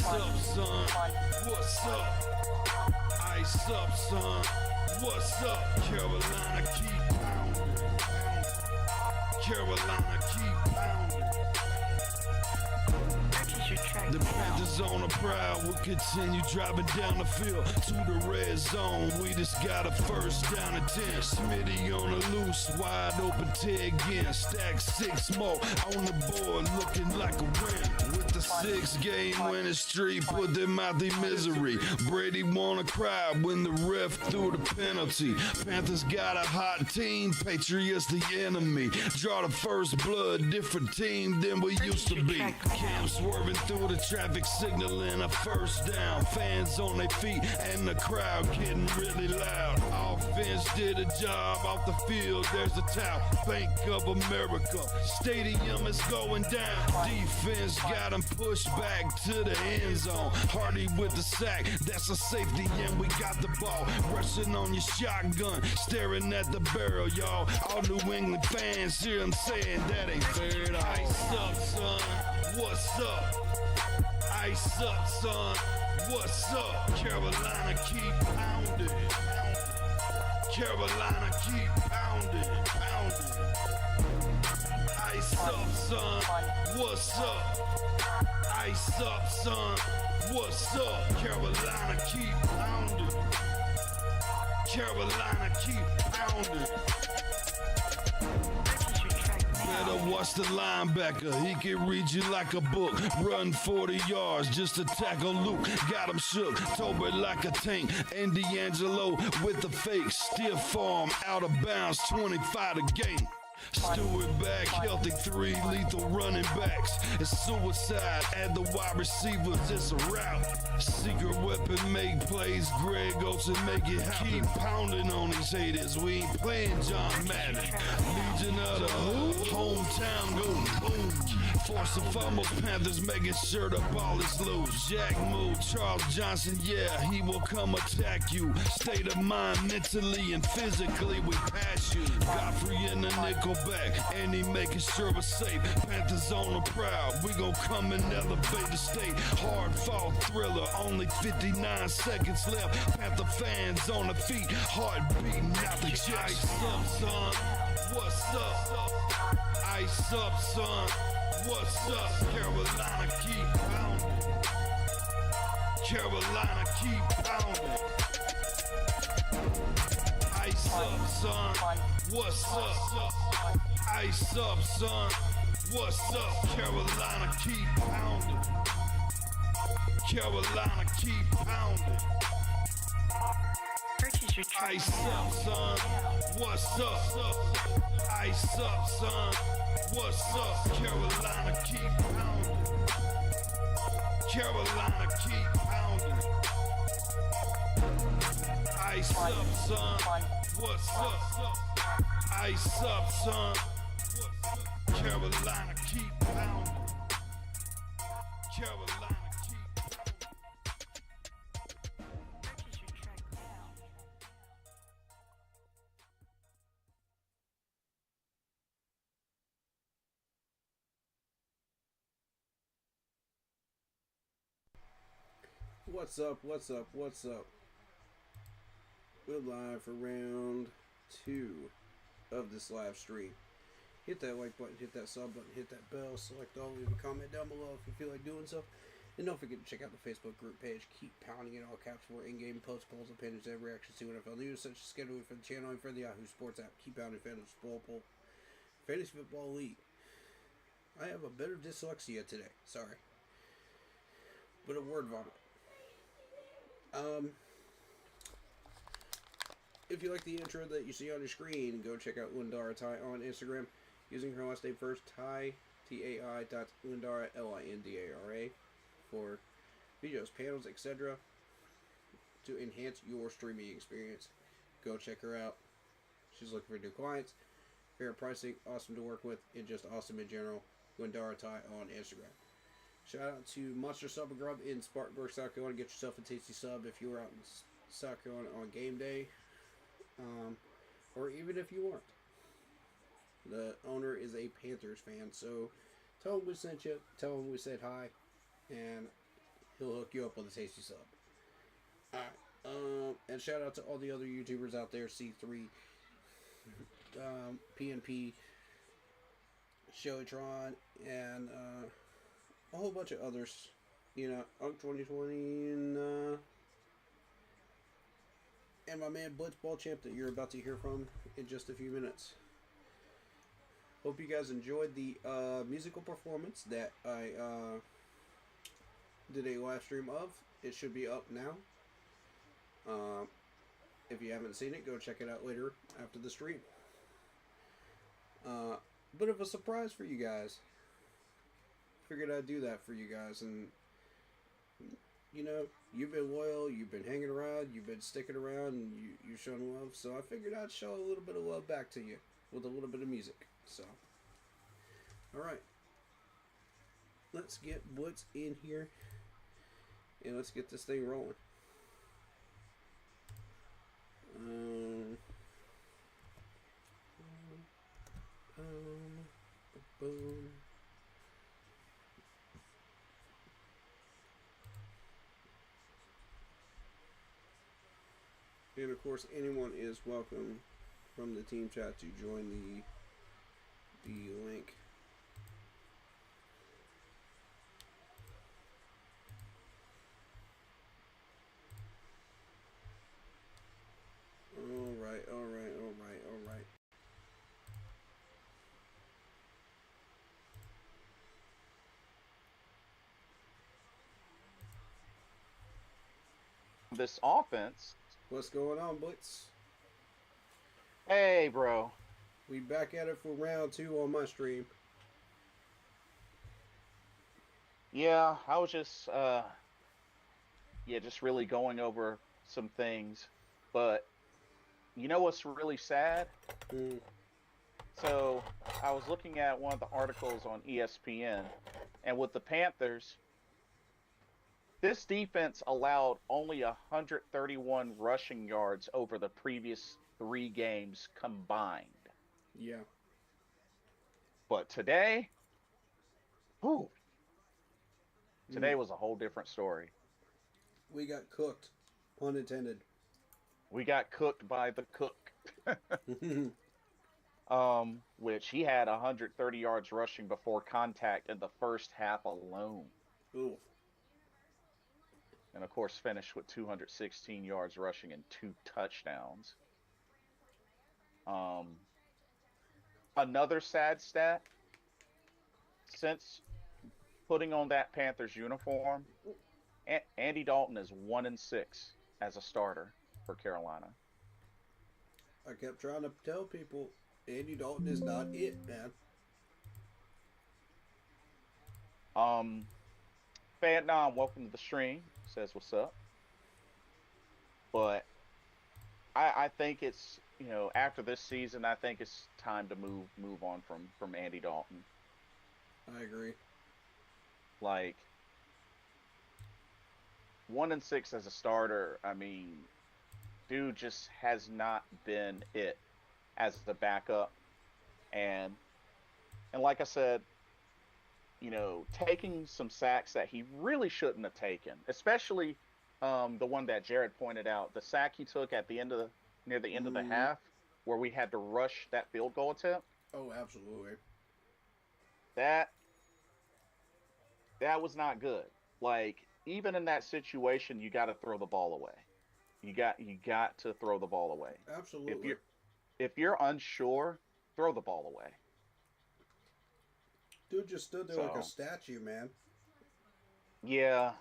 up, son? What's up? Ice up, son. What's up? Carolina keep pounding. Carolina keep pounding. The Panthers on a prowl will continue driving down the field to the red zone. We just got a first down and 10. Smitty on the loose, wide open Ted again. Stack 6 more on the board, looking like a win. With the 6-game winning streak, put them out their misery. Brady wanna cry when the ref threw the penalty. Panthers got a hot team, Patriots the enemy. Draw the first blood, different team than we used to be. Cam swerving through the traffic, signaling a first down. Fans on their feet and the crowd getting really loud. Offense did a job off the field. There's a towel. Bank of America. Stadium is going down. Defense got him pushed back to the end zone. Hardy with the sack. That's a safety and we got the ball. Rushing on your shotgun. Staring at the barrel, y'all. All New England fans hear him saying that ain't fair at all. Ice up, son. What's up? Ice up, son. What's up? Carolina keep pounding. Carolina keep pounding. Ice up, son. What's up? Ice up, son. What's up? Carolina keep pounding. Carolina keep pounding. Better watch the linebacker, he can read you like a book. Run 40 yards just to tackle Luke. Got him shook, Tobert like a tank. And D'Angelo with the fake. Stiff arm, out of bounds, 25 to game. Stewart back, healthy 3 lethal running backs. It's suicide, add the wide receivers, it's a rout. Secret weapon, make plays, Greg Olsen make it happen. Keep pounding on these haters, we ain't playing John Madden. Legion of the Hood, hometown going boom. Force and fumble, Panthers making sure the ball is loose. Jack move, Charles Johnson, yeah, he will come attack you. State of mind, mentally and physically, we pass you. Godfrey in the nickel back, and he making sure we're safe. Panthers on the prowl, we gon' come and elevate the state. Hard fought thriller, only 59 seconds left. Panther fans on the feet, heart beating out the chest. Ice up, son. What's up? Ice up, son. What's up? Carolina keep pounding. Carolina keep pounding. Ice up, son. What's up? Ice up, son. What's up? Carolina keep pounding. Carolina keep pounding. Ice up, son. What's up? Ice up, son. What's up? Carolina keep pounding. Carolina keep pounding. Ice up, son. What's up? Ice up, son. Carolina keep pounding. Carolina keep What's up? We're live for round 2 of this live stream. Hit that like button, hit that sub button, hit that bell, select all, leave a comment down below if you feel like doing so. And don't forget to check out the Facebook group page. Keep pounding in all caps for in-game posts, polls, opinions, and reactions to NFL news, such as scheduling for the channel and for the Yahoo Sports app. Keep pounding Fantasy Football League. I have a bit of dyslexia today. Sorry. But a word vomit. If you like the intro that you see on your screen, go check out Lindara Ty on Instagram using her last name first, Ty, T-A-I.Lindara, L-I-N-D-A-R-A, for videos, panels, etc. to enhance your streaming experience. Go check her out. She's looking for new clients, fair pricing, awesome to work with, and just awesome in general. Lindara Ty on Instagram. Shout out to Monster Sub and Grub in Spartanburg, South Carolina. Get yourself a tasty sub if you were out in South Carolina on game day. Or even if you weren't. The owner is a Panthers fan, so tell him we sent you, tell him we said hi, and He'll hook you up with a tasty sub. All right. And shout out to all the other YouTubers out there, C3, PNP, Showtron, and a whole bunch of others. You know, Unk 2020 and my man Blitzball Champ that you're about to hear from in just a few minutes. Hope you guys enjoyed the musical performance that I did a live stream of. It should be up now. If you haven't seen it, go check it out later after the stream. Bit of a surprise for you guys. Figured I'd do that for you guys, and you know, you've been loyal, you've been hanging around, you've been sticking around, and you've shown love. So I figured I'd show a little bit of love back to you with a little bit of music. So, all right, let's get Blitz in here, and let's get this thing rolling. Boom. And of course, anyone is welcome from the team chat to join the link. All right. This offense. What's going on, Blitz? Hey, bro. We back at it for round 2 on my stream. Yeah, I was just just really going over some things. But you know what's really sad? So I was looking at one of the articles on ESPN, and with the Panthers, this defense allowed only 131 rushing yards over the previous 3 games combined. Yeah. But today, today was a whole different story. We got cooked, pun intended. We got cooked by the cook. Which he had 130 yards rushing before contact in the first half alone. Ooh. And of course finished with 216 yards rushing and 2 touchdowns. Another sad stat, since putting on that Panthers uniform, Andy Dalton is 1-6 as a starter for Carolina. I kept trying to tell people Andy Dalton is not it, man. Vietnam, welcome to the stream. Says what's up. But I think it's, you know, after this season, I think it's time to move on from Andy Dalton. I agree. Like 1-6 as a starter, I mean, dude just has not been it as the backup. And like I said, you know, taking some sacks that he really shouldn't have taken, especially the one that Jared pointed out, the sack he took at the end of near the end of the half, where we had to rush that field goal attempt. Oh, absolutely. That was not good. Like, even in that situation, you got to throw the ball away. You got to throw the ball away. Absolutely. If you're unsure, throw the ball away. Dude just stood there like a statue, man. Yeah.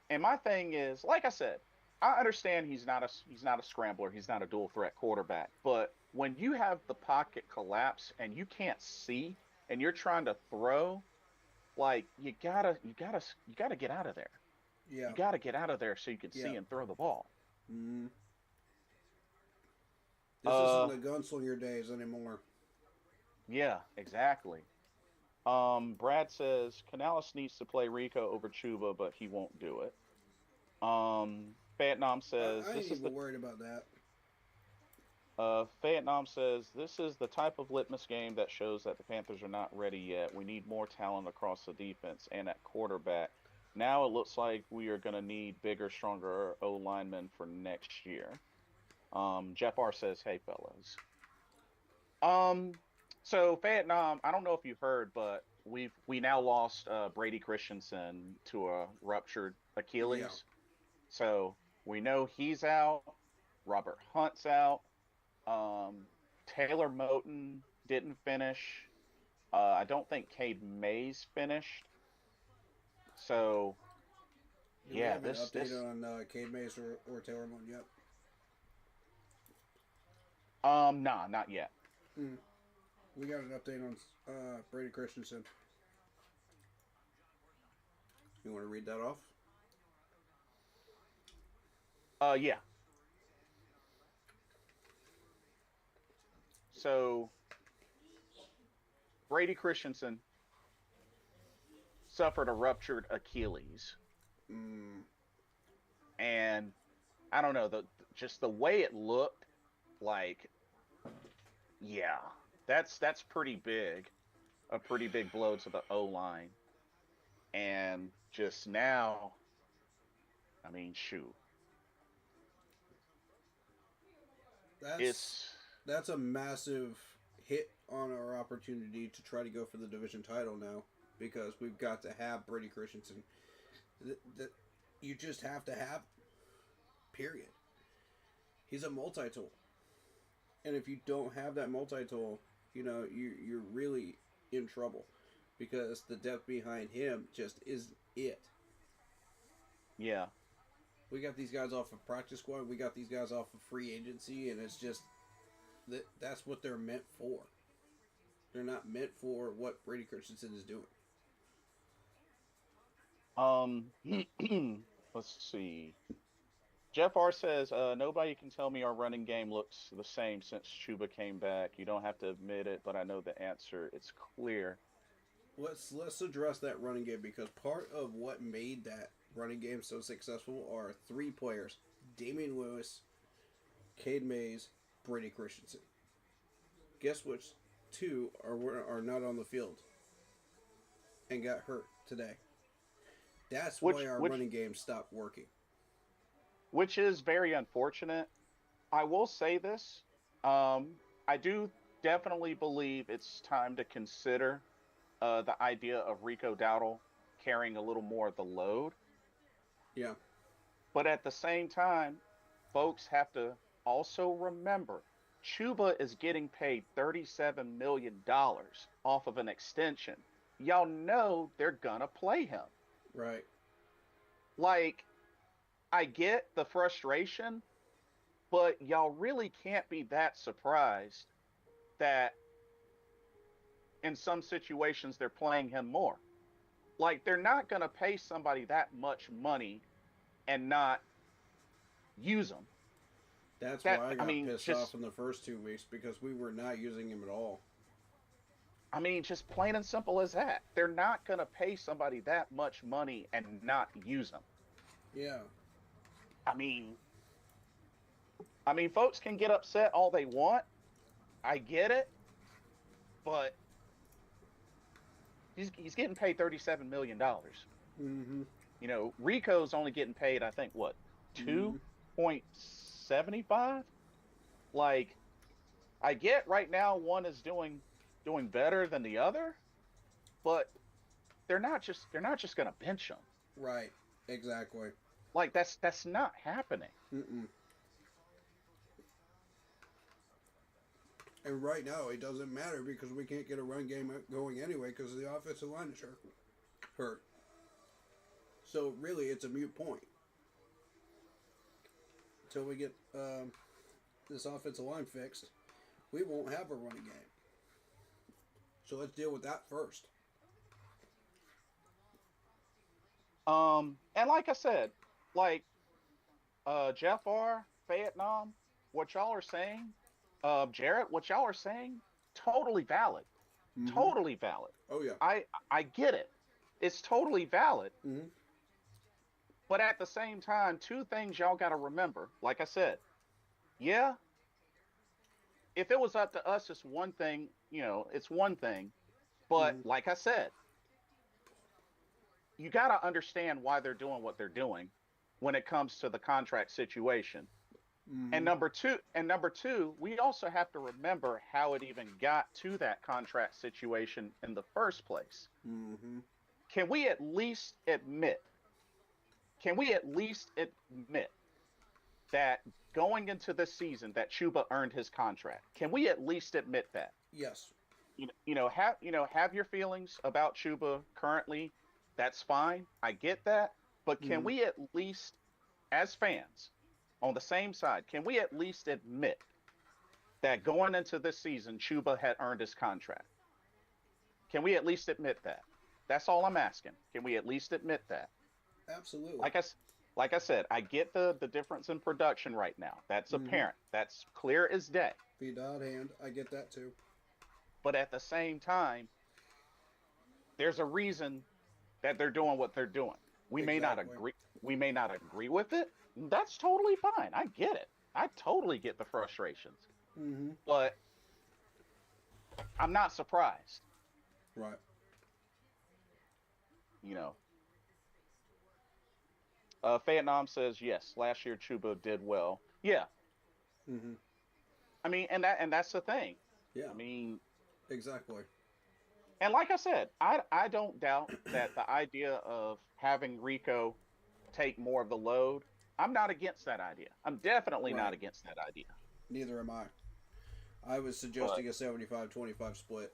And my thing is, like I said, I understand he's not a scrambler, he's not a dual threat quarterback, but when you have the pocket collapse and you can't see and you're trying to throw, like, you gotta get out of there. Yeah. You gotta get out of there so you can see and throw the ball. Mm-hmm. This isn't the gunslinger days anymore. Yeah, exactly. Brad says Canales needs to play Rico over Chuba, but he won't do it. Vietnam says I ain't even worried about that. Vietnam says this is the type of litmus game that shows that the Panthers are not ready yet. We need more talent across the defense and at quarterback Now it looks like we are going to need bigger, stronger O linemen for next year. Jeff R says, "Hey fellas, um, so Vietnam. I don't know if you heard, but we now lost Brady Christensen to a ruptured Yeah. Achilles. So we know he's out. Robert Hunt's out. Um, Taylor Moton didn't finish. I don't think Cade Mays finished. So Do we yeah, have an this update on Cade Mays or Taylor Moon yet? nah, not yet. Mm. We got an update on Brady Christensen. You want to read that off? Yeah. So Brady Christensen suffered a ruptured Achilles, Mm. and I don't know, just the way it looked, like, yeah, that's pretty big, a pretty big blow to the O line, and just now, I mean, shoot, That's it's that's a massive hit on our opportunity to try to go for the division title now, because we've got to have Brady Christensen. You just have to have. Period. He's a multi-tool, and if you don't have that multi-tool, you're really in trouble, because the depth behind him just isn't it. yeah. We got these guys off of practice squad. We got these guys off of free agency, and it's just that's what they're meant for. They're not meant for what Brady Christensen is doing. Um, let's see. Jeff R says, nobody can tell me our running game looks the same since Chuba came back. You don't have to admit it, but I know the answer. It's clear. Let's address that running game, because part of what made that running game so successful are three players: Damian Lewis, Cade Mays, Brady Christensen. Guess which two are not on the field and got hurt today? That's Which why our which running game stopped working. which is very unfortunate. I will say this. I do definitely believe it's time to consider the idea of Rico Dowdle carrying a little more of the load. Yeah, But at the same time, folks have to also remember Chuba is getting paid $37 million off of an extension. Y'all know they're going to play him. right. Like, I get the frustration, but y'all really can't be that surprised that in some situations they're playing him more. Like, they're not going to pay somebody that much money and not use them. That's That, why I I got mean, pissed off just in the first 2 weeks, because we were not using him at all. I mean, just plain and simple as that. They're not going to pay somebody that much money and not use them. Yeah, I mean, folks can get upset all they want. I get it, but he's getting paid $37 million. mm-hmm. Rico's only getting paid, I think, what, Mm-hmm. 2.75? Like, I get right now one is doing better than the other, but they're not just going to bench him. Right, exactly. Like, that's not happening. Mm-mm. And right now, it doesn't matter, because we can't get a run game going anyway, because the offensive line is hurt. So really, it's a mute point until we get this offensive line fixed. We won't have a running game. So let's deal with that first. And like I said, like Jeff R, Vietnam, what y'all are saying, Jarrett, what y'all are saying, totally valid. Mm-hmm. Totally valid. Oh yeah. I get it. It's totally valid. Mm-hmm. But at the same time, two things y'all got to remember. Like I said, yeah, if it was up to us, it's one thing, it's one thing. But Mm-hmm. like I said, you got to understand why they're doing what they're doing when it comes to the contract situation. Mm-hmm. And number two, we also have to remember how it even got to that contract situation in the first place. Mm-hmm. Can we at least admit? Can we at least admit that going into this season that Chuba earned his contract? Can we at least admit that? Yes. Have your feelings about Chuba currently. That's fine. I get that. But can Mm-hmm. we at least, as fans, on the same side, can we at least admit that going into this season, Chuba had earned his contract? Can we at least admit that? That's all I'm asking. Can we at least admit that? Absolutely. Like I, like I said, I get the difference in production right now. That's Mm-hmm. apparent. That's clear as day. Feed out hand. I get that too. But at the same time, there's a reason that they're doing what they're doing. We may not Exactly. agree. We may not agree with it. That's totally fine. I get it. I totally get the frustrations. Mm-hmm. But I'm not surprised. Right. You know, Vietnam says yes. Last year Chuba did well. Yeah, Mm-hmm. I mean, and that's the thing. Yeah. I mean, Exactly. and like I said, I don't doubt that the idea of having Rico take more of the load. I'm not against that idea. I'm definitely Right. not against that idea. Neither am I. I was But suggesting a 75-25 split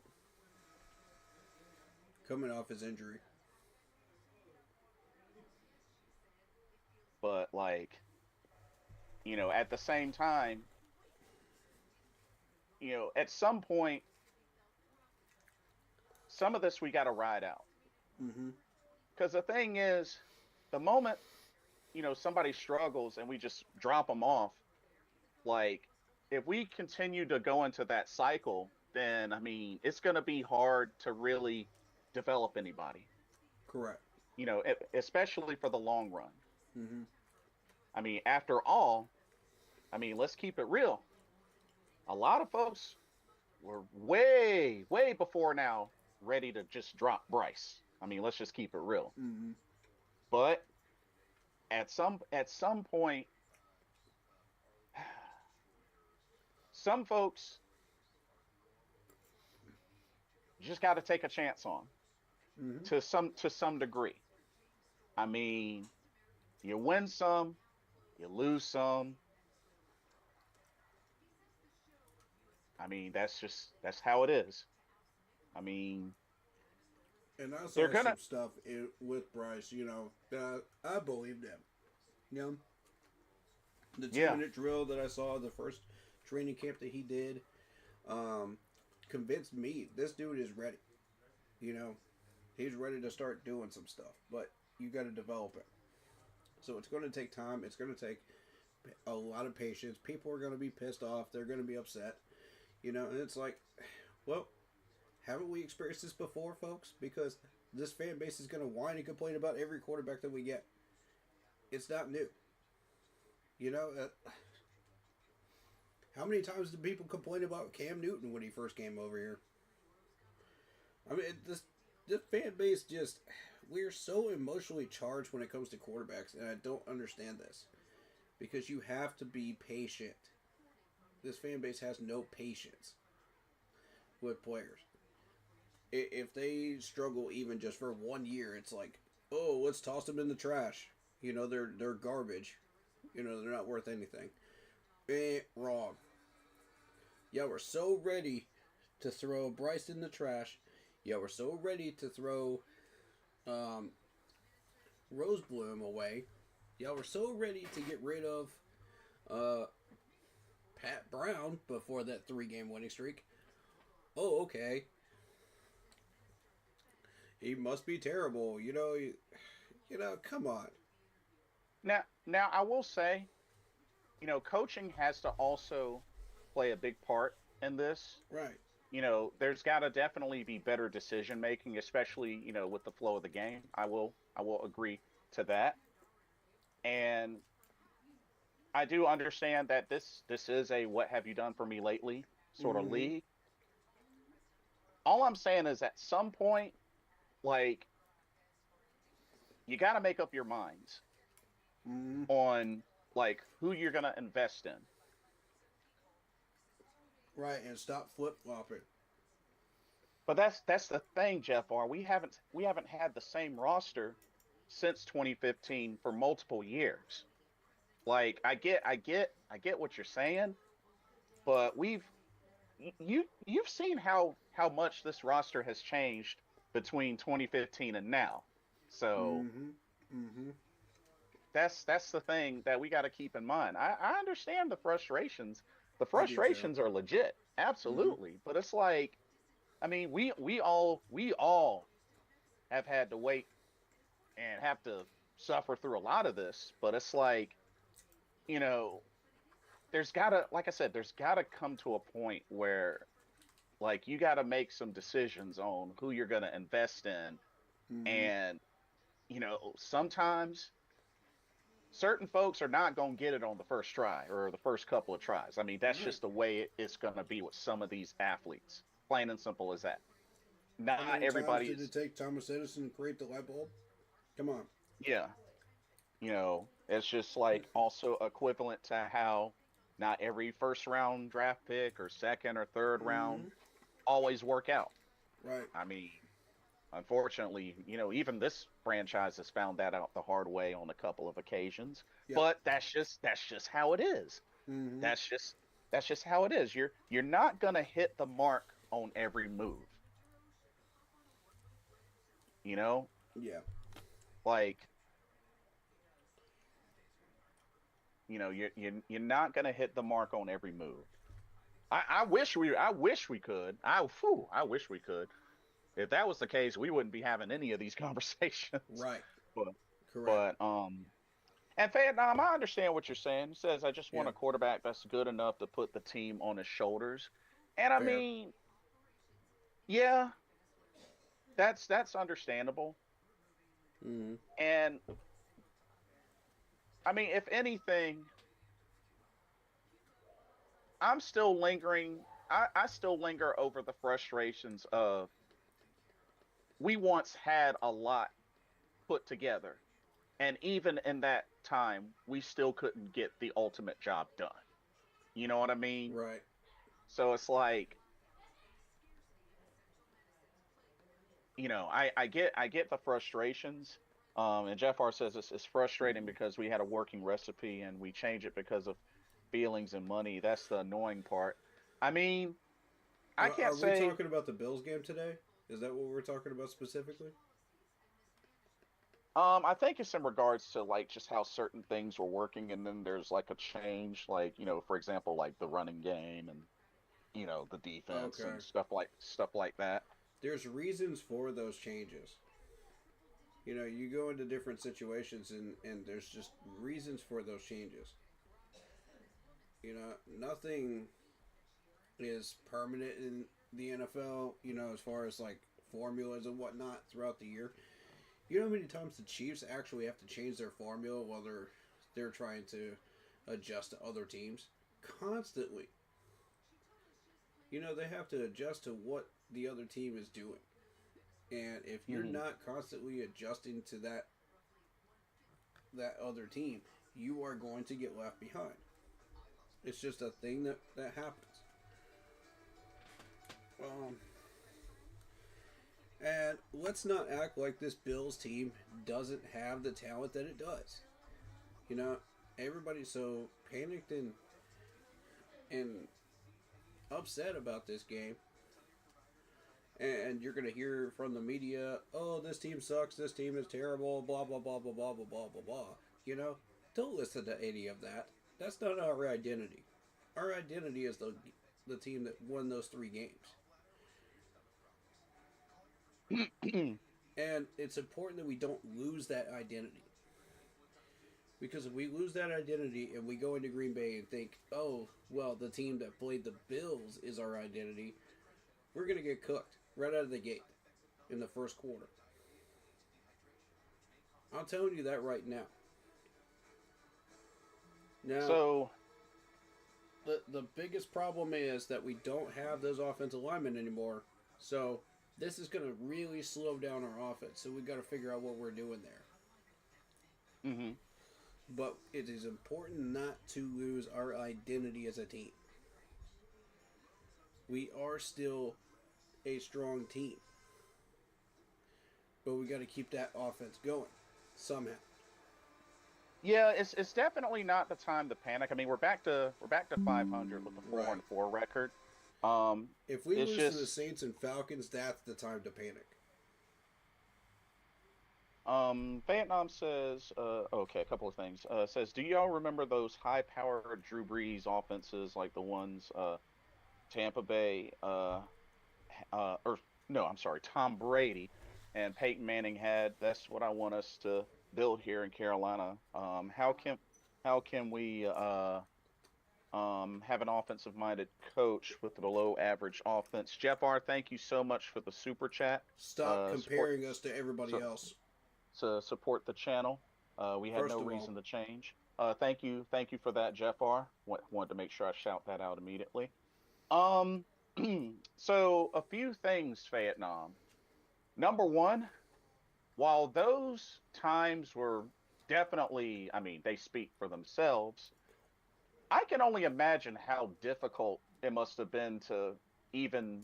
coming off his injury. but like, at the same time, at some point, some of this we got to ride out. Mm-hmm. Because the thing is, the moment somebody struggles and we just drop them off, like if we continue to go into that cycle, then I mean it's going to be hard to really develop anybody. Correct. Especially for the long run. Mm-hmm. I mean, after all, I mean, let's keep it real. A lot of folks were way, way before now ready to just drop Bryce. I mean, let's just keep it real. Mm-hmm. But at some point, some folks just got to take a chance on Mm-hmm. to some degree. I mean, you win some, you lose some. I mean, that's how it is. I mean, And I they're saw gonna some stuff with Bryce, that I believed him. You know, the 2 yeah, minute drill that I saw, the first training camp that he did, um, convinced me this dude is ready. You know, he's ready to start doing some stuff, but you got to develop it. So it's going to take time. It's going to take a lot of patience. People are going to be pissed off. They're going to be upset. And it's like, well, haven't we experienced this before, folks? Because this fan base is going to whine and complain about every quarterback that we get. It's not new. How many times did people complain about Cam Newton when he first came over here? I mean, this fan base we're so emotionally charged when it comes to quarterbacks, and I don't understand this. Because you have to be patient. This fan base has no patience with players. If they struggle even just for 1 year, it's like, oh, let's toss them in the trash. They're garbage. They're not worth anything. Wrong. Yeah, we're so ready to throw Bryce in the trash. Yeah, we're so ready to throw Rosebloom away. Yeah, we're so ready to get rid of Pat Brown before that 3-game winning streak. Oh, okay. He must be terrible. Come on. now I will say, coaching has to also play a big part in this. Right. There's got to definitely be better decision making, especially with the flow of the game. I will agree to that, and I do understand that this is a what have you done for me lately sort of Mm-hmm. league. All I'm saying is at some point, like you got to make up your minds Mm-hmm. on like who you're going to invest in. Right, and stop flip flopping. But that's the thing, Jeff. We haven't had the same roster since 2015 for multiple years. Like I get what you're saying, but you've seen how much this roster has changed between 2015 and now. So Mm-hmm. Mm-hmm. that's the thing that we got to keep in mind. I understand the frustrations. The I do too. frustrations are legit, Mm-hmm. absolutely. But it's like, I mean, we all have had to wait and have to suffer through a lot of this. But it's like, you know, there's gotta, like I said, there's gotta come to a point where like you gotta make some decisions on who you're gonna invest in. Mm-hmm. And, sometimes certain folks are not going to get it on the first try or the first couple of tries. I mean, that's Right. just the way it's going to be with some of these athletes. Plain and simple as that. How Not many times everybody did it is, take Thomas Edison to create the light bulb? Come on. yeah, it's just like also equivalent to how not every first round draft pick or second or third round Mm-hmm. always work out. Right. I mean, unfortunately, even this franchise has found that out the hard way on a couple of occasions. Yep. But that's just how it is. Mm-hmm. That's just how it is. You're not gonna hit the mark on every move. You know, Yeah. like you're not gonna hit the mark on every move. I wish we could. I wish we could. If that was the case, we wouldn't be having any of these conversations. Right. But Correct. but and Vietnam, I understand what you're saying. It says I just want Yeah. a quarterback that's good enough to put the team on his shoulders. And I Fair. mean, yeah, that's understandable. Mm-hmm. And I mean, if anything, I'm still lingering. I still linger over the frustrations of we once had a lot put together. And even in that time, we still couldn't get the ultimate job done. You know what I mean? Right. So it's like, I get the frustrations. And Jeff R says it's frustrating because we had a working recipe and we change it because of feelings and money. That's the annoying part. I mean, I can't Are we say. talking about the Bills game today? Is that what we're talking about specifically? I think it's in regards to like just how certain things were working, and then there's like a change, like for example, like the running game and the defense Okay. and stuff like that. There's reasons for those changes. You go into different situations and there's just reasons for those changes. Nothing is permanent in the NFL, as far as like formulas and whatnot throughout the year. You know how many times the Chiefs actually have to change their formula while they're trying to adjust to other teams? Constantly. They have to adjust to what the other team is doing. And if you're Hmm. not constantly adjusting to that other team, you are going to get left behind. It's just a thing that happens. Um, and let's not act like this Bills team doesn't have the talent that it does. You know, Everybody's so panicked and upset about this game. And you're going to hear from the media, oh, this team sucks, this team is terrible, blah, blah, blah, blah, blah, blah, blah, blah, blah. Don't listen to any of that. That's not our identity. Our identity is the team that won those 3 games. And it's important that we don't lose that identity. Because if we lose that identity and we go into Green Bay and think, oh, well, the team that played the Bills is our identity, we're going to get cooked right out of the gate in the first quarter. I'm telling you that right now. Now, So the biggest problem is that we don't have those offensive linemen anymore. So this is going to really slow down our offense. So we've got to figure out what we're doing there. Mm-hmm. But it is important not to lose our identity as a team. We are still a strong team, but we got to keep that offense going somehow. Yeah, it's definitely not the time to panic. I mean, we're back to 500 with a four Right. and four record. Um, If we it's lose to the just Saints and Falcons, that's the time to panic. Vietnam says okay, a couple of things. Says, do y'all remember those high-powered Drew Brees offenses like the ones Tampa Bay or no, I'm sorry, Tom Brady and Peyton Manning had? That's what I want us to build here in Carolina. How can we have an offensive minded coach with a below average offense? Jeff R, thank you so much for the super chat. Stop Support comparing us to everybody so, else. to support the channel. We had First no of all, reason to change. Thank you for that, Jeff R. Wanted to make sure I shout that out immediately. Um, so a few things, Vietnam. Number one, while those times were definitely, I mean, they speak for themselves. I can only imagine how difficult it must have been to even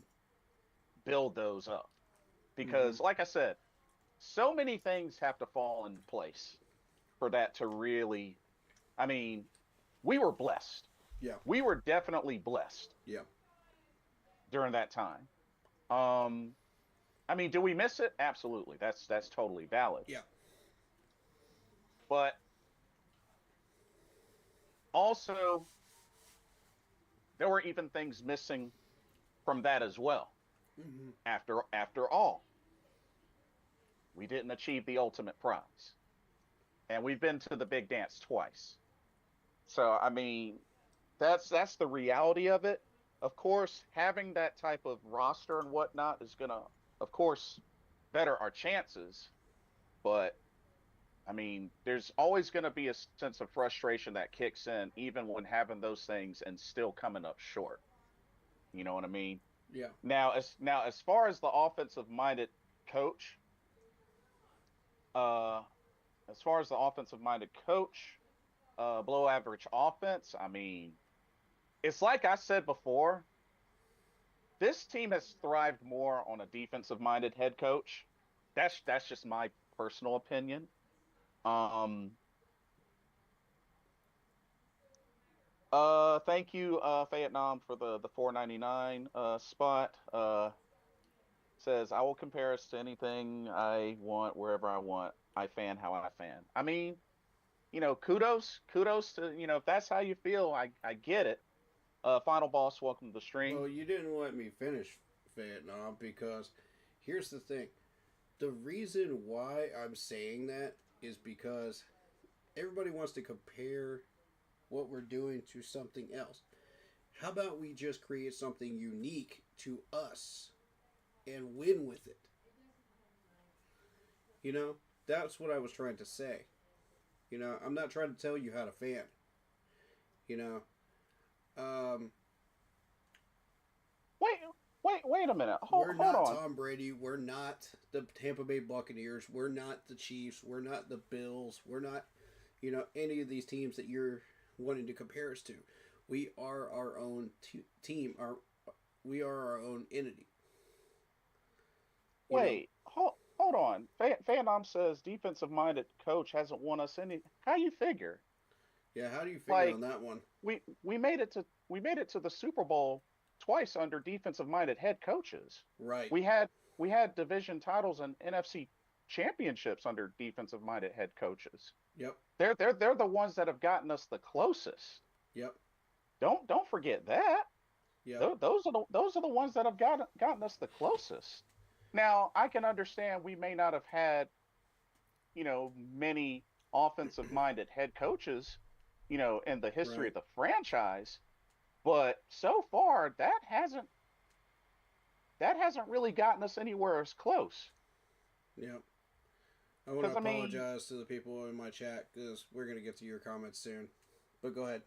build those up. mm-hmm. Because, like I said, so many things have to fall in place for that to really, I mean, we were blessed. Yeah, We were definitely blessed yeah, during that time. Um, I mean, do we miss it? Absolutely. That's totally valid. yeah, But also, there were even things missing from that as well. mm-hmm. After all, we didn't achieve the ultimate prize, and we've been to the big dance twice. So, I mean, that's the reality of it. Of course, having that type of roster and whatnot is gonna, of course, better our chances. But I mean, there's always gonna be a sense of frustration that kicks in, even when having those things and still coming up short. You know what I mean? yeah. Now as far as the offensive minded coach, uh, as far as the offensive minded coach, below average offense, I mean, it's like I said before, this team has thrived more on a defensive minded head coach. That's just my personal opinion. Um, thank you, Vietnam, for the 4.99 spot. Says I will compare us to anything I want wherever I want. I fan how I fan. I mean, kudos to, if that's how you feel, I get it. Final boss, welcome to the stream. Well, you didn't let me finish Vietnam because here's the thing. The reason why I'm saying that is because everybody wants to compare what we're doing to something else. How about we just create something unique to us and win with it? You know, that's what I was trying to say. I'm not trying to tell you how to fan. You know, um, Wait, wait a minute. Hold we're hold not on. Tom Brady. We're not the Tampa Bay Buccaneers. We're not the Chiefs. We're not the Bills. We're not, any of these teams that you're wanting to compare us to. We are our own team. We are our own entity. You know, Hold on. Phanom says defensive minded coach hasn't won us any. How you figure? yeah. How do you figure Like on that one? we made it to the Super Bowl twice under defensive minded head coaches. Right. We had we had division titles and NFC championships under defensive minded head coaches. Yep. They're the ones that have gotten us the closest. Yep. Don't forget that. Yep. Those are the ones that have gotten us the closest. Now, I can understand we may not have had, many offensive minded head coaches, in the history Right. of the franchise, but so far that hasn't really gotten us anywhere as close. Yep. I want to Because I mean, apologize to the people in my chat because we're gonna get to your comments soon. But go ahead.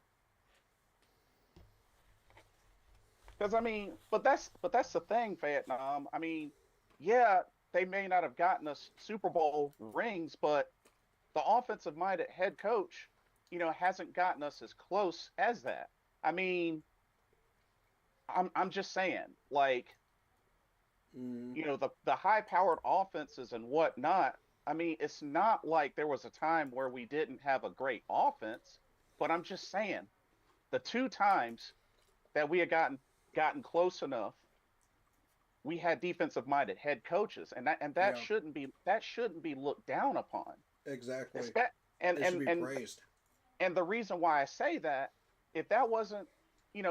but that's the thing, Vietnam. I mean, yeah, they may not have gotten us Super Bowl rings, but the offensive minded head coach, hasn't gotten us as close as that. I mean, I'm just saying, like, Mm, the high powered offenses and whatnot. I mean, it's not like there was a time where we didn't have a great offense, but I'm just saying the two times that we had gotten close enough, we had defensive minded head coaches, and that yeah, shouldn't be looked down upon. exactly. Espe- and It should and be and praised. and the reason why I say that, if that wasn't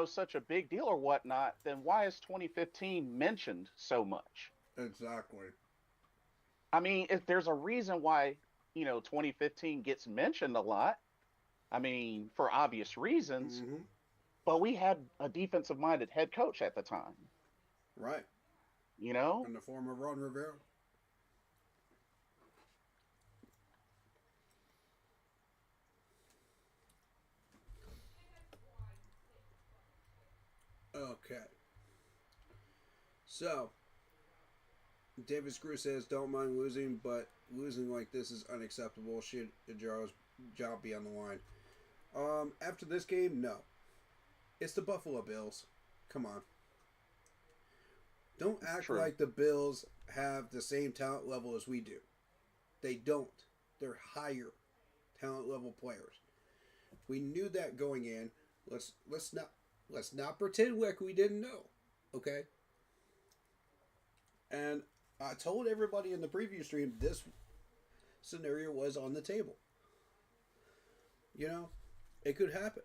such a big deal or whatnot, then why is 2015 mentioned so much? Exactly. I mean, if there's a reason why 2015 gets mentioned a lot, I mean, for obvious reasons, Hmm. but we had a defensive minded head coach at the time, Right. you know? In the form of Ron Rivera. Okay. So, David Screw says, don't mind losing, but losing like this is unacceptable. Should Ajaro's job be on the line? After this game, no. It's the Buffalo Bills. Come on. Don't act True. like the Bills have the same talent level as we do. They don't. They're higher talent level players. We knew that going in. Let's not pretend like we didn't know. Okay? And I told everybody in the preview stream this scenario was on the table. You know, it could happen.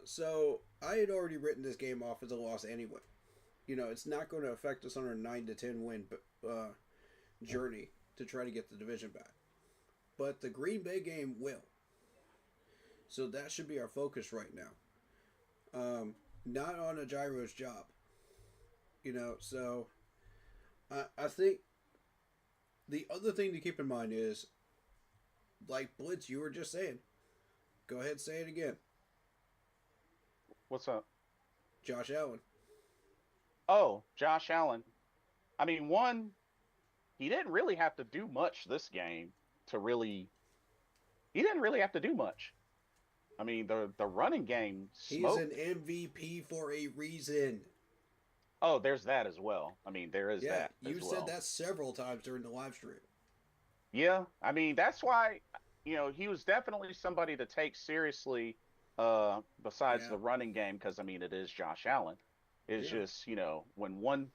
So I had already written this game off as a loss anyway. It's not going to affect us on our 9 to 10 win journey to try to get the division back. But the Green Bay game will. So that should be our focus right now. Not on a Gyro's job. So I think the other thing to keep in mind is, like Blitz, you were just saying. Go ahead, say it again. What's up? Josh Allen. Oh, Josh Allen. I mean, one, he didn't really have to do much this game to really. He didn't really have to do much. I mean, the running game He's an smoked. MVP for a reason. Oh, there's that as well. I mean, there is Yeah, that you as said well. that several times during the live stream. Yeah, I mean, that's why, he was definitely somebody to take seriously, besides Yeah, the running game, because I mean, it is Josh Allen. It's yeah, just, when one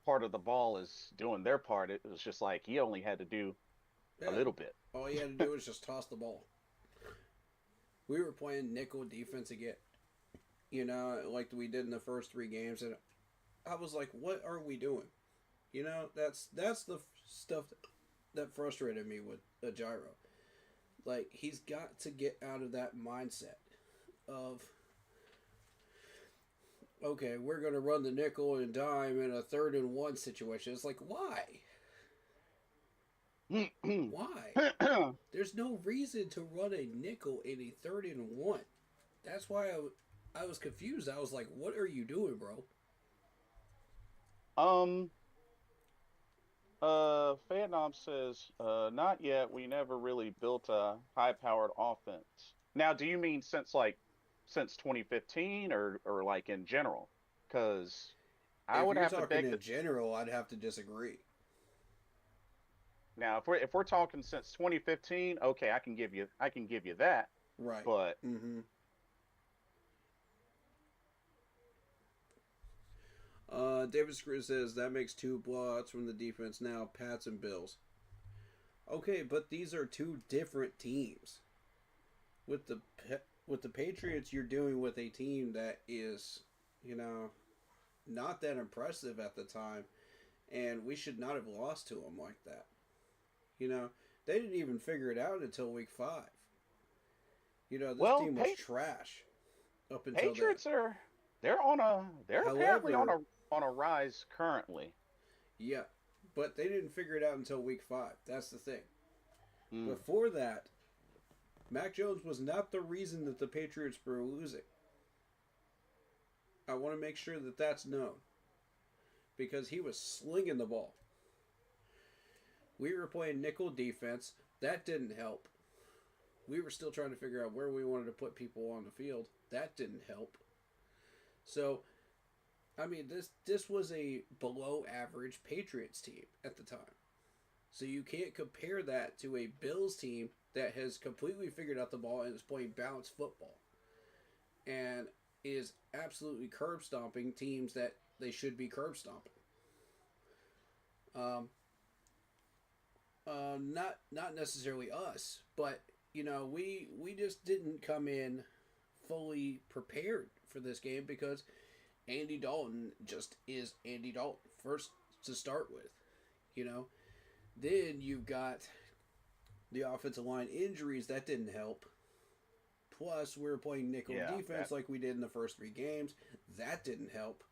part of the ball is doing their part, it was just like he only had to do a yeah. little bit. All he had to do was just toss the ball. We were playing nickel defense again, like we did in the first 3 games, and I was like, "What are we doing?" That's the stuff that frustrated me with a Gyro. Like, he's got to get out of that mindset of, okay, we're going to run the nickel and dime in a 3rd and 1 situation. It's like, why? Why? There's no reason to run a nickel in a 3rd and 1. That's why I was confused. I was like, what are you doing, bro? um, Phantom says, not yet. We never really built a high-powered offense. Now, do you mean since 2015 or like in general? Because I If would you're have to talking beg in to general, I'd have to disagree. now if we're talking since 2015, okay, I can give you that. Right. But Mm-hmm. David Screw says that makes 2 blowouts from the defense now, Pats and Bills. Okay, but these are 2 different teams. With the Patriots, you're dealing with a team that is, you know, not that impressive at the time, and we should not have lost to them like that. They didn't even figure it out until week 5. This well, team was trash up until then. Patriots they're apparently on However, a rise currently. yeah, but they didn't figure it out until week 5. That's the thing. Mm. Before that, Mac Jones was not the reason that the Patriots were losing. I want to make sure that that's known. Because he was slinging the ball. We were playing nickel defense. That didn't help. We were still trying to figure out where we wanted to put people on the field. That didn't help. So, I mean, this was a below average Patriots team at the time. So you can't compare that to a Bills team that has completely figured out the ball and is playing balanced football. And is absolutely curb stomping teams that they should be curb stomping. Not necessarily us, but we just didn't come in fully prepared for this game because Andy Dalton just is Andy Dalton first to start with. Then you've got the offensive line injuries that didn't help. Plus, we were playing nickel defense like we did in the first 3 games. That didn't help.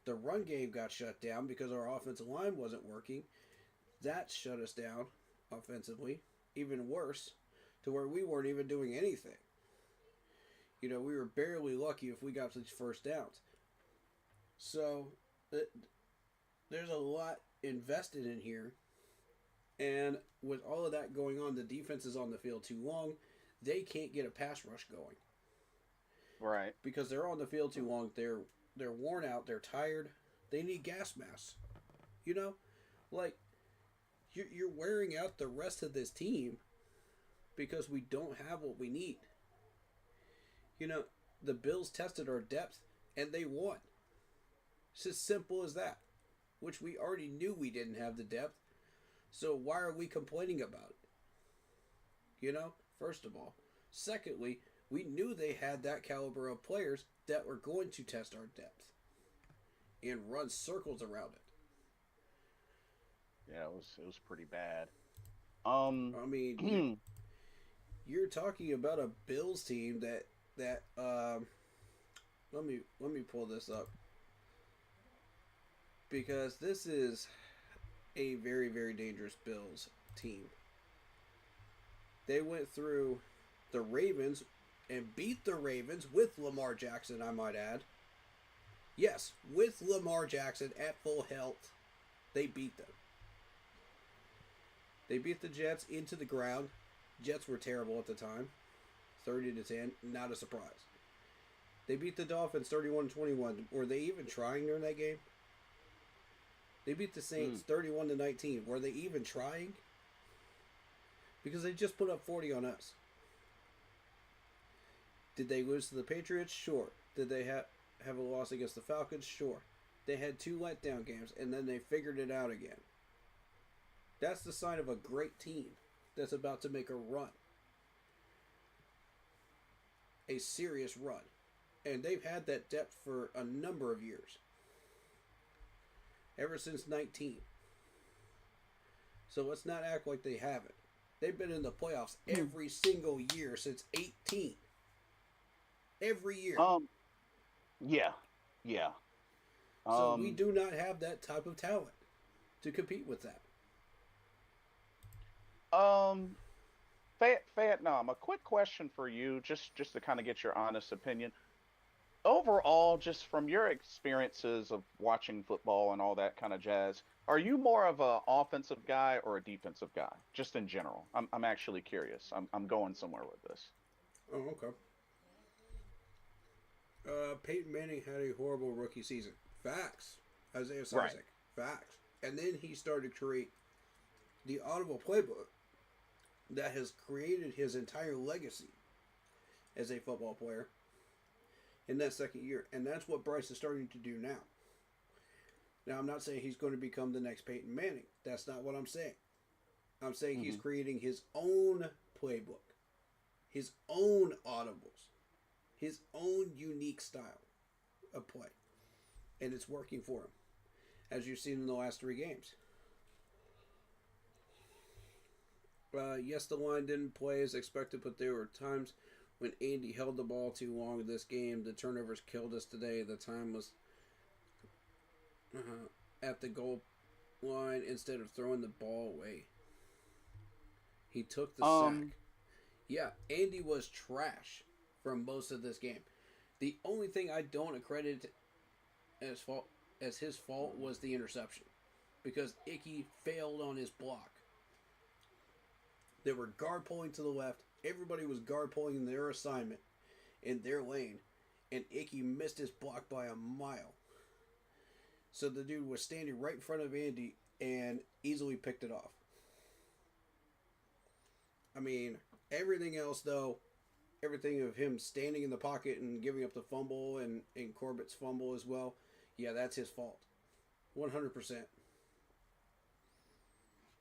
The run game got shut down because our offensive line wasn't working. That shut us down offensively. Even worse, to where we weren't even doing anything. We were barely lucky if we got these first downs. So, there's a lot invested in here. And with all of that going on, the defense is on the field too long. They can't get a pass rush going. Right. Because they're on the field too long. They're worn out. They're tired. They need gas masks. Like, you're wearing out the rest of this team because we don't have what we need. The Bills tested our depth and they won. It's as simple as that. Which we already knew we didn't have the depth. So why are we complaining about it? First of all. Secondly, we knew they had that caliber of players that were going to test our depth and run circles around it. Yeah, it was pretty bad. I mean, you're talking about a Bills team that let me pull this up because this is a very, very dangerous Bills team. They went through the Ravens and beat the Ravens with Lamar Jackson, I might add. Yes, with Lamar Jackson at full health, they beat them. They beat the Jets into the ground. Jets were terrible at the time. 30-10, not a surprise. They beat the Dolphins 31-21. Were they even trying during that game? They beat the Saints 31-19. Were they even trying? Because they just put up 40 on us. Did they lose to the Patriots? Sure. Did they have a loss against the Falcons? Sure. They had 2 letdown games, and then they figured it out again. That's the sign of a great team that's about to make a run. A serious run. And they've had that depth for a number of years. Ever since 19. So let's not act like they haven't. They've been in the playoffs every single year since 18. Every year. Yeah. So we do not have that type of talent to compete with that. Vietnam, a quick question for you, just to kind of get your honest opinion. Overall, just from your experiences of watching football and all that kind of jazz, are you more of an offensive guy or a defensive guy? Just in general. I'm actually curious. I'm going somewhere with this. Oh, okay. Peyton Manning had a horrible rookie season. Facts. Isaiah Isaac. Right. Facts. And then he started to create the audible playbook that has created his entire legacy as a football player in that second year. And that's what Bryce is starting to do now. Now, I'm not saying he's going to become the next Peyton Manning. That's not what I'm saying. I'm saying he's creating his own playbook, his own audibles, his own unique style of play. And it's working for him, as you've seen in the last 3 games. Yes, the line didn't play as expected, but there were times when Andy held the ball too long in this game. The turnovers killed us today. The time was at the goal line instead of throwing the ball away. He took the sack. Yeah, Andy was trash for most of this game. The only thing I don't accredit as his fault was the interception, because Icky failed on his block. They were guard pulling to the left. Everybody was guard pulling in their assignment, in their lane, and Icky missed his block by a mile. So the dude was standing right in front of Andy and easily picked it off. I mean, everything else, though, everything of him standing in the pocket and giving up the fumble and Corbett's fumble as well, yeah, that's his fault. 100%.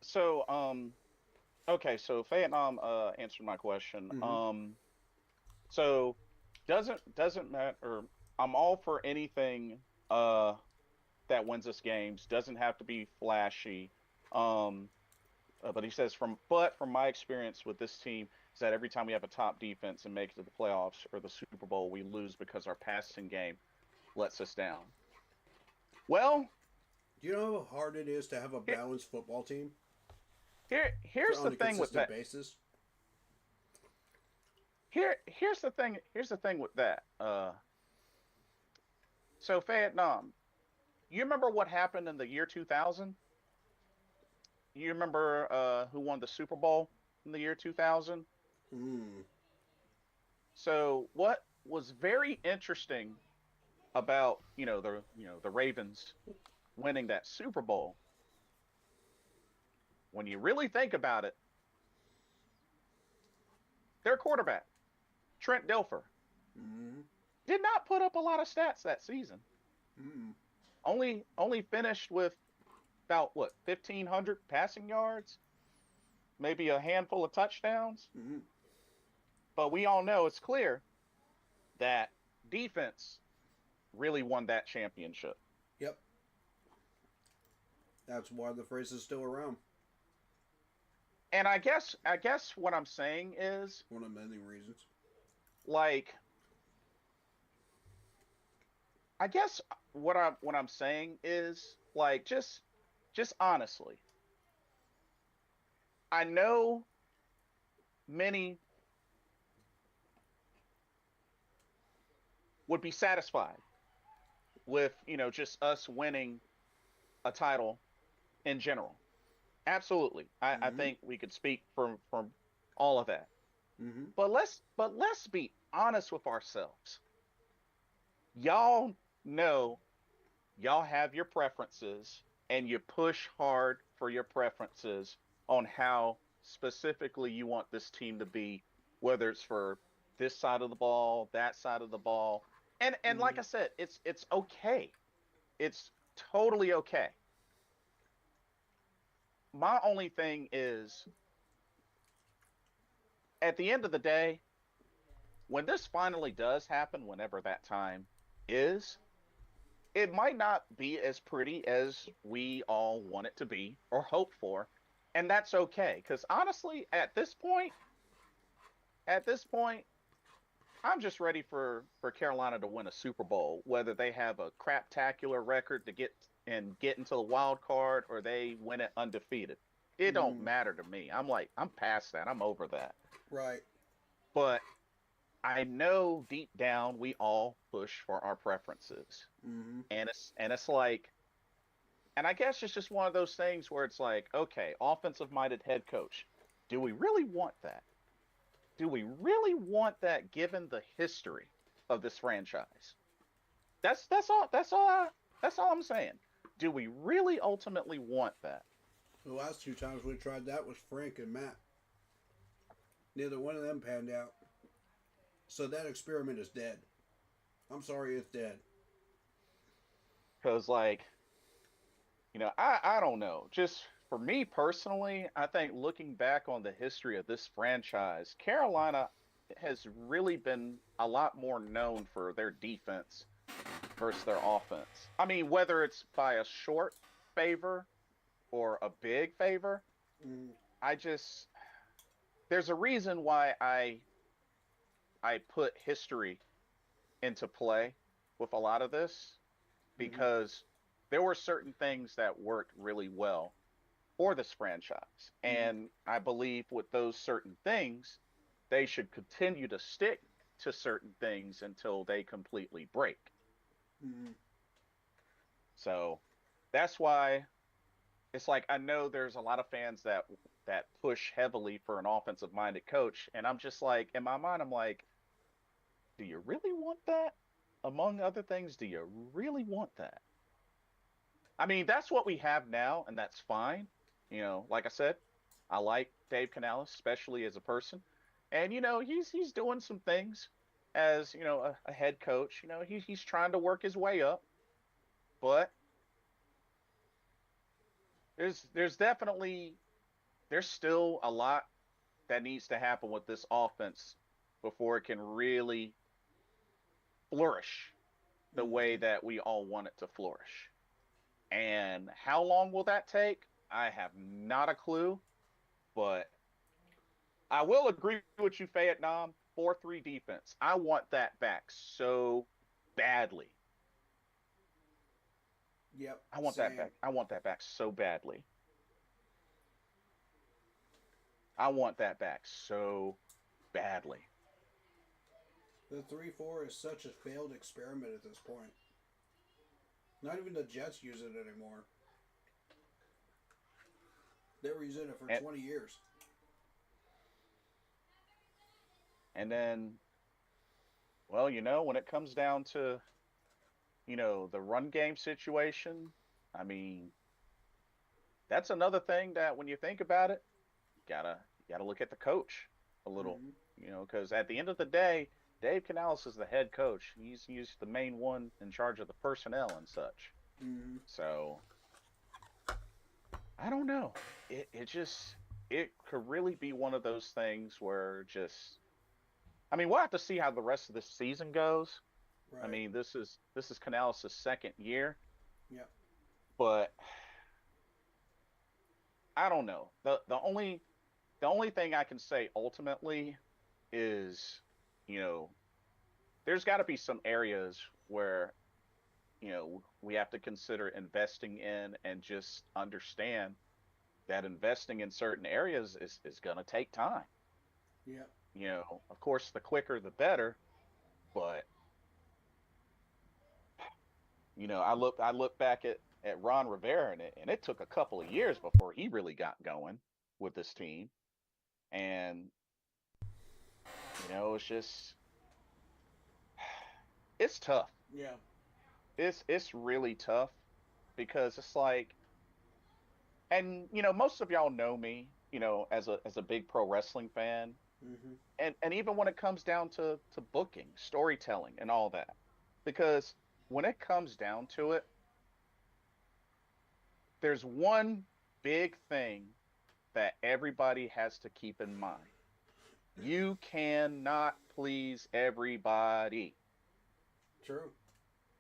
So, okay, so Vietnam answered my question. Mm-hmm. So doesn't matter. I'm all for anything that wins us games. Doesn't have to be flashy. Um, but he says from my experience with this team is that every time we have a top defense and make it to the playoffs or the Super Bowl, we lose because our passing game lets us down. Well, Do you know how hard it is to have a here, balanced football team here's on the a thing with consistent that. basis? Here's the thing. Here's the thing with that. So Vietnam, you remember what happened in the year 2000? You remember who won the Super Bowl in the year 2000? Mm. So what was very interesting about the Ravens winning that Super Bowl, when you really think about it, their quarterback Trent Dilfer Mm. did not put up a lot of stats that season. Mm. Only finished with about what 1,500 passing yards, maybe a handful of touchdowns. Mm. But we all know it's clear that defense really won that championship. Yep. That's why the phrase is still around. And I guess what I'm saying is One of many reasons. like I guess what I'm saying is like just honestly, I know many would be satisfied with, just us winning a title in general. Absolutely. I Mm-hmm. think we could speak from all of that. Mm-hmm. But let's be honest with ourselves. Y'all know y'all have your preferences and you push hard for your preferences on how specifically you want this team to be, whether it's for this side of the ball, that side of the ball. And Mm-hmm. like I said, it's okay. It's totally okay. My only thing is at the end of the day, when this finally does happen, whenever that time is, it might not be as pretty as we all want it to be or hope for, and that's okay. Because honestly, at this point, I'm just ready for Carolina to win a Super Bowl, whether they have a craptacular record to get into the wild card or they win it undefeated. It don't Mm-hmm. matter to me. I'm past that. I'm over that. Right. But I know deep down we all push for our preferences. Mm-hmm. And it's like, and I guess it's just one of those things where it's like, okay, offensive minded head coach, do we really want that? Do we really want that given the history of this franchise? That's all I'm saying. Do we really ultimately want that? The last two times we tried that was Frank and Matt. Neither one of them panned out. So that experiment is dead. I'm sorry, it's dead. Because like, I don't know. Just for me personally, I think looking back on the history of this franchise, Carolina has really been a lot more known for their defense versus their offense. I mean, whether it's by a short favor or a big favor, Mm-hmm. I just there's a reason why I put history into play with a lot of this Mm-hmm. because there were certain things that worked really well for this franchise. Mm-hmm. And I believe with those certain things, they should continue to stick to certain things until they completely break. Mm-hmm. So that's why it's like I know there's a lot of fans that that push heavily for an offensive minded coach. And I'm just like, in my mind, I'm like, do you really want that? Among other things, do you really want that? I mean, that's what we have now, and that's fine. Like I said, I like Dave Canales, especially as a person. And he's doing some things as, a head coach. He's trying to work his way up, but there's definitely there's still a lot that needs to happen with this offense before it can really flourish the way that we all want it to flourish. And how long will that take? I have not a clue, but I will agree with you, Vietnam. 4-3 defense. I want that back so badly. Yep. I want Same. that back. I want that back so badly. I want that back so badly. The 3-4 is such a failed experiment at this point. Not even the Jets use it anymore. They were using it for 20 years. And then, well, when it comes down to, the run game situation, I mean, that's another thing that when you think about it, you gotta look at the coach a little, because at the end of the day, Dave Canales is the head coach. He's the main one in charge of the personnel and such. So I don't know. It could really be one of those things where I mean, we'll have to see how the rest of this season goes. Right. I mean, this is Canales' second year. Yep. But I don't know. The only thing I can say ultimately is, there's got to be some areas where, we have to consider investing in and just understand that investing in certain areas is going to take time. Yep. Of course, the quicker the better, but I look back at Ron Rivera, and it took a couple of years before he really got going with this team. And it's just it's tough. Yeah. It's really tough because it's like, and most of y'all know me, as a big pro wrestling fan, and even when it comes down to booking, storytelling, and all that, because when it comes down to it, there's one big thing that everybody has to keep in mind. You cannot please everybody. True.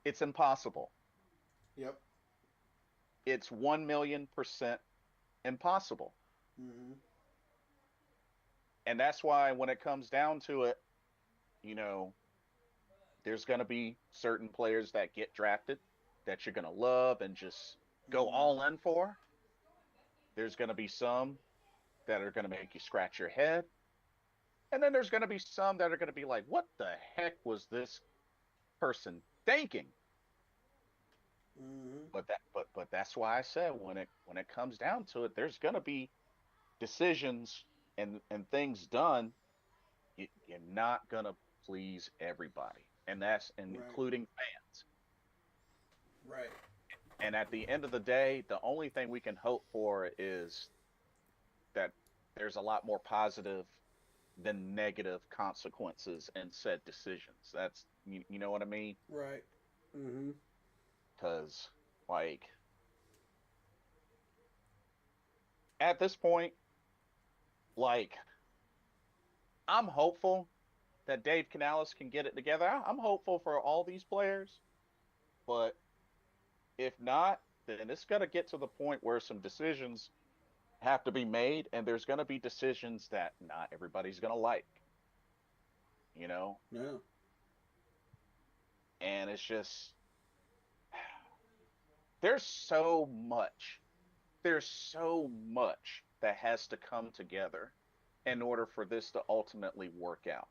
It's impossible. Yep. It's 1,000,000% impossible. And that's why when it comes down to it, there's going to be certain players that get drafted that you're going to love and just go all in for. There's going to be some that are going to make you scratch your head. And then there's going to be some that are going to be like, what the heck was this person thinking? But that's why I said when it comes down to it, there's going to be decisions and things done. You're not going to please everybody, and that's including fans. Right. And at the end of the day, the only thing we can hope for is that there's a lot more positive than negative consequences and said decisions. That's you know what I mean? Right. Because like at this point, like I'm hopeful that Dave Canales can get it together. I'm hopeful for all these players, but if not, then it's going to get to the point where some decisions have to be made, and there's going to be decisions that not everybody's going to like. Yeah. And it's just there's so much that has to come together in order for this to ultimately work out.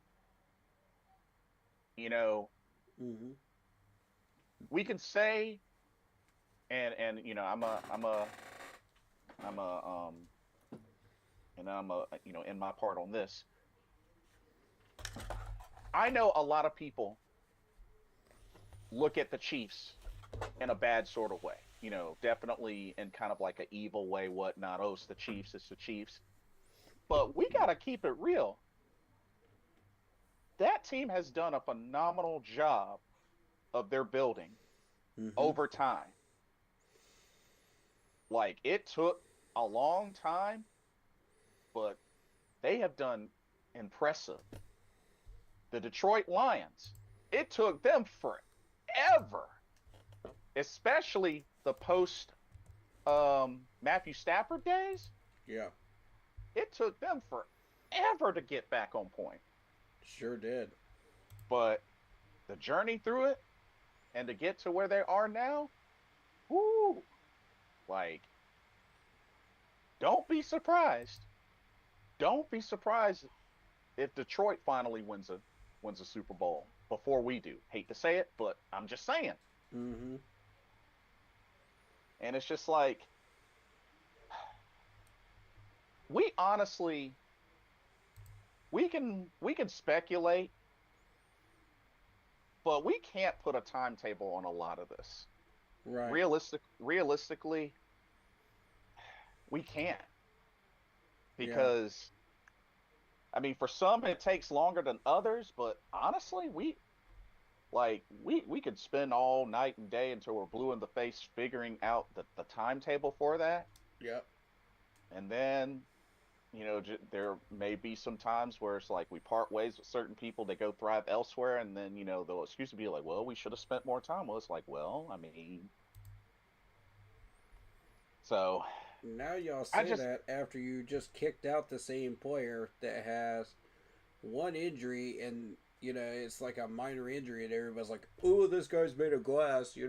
We can say, and I'm a and I'm in my part on this. I know a lot of people look at the Chiefs in a bad sort of way. Definitely in kind of like an evil way, whatnot. Oh, it's the Chiefs, it's the Chiefs. But we got to keep it real. That team has done a phenomenal job of their building Mm-hmm. over time. Like, it took a long time, but they have done impressive. The Detroit Lions, it took them forever, especially the post Matthew Stafford days. Yeah, It took them forever to get back on point. sure did. But the journey through it and to get to where they are now, whoo, like, don't be surprised. Don't be surprised if Detroit finally wins a Super Bowl before we do. Hate to say it, but I'm just saying. Mm-hmm. And it's just like, we honestly, we can speculate, but we can't put a timetable on a lot of this. Right. Realistically, we can't, Yeah. because I mean, for some it takes longer than others, but honestly, we could spend all night and day until we're blue in the face figuring out the timetable for that. Yep. And then, there may be some times where it's like we part ways with certain people, they go thrive elsewhere, and then, they'll excuse to be like, well, we should have spent more time. Well, it's like, well, I mean, so Now y'all I say just, that after you just kicked out the same player that has one injury, and it's like a minor injury, and everybody's like, "Oh, this guy's made of glass," he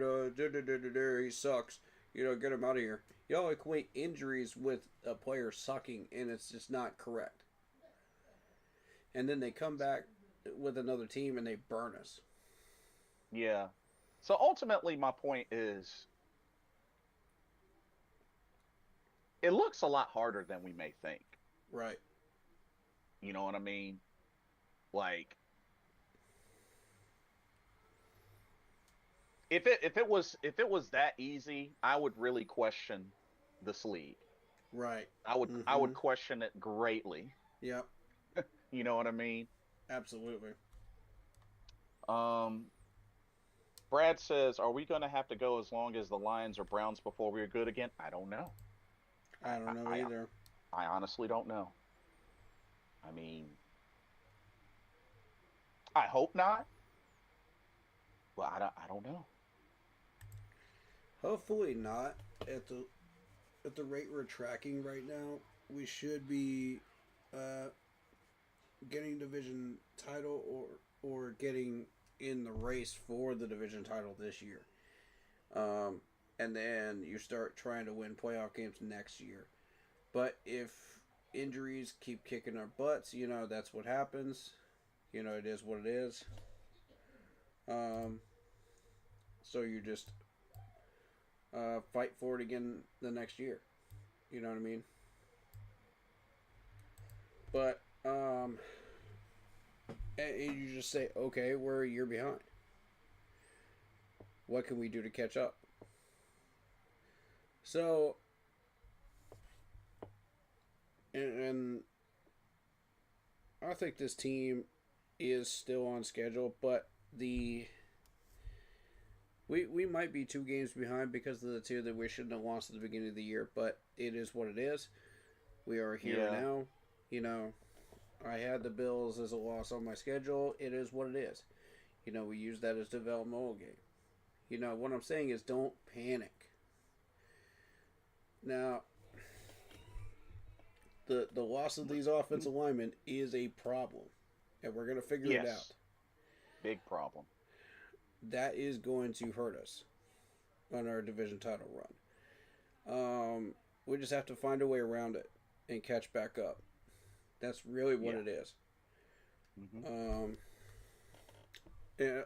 sucks. Get him out of here. Y'all equate injuries with a player sucking, and it's just not correct. And then they come back with another team and they burn us. yeah. So ultimately, my point is, it looks a lot harder than we may think. Right. You know what I mean? Like, if it was that easy, I would really question this league. Right. I would Mm-hmm. question it greatly. Yep. You know what I mean? Absolutely. Um, Brad says, "Are we going to have to go as long as the Lions or Browns before we're good again?" I don't know. I don't know I either. I honestly don't know. I mean, I hope not, but I don't know. Hopefully not. At the rate we're tracking right now, we should be uh, getting division title or getting in the race for the division title this year. And then you start trying to win playoff games next year. But if injuries keep kicking our butts, that's what happens. It is what it is. Um, so you just fight for it again the next year. You know what I mean? But and you just say, okay, we're a year behind. What can we do to catch up? So, and I think this team is still on schedule, but we might be 2 games behind because of the two that we shouldn't have lost at the beginning of the year, but it is what it is. We are here Yeah, now. I had the Bills as a loss on my schedule. It is what it is. We use that as developmental game. What I'm saying is don't panic. Now, the loss of these offensive linemen is a problem, and we're going to figure it out. yes, big problem. That is going to hurt us on our division title run. We just have to find a way around it and catch back up. That's really what Yeah. it is. Hmm. Yeah,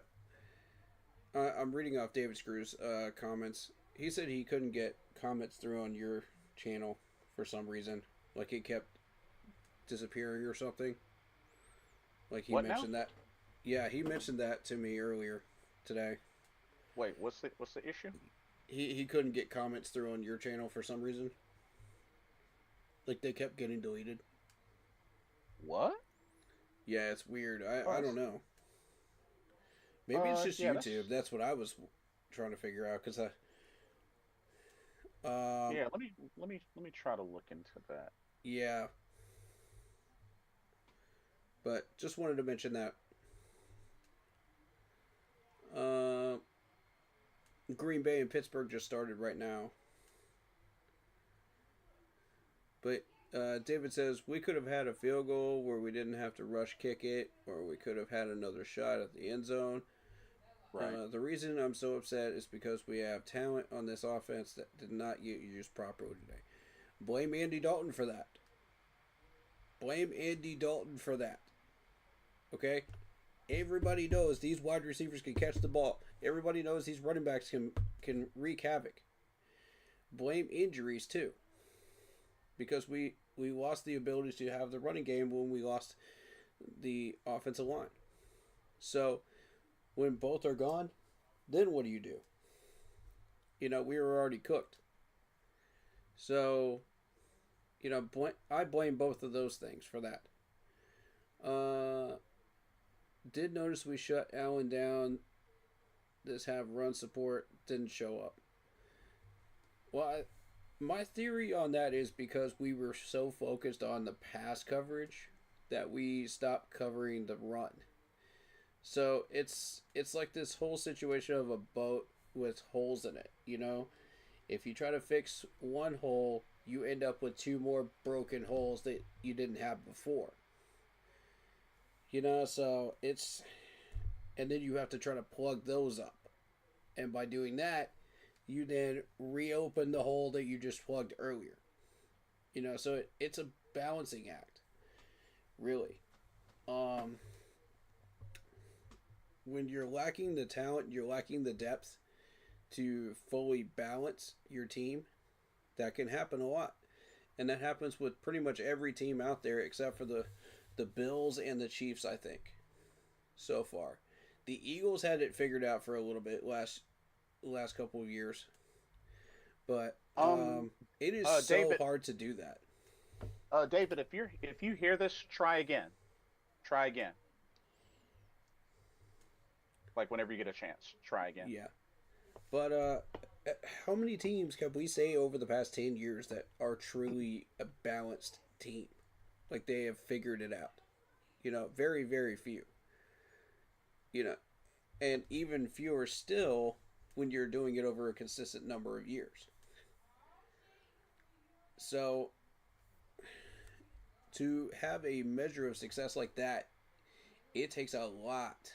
I'm reading off David Screw's comments. He said he couldn't get comments through on your channel for some reason. Like it kept disappearing or something. Like he What now? mentioned that. Yeah, he mentioned that to me earlier today. Wait, what's the issue? He couldn't get comments through on your channel for some reason. Like they kept getting deleted. What? Yeah, it's weird. Oh, I don't know. Maybe it's just yeah, YouTube. That's what I was trying to figure out because yeah. Let me try to look into that. yeah, but just wanted to mention that. Uh, Green Bay and Pittsburgh just started right now. But David says we could have had a field goal where we didn't have to rush kick it, or we could have had another shot at the end zone. Right. The reason I'm so upset is because we have talent on this offense that did not get used properly today. Blame Andy Dalton for that. Blame Andy Dalton for that. Okay? Everybody knows these wide receivers can catch the ball. Everybody knows these running backs can wreak havoc. Blame injuries too. Because we lost the ability to have the running game when we lost the offensive line. So when both are gone, then what do? You know, we were already cooked. So, you know, I blame both of those things for that. Did notice we shut Allen down. This have run support didn't show up. Well, my theory on that is because we were so focused on the pass coverage that we stopped covering the run. So it's like this whole situation of a boat with holes in it, you know? If you try to fix one hole, you end up with two more broken holes that you didn't have before. You know, so it's... And then you have to try to plug those up. And by doing that, you then reopen the hole that you just plugged earlier. You know, so it's a balancing act. Really. When you're lacking the talent, you're lacking the depth to fully balance your team, that can happen a lot. And that happens with pretty much every team out there except for the Bills and the Chiefs, I think, so far. The Eagles had it figured out for a little bit last couple of years. But it is so David, hard to do that. David, if you hear this, try again. Try again. Like whenever you get a chance, try again. Yeah. But how many teams can we say over the past 10 years that are truly a balanced team? Like they have figured it out. You know, very, very few. You know, and even fewer still when you're doing it over a consistent number of years. So, to have a measure of success like that, it takes a lot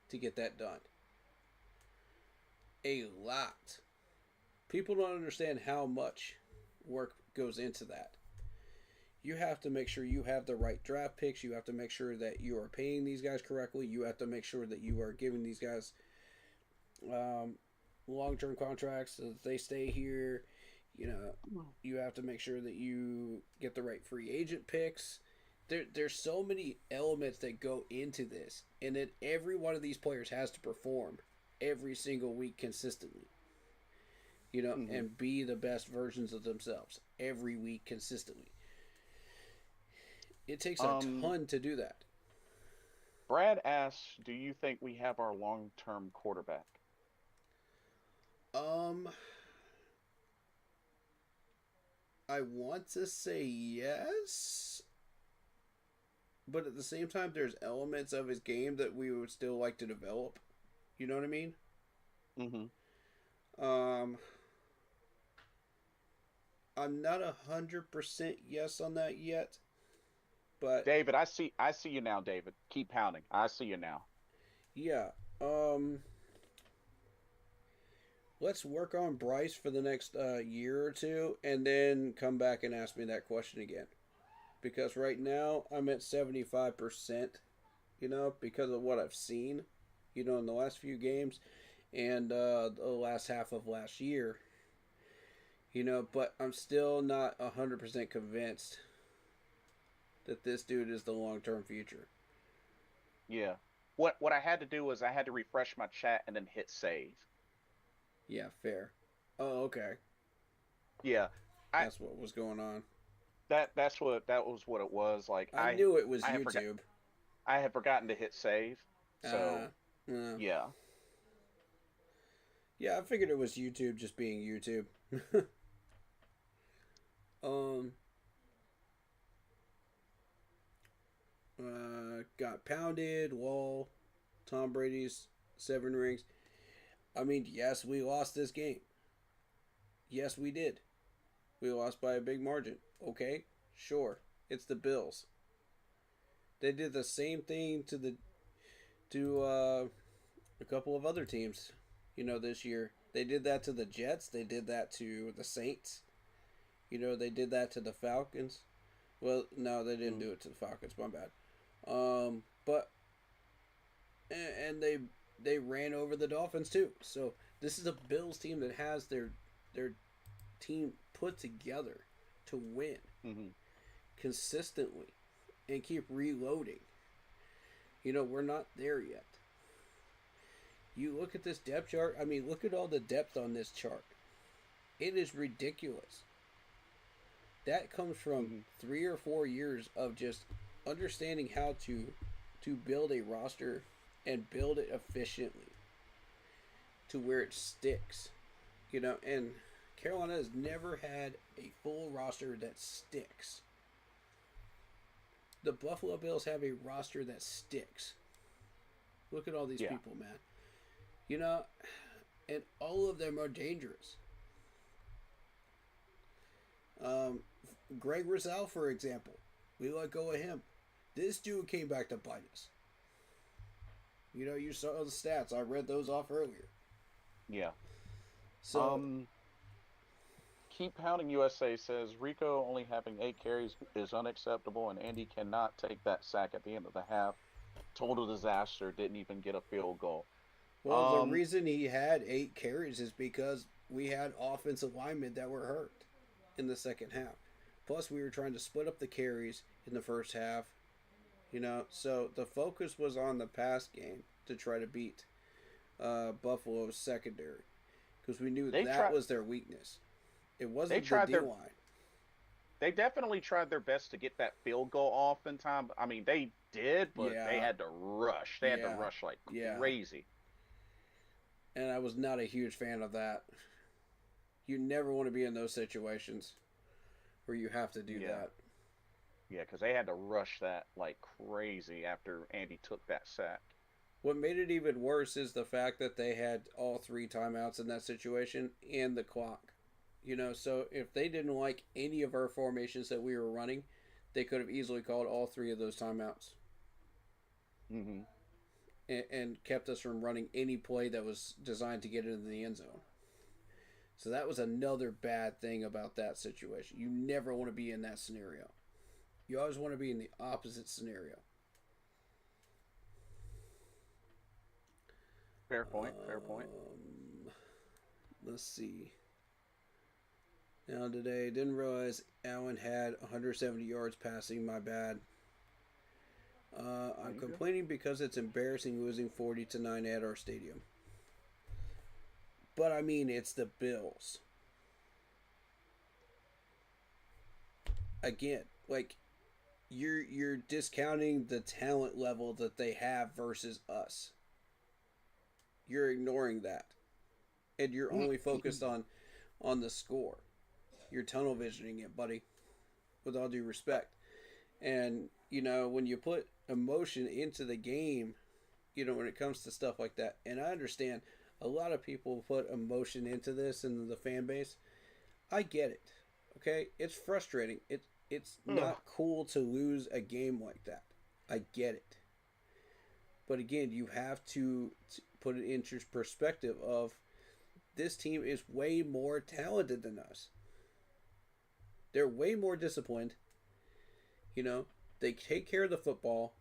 to get that done. A lot. People don't understand how much work goes into that. You have to make sure you have the right draft picks. You have to make sure that you are paying these guys correctly. You have to make sure that you are giving these guys long-term contracts so that they stay here. You know, you have to make sure that you get the right free agent picks. There's so many elements that go into this. And then every one of these players has to perform every single week consistently. You know, and be the best versions of themselves every week consistently. It takes a ton to do that. Brad asks, "Do you think we have our long-term quarterback?" I want to say yes, but at the same time, there's elements of his game that we would still like to develop. You know what I mean? I'm not 100% yes on that yet, but David, I see you now, David. Keep pounding. I see you now. yeah. Let's work on Bryce for the next year or two, and then come back and ask me that question again. Because right now I'm at 75%, you know, because of what I've seen, you know, in the last few games and the last half of last year. You know, but I'm still not 100% convinced that this dude is the long-term future. Yeah. What I had to do was I had to refresh my chat and then hit save. Yeah, fair. Oh, okay. Yeah. I That's what was going on. that was what it was. Like I knew it was I had forgot YouTube. I had forgotten to hit save. Uh, So uh, yeah. yeah, I figured it was YouTube just being YouTube. um, got pounded. Wall. Tom Brady's 7 rings. I mean, yes, we lost this game. Yes, we did. We lost by a big margin. Okay, sure. It's the Bills. They did the same thing to a couple of other teams, this year. They did that to the Jets. They did that to the Saints. They did that to the Falcons. Well, no, they didn't do it to the Falcons. My bad. But and they ran over the Dolphins too. So this is a Bills team that has their team put together to win consistently and keep reloading. We're not there yet. You look at this depth chart. I mean, look at all the depth on this chart. It is ridiculous. That comes from 3 or 4 years of just understanding how to build a roster and build it efficiently to where it sticks. And Carolina has never had a full roster that sticks. The Buffalo Bills have a roster that sticks. Look at all these people, man. And all of them are dangerous. Greg Rizal, for example. We let go of him. This dude came back to bite us. You saw the stats. I read those off earlier. Yeah. So, Keep Pounding USA says Rico only having 8 carries is unacceptable, and Andy cannot take that sack at the end of the half. Total disaster. Didn't even get a field goal. well, the reason he had 8 carries is because we had offensive linemen that were hurt in the second half. Plus, we were trying to split up the carries in the first half. So the focus was on the pass game to try to beat Buffalo's secondary because we knew that was their weakness. It wasn't the D-line. They definitely tried their best to get that field goal off in time. I mean, they did, but they had to rush. They had to rush like crazy. And I was not a huge fan of that. You never want to be in those situations where you have to do that. Yeah, because they had to rush that like crazy after Andy took that sack. What made it even worse is the fact that they had all 3 timeouts in that situation and the clock. So if they didn't like any of our formations that we were running, they could have easily called all 3 of those timeouts. And kept us from running any play that was designed to get into the end zone. So that was another bad thing about that situation. You never want to be in that scenario. You always want to be in the opposite scenario. Fair point. Fair point. Let's see. Now today, didn't realize Allen had 170 yards passing. My bad. I'm complaining because it's embarrassing losing 40-9 at our stadium. But I mean, it's the Bills. Again, like you're discounting the talent level that they have versus us. You're ignoring that. And you're only focused on the score. You're tunnel visioning it, buddy. With all due respect. And, when you put emotion into the game, when it comes to stuff like that, and I understand a lot of people put emotion into this and the fan base. I get it. Okay? It's frustrating. It's not cool to lose a game like that. I get it. But again, you have to put it into perspective of this team is way more talented than us. They're way more disciplined. They take care of the football.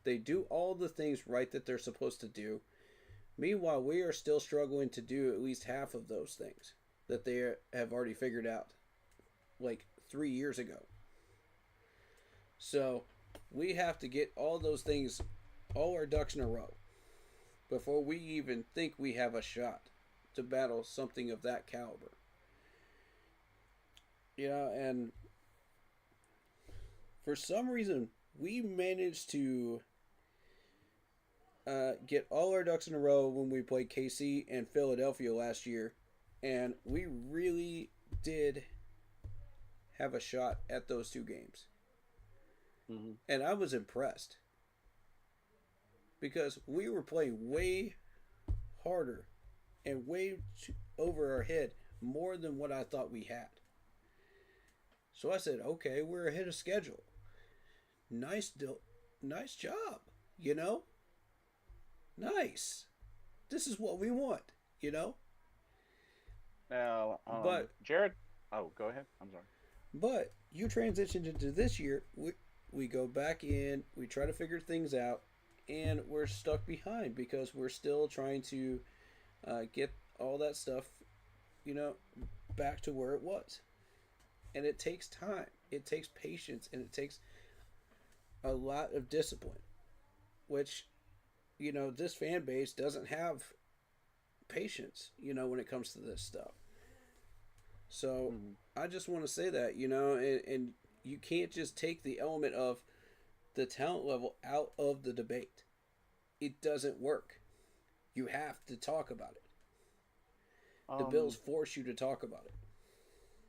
They do all the things right that they're supposed to do. Meanwhile, we are still struggling to do at least half of those things that they have already figured out like 3 years ago. So we have to get all those things, all our ducks in a row, before we even think we have a shot to battle something of that caliber. Yeah, and for some reason, we managed to get all our ducks in a row when we played KC and Philadelphia last year, and we really did have a shot at those two games. Mm-hmm. And I was impressed because we were playing way harder and way over our head more than what I thought we had. So I said, okay, we're ahead of schedule. Nice job, you know? Nice. This is what we want, you know? Now, But Jared. Oh, go ahead. I'm sorry. But you transitioned into this year. We go back in, we try to figure things out, and we're stuck behind because we're still trying to get all that stuff, you know, back to where it was. And it takes time, it takes patience, and it takes a lot of discipline, which, you know, this fan base doesn't have patience, you know, when it comes to this stuff. So I just want to say that, you know, and you can't just take the element of the talent level out of the debate. It doesn't work. You have to talk about it. The Bills force you to talk about it.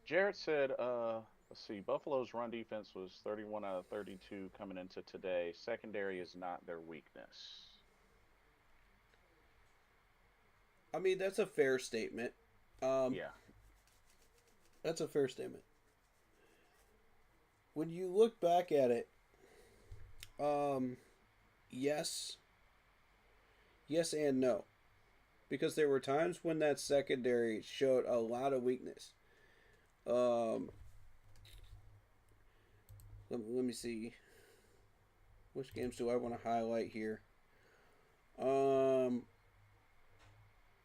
Jared said, let's see, Buffalo's run defense was 31 out of 32 coming into today. Secondary is not their weakness. I mean, that's a fair statement. Yeah. That's a fair statement. When you look back at it, yes. Yes and no. Because there were times when that secondary showed a lot of weakness. Let me see. Which games do I want to highlight here? One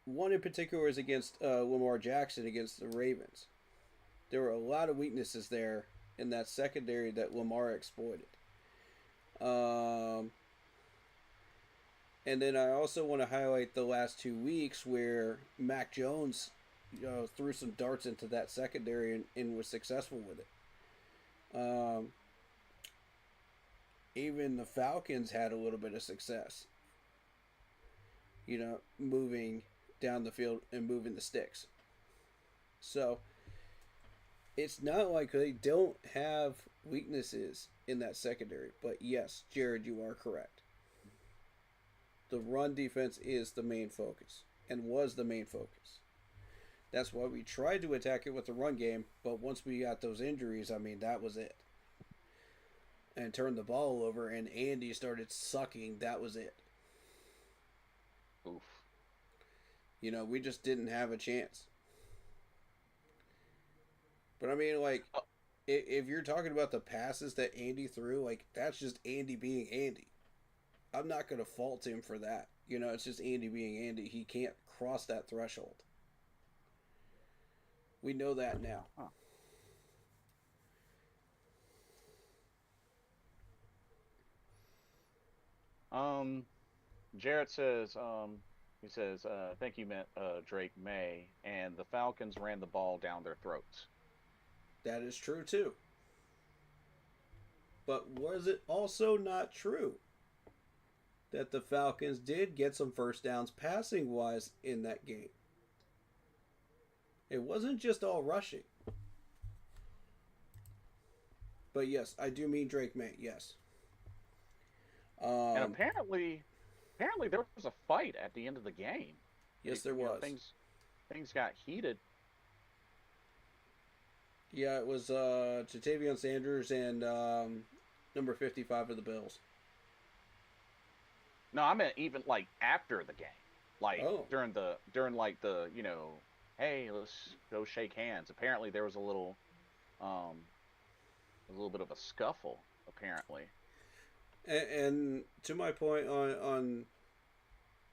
in particular is against Lamar Jackson against the Ravens. There were a lot of weaknesses there in that secondary that Lamar exploited. And then I also want to highlight the last 2 weeks where Mac Jones, you know, threw some darts into that secondary and was successful with it. Even the Falcons had a little bit of success, you know, moving down the field and moving the sticks. So it's not like they don't have weaknesses in that secondary. But yes, Jared, you are correct. The run defense is the main focus and was the main focus. That's why we tried to attack it with the run game, but once we got those injuries, I mean, that was it. And turned the ball over and Andy started sucking, that was it. Oof. You know, we just didn't have a chance. But I mean, like, if you're talking about the passes that Andy threw, like, that's just Andy being Andy. I'm not going to fault him for that. You know, it's just Andy being Andy. He can't cross that threshold. We know that now. Jared says, he says, I think he meant Drake May, and the Falcons ran the ball down their throats. That is true, too. But was it also not true that the Falcons did get some first downs passing-wise in that game? It wasn't just all rushing. But yes, I do mean Drake May, yes. And apparently there was a fight at the end of the game. Yes, there was. Things got heated. Yeah, it was Jatavion Sanders and number 55 of the Bills. No, I meant even like after the game, like during you know, hey, let's go shake hands. Apparently there was a little bit of a scuffle. Apparently. And to my point on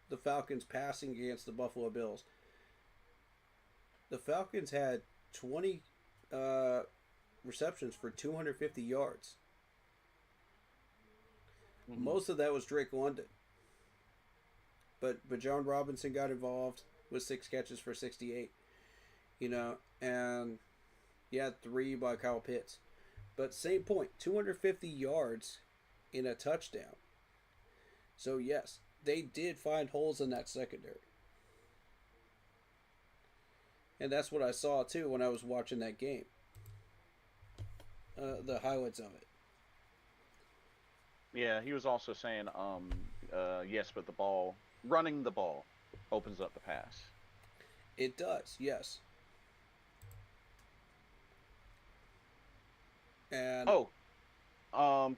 the Falcons passing against the Buffalo Bills, the Falcons had 20 receptions for 250 yards. Hmm. Most of that was Drake London. But John Robinson got involved with 6 catches for 68. And he had 3 by Kyle Pitts. But same point, 250 yards in a touchdown. So yes, they did find holes in that secondary. And that's what I saw too when I was watching that game. The highlights of it. Yeah, he was also saying, yes, but running the ball opens up the pass. It does, yes. And Oh,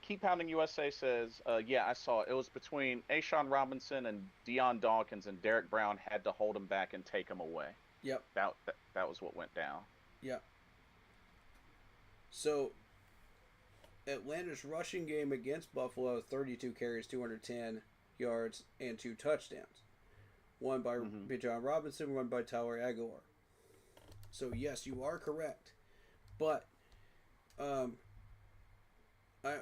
Keep Pounding USA says, yeah, I saw it. It was between Ashawn Robinson and Deion Dawkins, and Derek Brown had to hold him back and take him away. yep, That was what went down. yep. So Atlanta's rushing game against Buffalo, 32 carries, 210 yards, and 2 touchdowns. One by Hmm. Bijan Robinson, one by Tyler Aguilar. So yes, you are correct. But I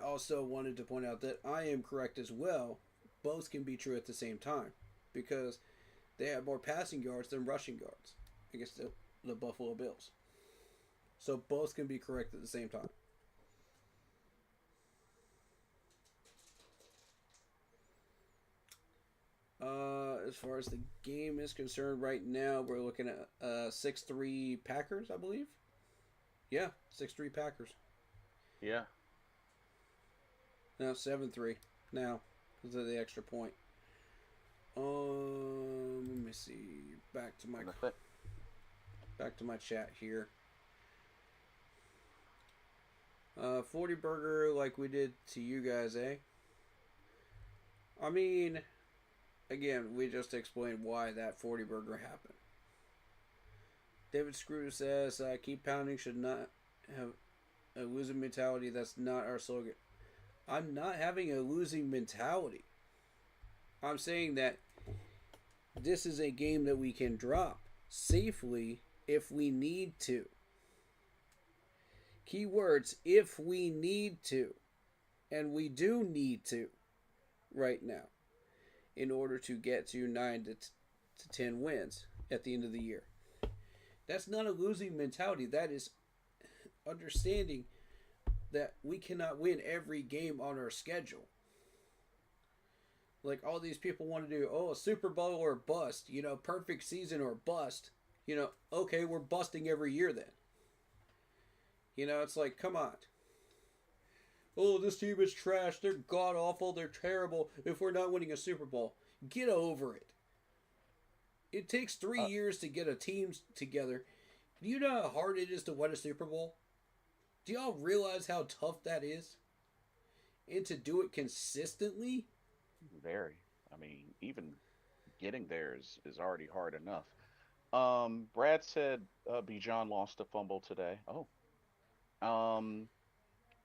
also wanted to point out that I am correct as well. Both can be true at the same time because they have more passing yards than rushing yards against the Buffalo Bills. So both can be correct at the same time. As far as the game is concerned, right now we're looking at 6-3 Packers, I believe. Yeah, 6-3 Packers. Yeah. No, 7-3 now because of the extra point. Let me see. Back to my chat here. 40 burger like we did to you guys, eh? I mean, again, we just explained why that 40 burger happened. David Screw says, keep pounding should not have a losing mentality. That's not our slogan. I'm not having a losing mentality. I'm saying that this is a game that we can drop safely if we need to. Keywords, if we need to. And we do need to right now in order to get to 9 to 10 wins at the end of the year. That's not a losing mentality. That is understanding that we cannot win every game on our schedule. Like all these people want to do, a Super Bowl or bust, perfect season or bust. Okay, we're busting every year then. It's like, come on. Oh, this team is trash. They're god awful. They're terrible. If we're not winning a Super Bowl, get over it. It takes 3 years to get a team together. Do you know how hard it is to win a Super Bowl? Do y'all realize how tough that is? And to do it consistently? Very. I mean, even getting there is already hard enough. Brad said Bijan lost a fumble today. Oh.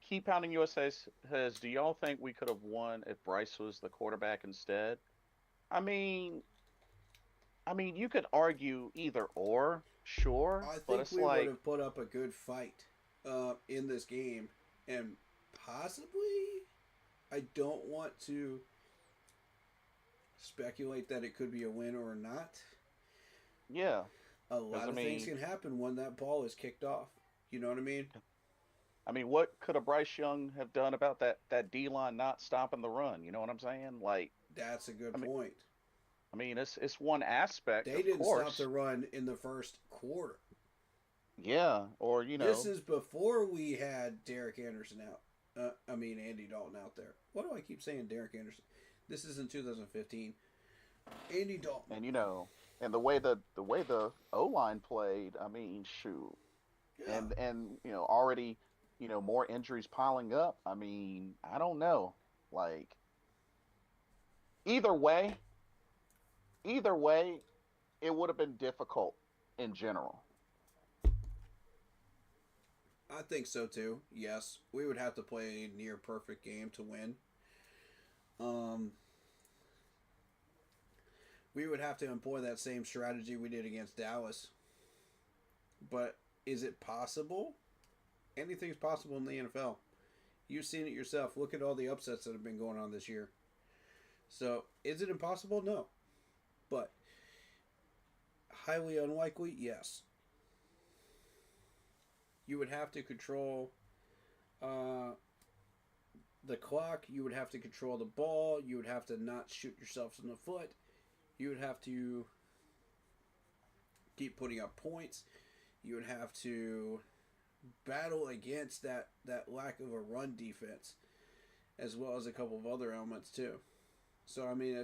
Keep Pounding USA says, do y'all think we could have won if Bryce was the quarterback instead? I mean, you could argue either or, sure, I but think it's we would like, have put up a good fight in this game. And possibly, I don't want to speculate that it could be a win or not. yeah, A lot because of things can happen when that ball is kicked off. You know what I mean? what could a Bryce Young have done about that D line not stopping the run? You know what I'm saying? Like, That's a good I mean, point. it's one aspect, They of didn't stop course. the run in the first quarter. Yeah, or This is before we had Derek Anderson out. Andy Dalton out there. Why do I keep saying Derek Anderson? This is in 2015. Andy Dalton. and and the way the O line played. I mean, shoot, Yeah. and already more injuries piling up. I mean, I don't know. Like either way, either way, it would have been difficult in general. I think so too. Yes. We would have to play a near perfect game to win. Um, we would have to employ that same strategy we did against Dallas. But is it possible? Anything's possible in the NFL. You've seen it yourself. Look at all the upsets that have been going on this year. So, is it impossible? No. But, highly unlikely? Yes. You would have to control the clock. You would have to control the ball. You would have to not shoot yourselves in the foot. You would have to keep putting up points. You would have to battle against that lack of a run defense, as well as a couple of other elements too. So I mean,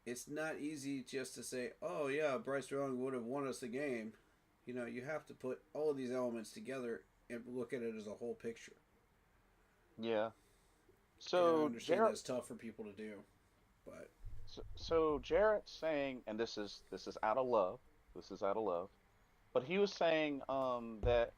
it's not easy just to say, oh yeah, Bryce Young would have won us the game. You know, you have to put all of these elements together and look at it as a whole picture. Yeah. And I So understand Jarrett, that's tough for people to do, but so Jarrett's saying, and this is out of love. This is out of love. But he was saying that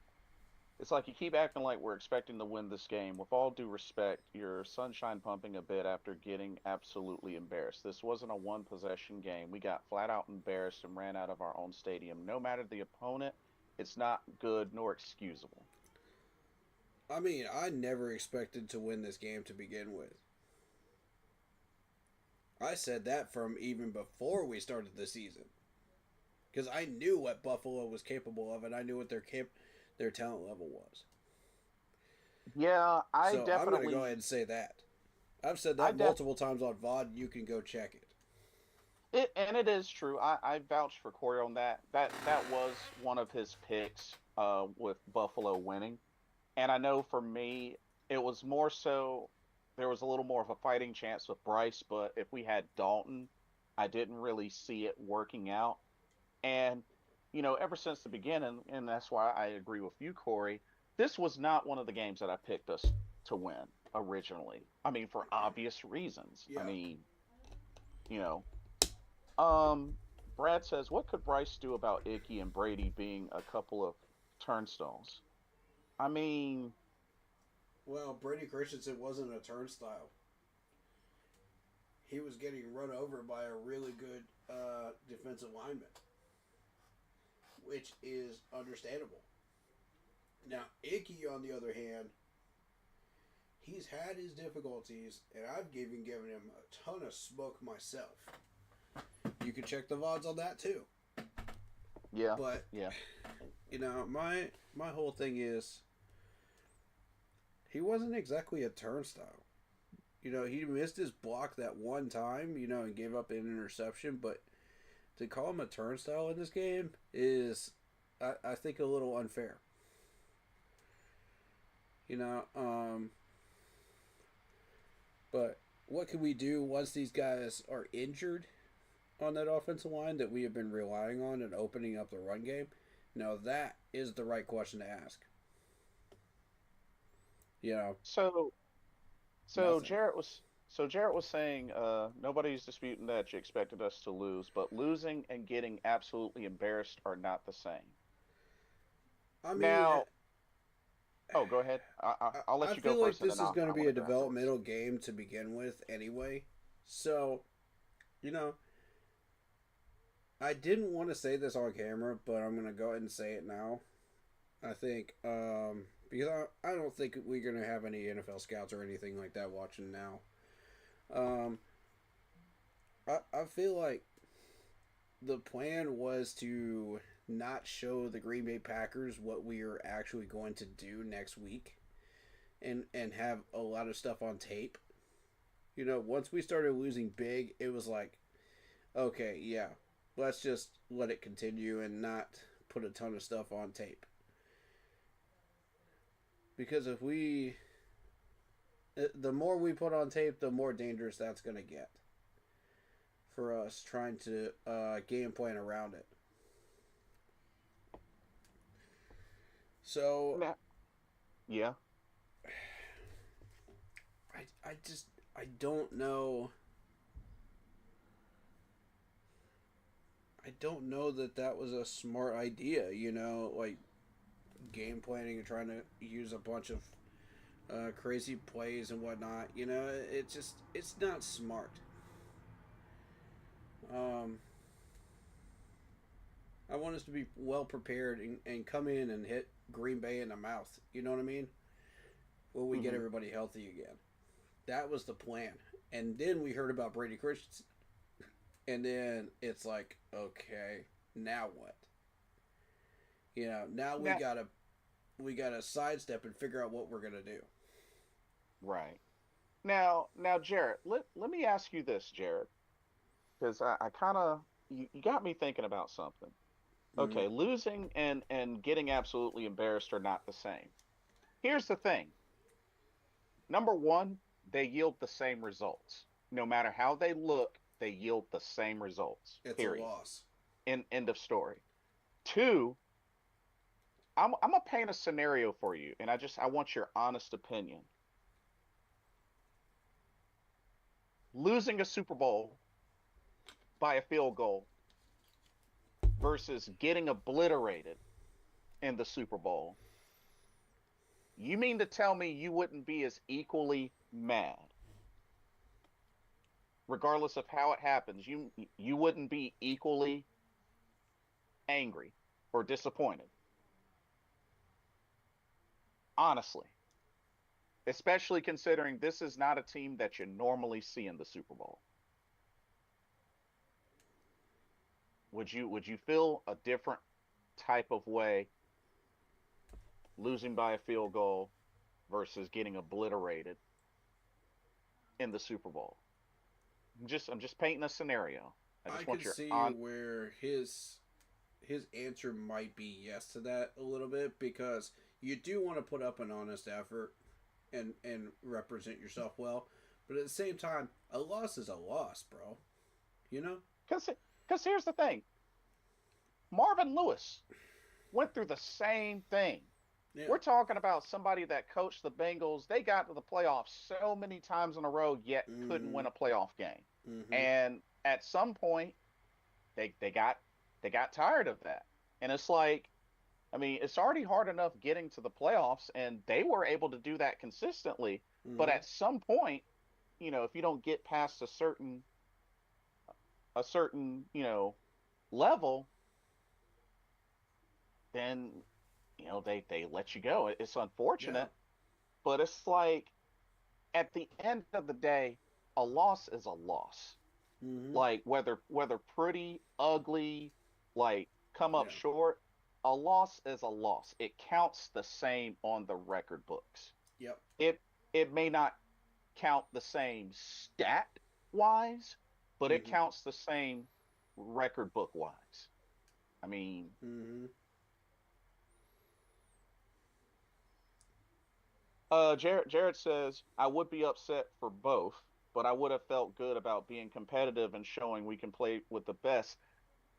it's like you keep acting like we're expecting to win this game. With all due respect, you're sunshine pumping a bit after getting absolutely embarrassed. This wasn't a one possession game. We got flat out embarrassed and ran out of our own stadium. No matter the opponent, it's not good nor excusable. I mean, I never expected to win this game to begin with. I said that from even before we started the season, because I knew what Buffalo was capable of, and I knew what their talent level was. Yeah, I So I'm going to definitely, go ahead and say that. I've said I that def multiple times on VOD. You can go check it. it, and it is true. I vouch for Corey on that. That was one of his picks with Buffalo winning. And I know for me, it was more so there was a little more of a fighting chance with Bryce, but if we had Dalton, I didn't really see it working out. And, ever since the beginning, and that's why I agree with you, Corey, this was not one of the games that I picked us to win originally. I mean, for obvious reasons. I Yeah. mean, you know, um, Brad says, what could Bryce do about Icky and Brady being a couple of turnstones? I mean, Well, Brady Christensen wasn't a turnstile. He was getting run over by a really good defensive lineman, which is understandable. Now, Icky, on the other hand, he's had his difficulties, and I've given him a ton of smoke myself. You can check the VODs on that too. yeah, But yeah. my whole thing is he wasn't exactly a turnstile. He missed his block that one time, and gave up an interception, but to call him a turnstile in this game is, I think, a little unfair. You know, but what can we do once these guys are injured on that offensive line that we have been relying on and opening up the run game? Now that is the right question to ask. You know, So So nothing. Jarrett was so Jarrett was saying nobody's disputing that you expected us to lose, but losing and getting absolutely embarrassed are not the same. I mean, Now, oh, go ahead. I'll I let you go feel like first, and then this is going to I be want a to go afterwards. developmental game to begin with anyway. So, you know, I didn't want to say this on camera, but I'm going to go ahead and say it now. I think, because I don't think we're going to have any NFL scouts or anything like that watching now. Um, I feel like the plan was to not show the Green Bay Packers what we are actually going to do next week, and have a lot of stuff on tape. Once we started losing big, it was like, okay, yeah, let's just let it continue and not put a ton of stuff on tape. Because if the more we put on tape, the more dangerous that's going to get for us trying to game plan around it. So Now, yeah. I don't know. I don't know that was a smart idea. Like game planning and trying to use a bunch of crazy plays and whatnot. It's not smart. Um, I want us to be well prepared and come in and hit Green Bay in the mouth. You know what I mean? when we get Mm-hmm. everybody healthy again. That was the plan. And then we heard about Brady Christensen. And then it's like, okay, now what? Now Now, we gotta sidestep and figure out what we're gonna do. right. Now, Jared, let me ask you this, Jared, because I kind of you got me thinking about something. Mm-hmm. Okay, losing and getting absolutely embarrassed are not the same. Here's the thing. Number one, they yield the same results. No matter how they look, they yield the same results. It's a Period. loss. End of story. Two, I'm gonna paint a scenario for you, and I want your honest opinion. Losing a Super Bowl by a field goal versus getting obliterated in the Super Bowl. You mean to tell me you wouldn't be as equally mad, regardless of how it happens? You wouldn't be equally angry or disappointed, honestly. Especially considering this is not a team that you normally see in the Super Bowl. Would you feel a different type of way losing by a field goal versus getting obliterated in the Super Bowl? I'm just painting a scenario. I I just want could your see on. where his answer might be yes to that a little bit, because you do want to put up an honest effort and represent yourself well, but at the same time, a loss is a loss, bro. You know? Because here's the thing, Marvin Lewis went through the same thing. Yeah. We're talking about somebody that coached the Bengals. They got to the playoffs so many times in a row, yet couldn't Mm-hmm. win a playoff game. Mm-hmm. And at some point, they got tired of that. And it's like, I mean, it's already hard enough getting to the playoffs, and they were able to do that consistently. But Mm-hmm. at some point, if you don't get past a certain level, then they let you go. It's Yeah. unfortunate, but it's like at the end of the day, a loss is a loss. Mm-hmm. Like whether pretty, ugly, like come up Yeah. short, a loss is a loss. It counts the same on the record books. Yep. It may not count the same stat wise, but it Mm-hmm. counts the same record book wise. I mean, Mm-hmm. Jared says, I would be upset for both, but I would have felt good about being competitive and showing we can play with the best.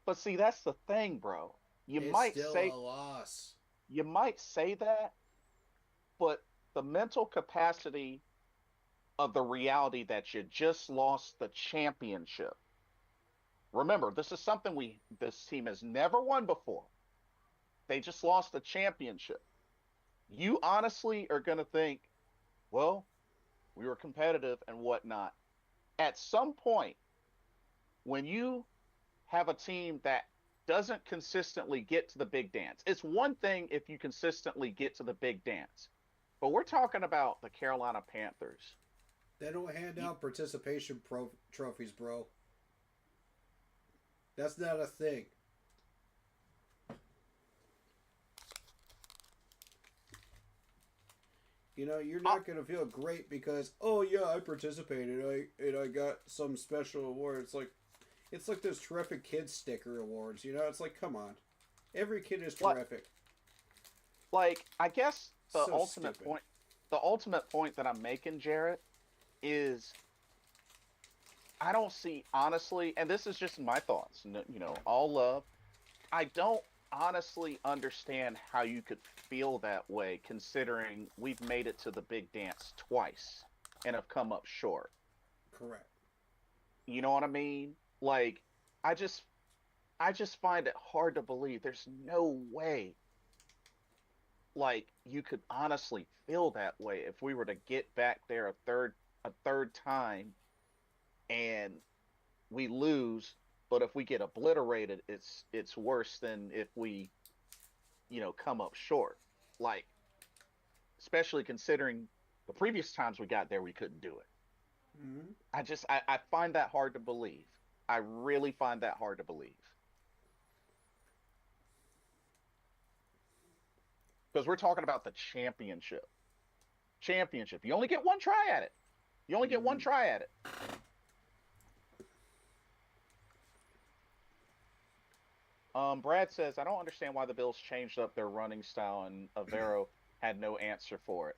But see, that's the thing, bro. You It's might still say a loss. you might say that, but the mental capacity of the reality that you just lost the championship. Remember, this is something this team has never won before. They just lost the championship. You honestly are going to think, well, we were competitive and whatnot. At some point, when you have a team that doesn't consistently get to the big dance, it's one thing if you consistently get to the big dance, but we're talking about the Carolina Panthers. They don't hand You, out participation trophies, bro. That's not a thing. You're uh, not gonna feel great because, oh yeah, I participated. I got some special award. It's like those terrific kids sticker awards. It's like, come on, every kid is like, terrific. I guess So stupid. the ultimate point that I'm making, Jarrett, is I don't see honestly, and this is just my thoughts. All love. I don't honestly understand how you could feel that way, considering we've made it to the big dance twice and have come up short. Correct. You know what I mean? Like, I just, I just find it hard to believe there's no way, like, you could honestly feel that way if we were to get back there a third time and we lose. But if we get obliterated, it's worse than if we come up short. Like, especially considering The previous times we got there, we couldn't do it. Mm-hmm. I find that hard to believe. I really find that hard to believe. Because we're talking about the championship. Championship. You only get one try at it. You only get one try at it. Brad says, I don't understand why the Bills changed up their running style and Avero had no answer for it.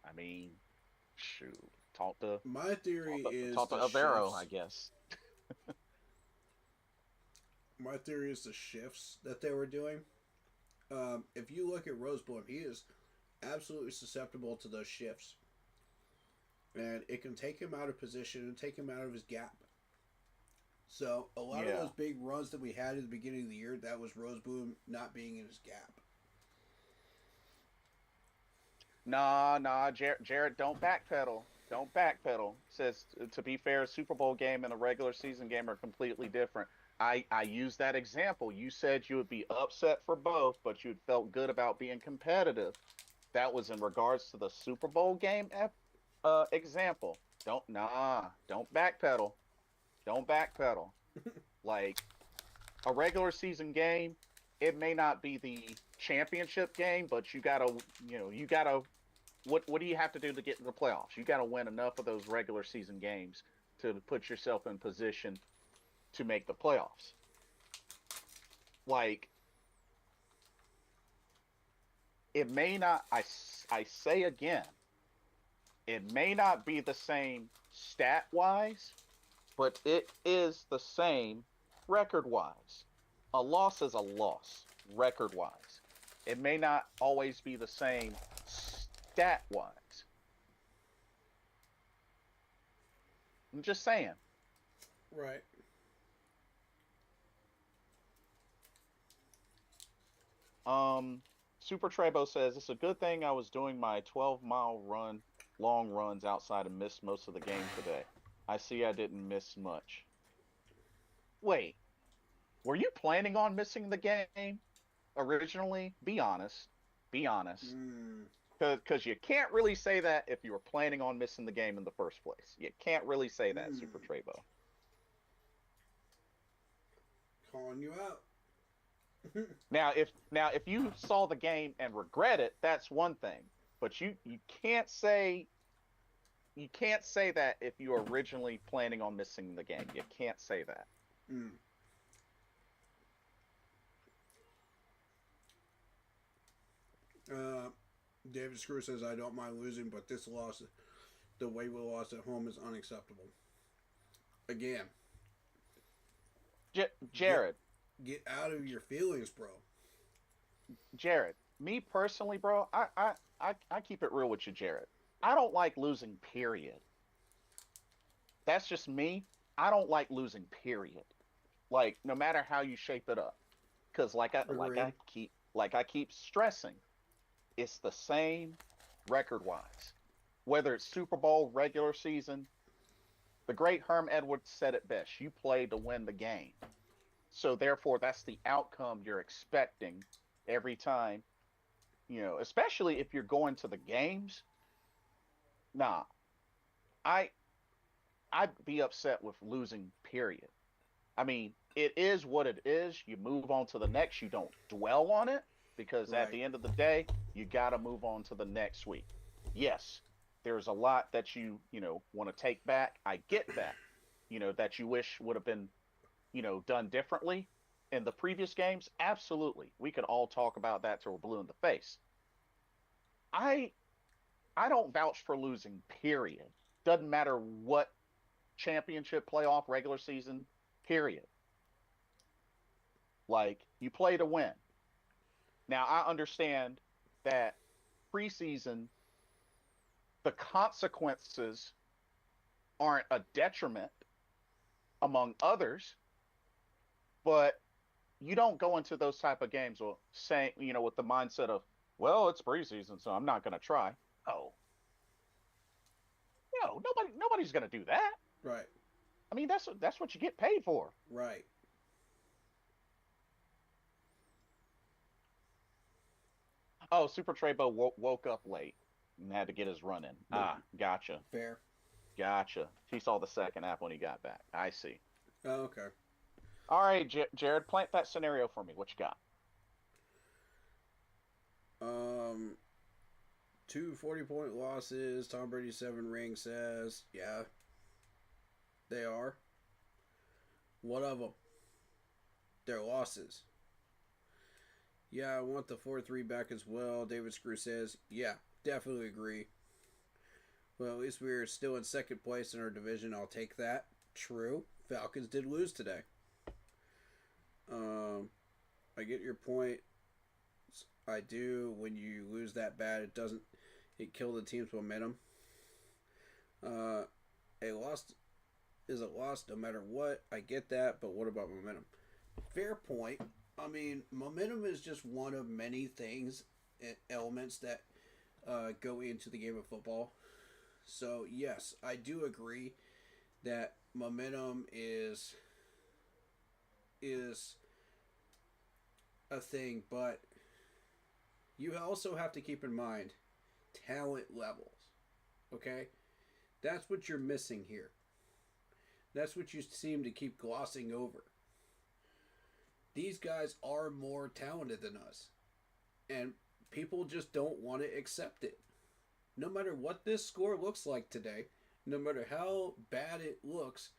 I mean, shoot. My theory is talk to the Avero, shifts. I guess. My theory is the shifts that they were doing. If you look at Rosebloom, he is absolutely susceptible to those shifts. And it can take him out of position and take him out of his gap. So a lot of those big runs that we had at the beginning of the year, that was Rosebloom not being in his gap. Nah, Jared, don't backpedal. Don't backpedal. Says, to be fair, a Super Bowl game and a regular season game are completely different. I used that example. You said you would be upset for both, but you'd felt good about being competitive. That was in regards to the Super Bowl game example. Don't backpedal. Don't backpedal. Like a regular season game, it may not be the championship game, but you gotta what do you have to do to get in the playoffs? You gotta win enough of those regular season games to put yourself in position to make the playoffs. Like it may not I say again, it may not be the same stat wise, but it is the same record wise. A loss is a loss, record wise. It may not always be the same stat wise. I'm just saying. Right. Super Trebo says it's a good thing I was doing my 12-mile long runs outside and missed most of the game today. I see I didn't miss much. Wait, were you planning on missing the game originally? Be honest. Be honest. Because you can't really say that if you were planning on missing the game in the first place. You can't really say that, Super Trebo. Calling you out. Now, if you saw the game and regret it, that's one thing. But you can't say that if you were originally planning on missing the game. You can't say that. David Screw says, I don't mind losing, but this loss, the way we lost at home, is unacceptable. Again. Jared. Get out of your feelings, bro. Jared, me personally, bro, I keep it real with you, Jared. I don't like losing, period. That's just me. I don't like losing, period. Like, no matter how you shape it up. Because like I keep stressing, it's the same record-wise. Whether it's Super Bowl, regular season, the great Herm Edwards said it best. You play to win the game. So therefore, that's the outcome you're expecting every time. You know, especially if you're going to the games. Nah, I'd be upset with losing, period. I mean, it is what it is. You move on to the next. You don't dwell on it because at the end of the day, you got to move on to the next week. Yes, there's a lot that you want to take back. I get that. That you wish would have been, done differently in the previous games. Absolutely. We could all talk about that till we're blue in the face. I don't vouch for losing, period. Doesn't matter what championship, playoff, regular season, period. Like, you play to win. Now, I understand that preseason, the consequences aren't a detriment among others, but you don't go into those type of games with saying, with the mindset of, well, it's preseason, so I'm not going to try. Oh, no, nobody's going to do that. Right. I mean, that's what you get paid for. Right. Oh, Super Trebo woke up late. and had to get his run in. No. Ah, gotcha. Fair. Gotcha. He saw the second half when he got back. I see. Oh, okay. All right, Jared, plant that scenario for me. What you got? Um, two 40-point losses. Tom Brady 7 rings says, yeah, they are. What of them? They're losses. Yeah, I want the 4-3 back as well. David Screw says, yeah, definitely agree. Well, at least we're still in second place in our division. I'll take that. True. Falcons did lose today. I get your point. I do. When you lose that bad, it killed the team's momentum. A loss is a loss no matter what. I get that, but what about momentum? Fair point. I mean, momentum is just one of many things, elements that go into the game of football. So, yes, I do agree that momentum is a thing, but you also have to keep in mind talent levels. Okay? That's what you're missing here. That's what you seem to keep glossing over. These guys are more talented than us. And people just don't want to accept it. No matter what this score looks like today, no matter how bad it looks,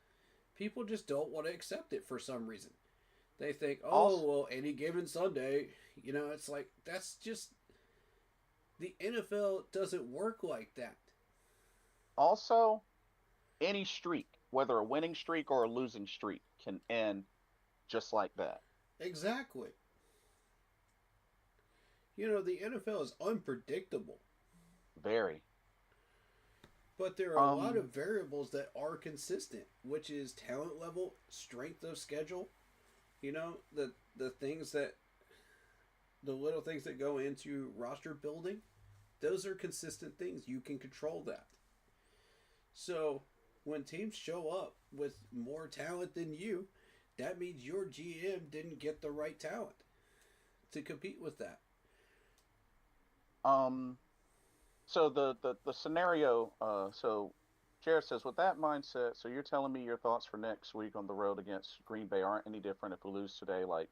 people just don't want to accept it for some reason. They think, oh, well, any given Sunday, it's like, that's just, the NFL doesn't work like that. Also, any streak, whether a winning streak or a losing streak, can end just like that. Exactly. The NFL is unpredictable. Very. But there are a lot of variables that are consistent, which is talent level, strength of schedule, the things that, the little things that go into roster building, those are consistent things. You can control that. So when teams show up with more talent than you, that means your GM didn't get the right talent to compete with that. So the scenario, so Jared says, with that mindset, so you're telling me your thoughts for next week on the road against Green Bay aren't any different if we lose today, like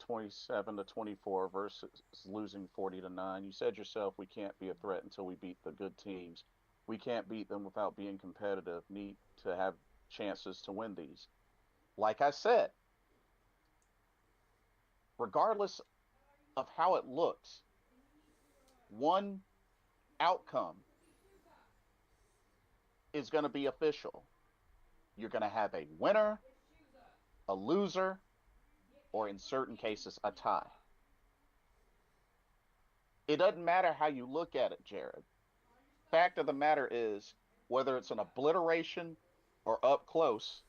27-24 versus losing 40-9. You said yourself we can't be a threat until we beat the good teams. We can't beat them without being competitive. Need to have chances to win these. Like I said, regardless of how it looks, one outcome is going to be official. You're going to have a winner, a loser, or in certain cases, a tie. It doesn't matter how you look at it, Jared. Fact of the matter is, whether it's an obliteration or up close,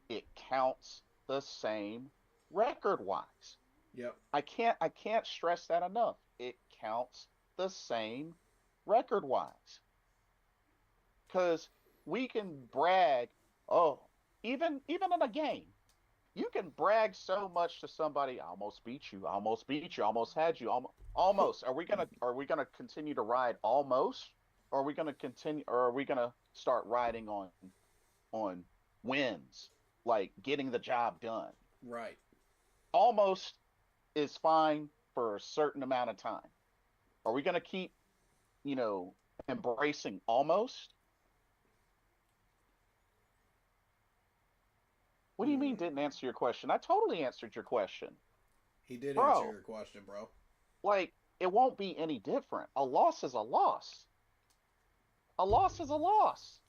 it counts the same record-wise. Yep. I can't stress that enough. It counts the same record-wise. Because we can brag, even in a game, you can brag so much to somebody, I almost beat you, almost had you, almost. Are we gonna continue to ride almost? Or are we gonna start riding on wins, like getting the job done? Right. Almost is fine for a certain amount of time. Are we gonna keep, embracing almost? What do you mean didn't answer your question? I totally answered your question. He did Bro, answer your question, bro. Like, it won't be any different. A loss is a loss. A loss is a loss.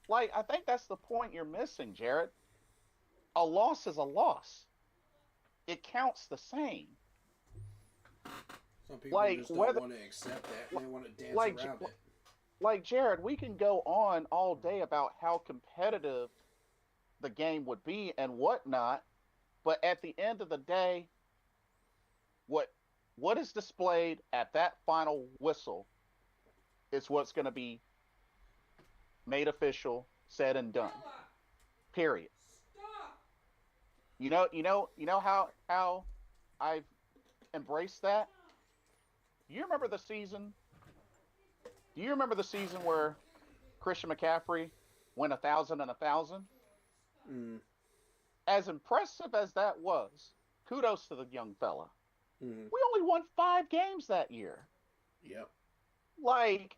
Like, I think that's the point you're missing, Jared. A loss is a loss. It counts the same. Some people just don't want to accept that, and they want to dance around it. Like, Jared, we can go on all day about how competitive the game would be and whatnot, but at the end of the day, what is displayed at that final whistle is what's going to be made official, said and done. Period. Stop. You know how I've embraced that? You remember the season Do you remember the season where Christian McCaffrey went 1,000 and 1,000? Mm. As impressive as that was, kudos to the young fella. Mm. We only won 5 games that year. Yep. Like,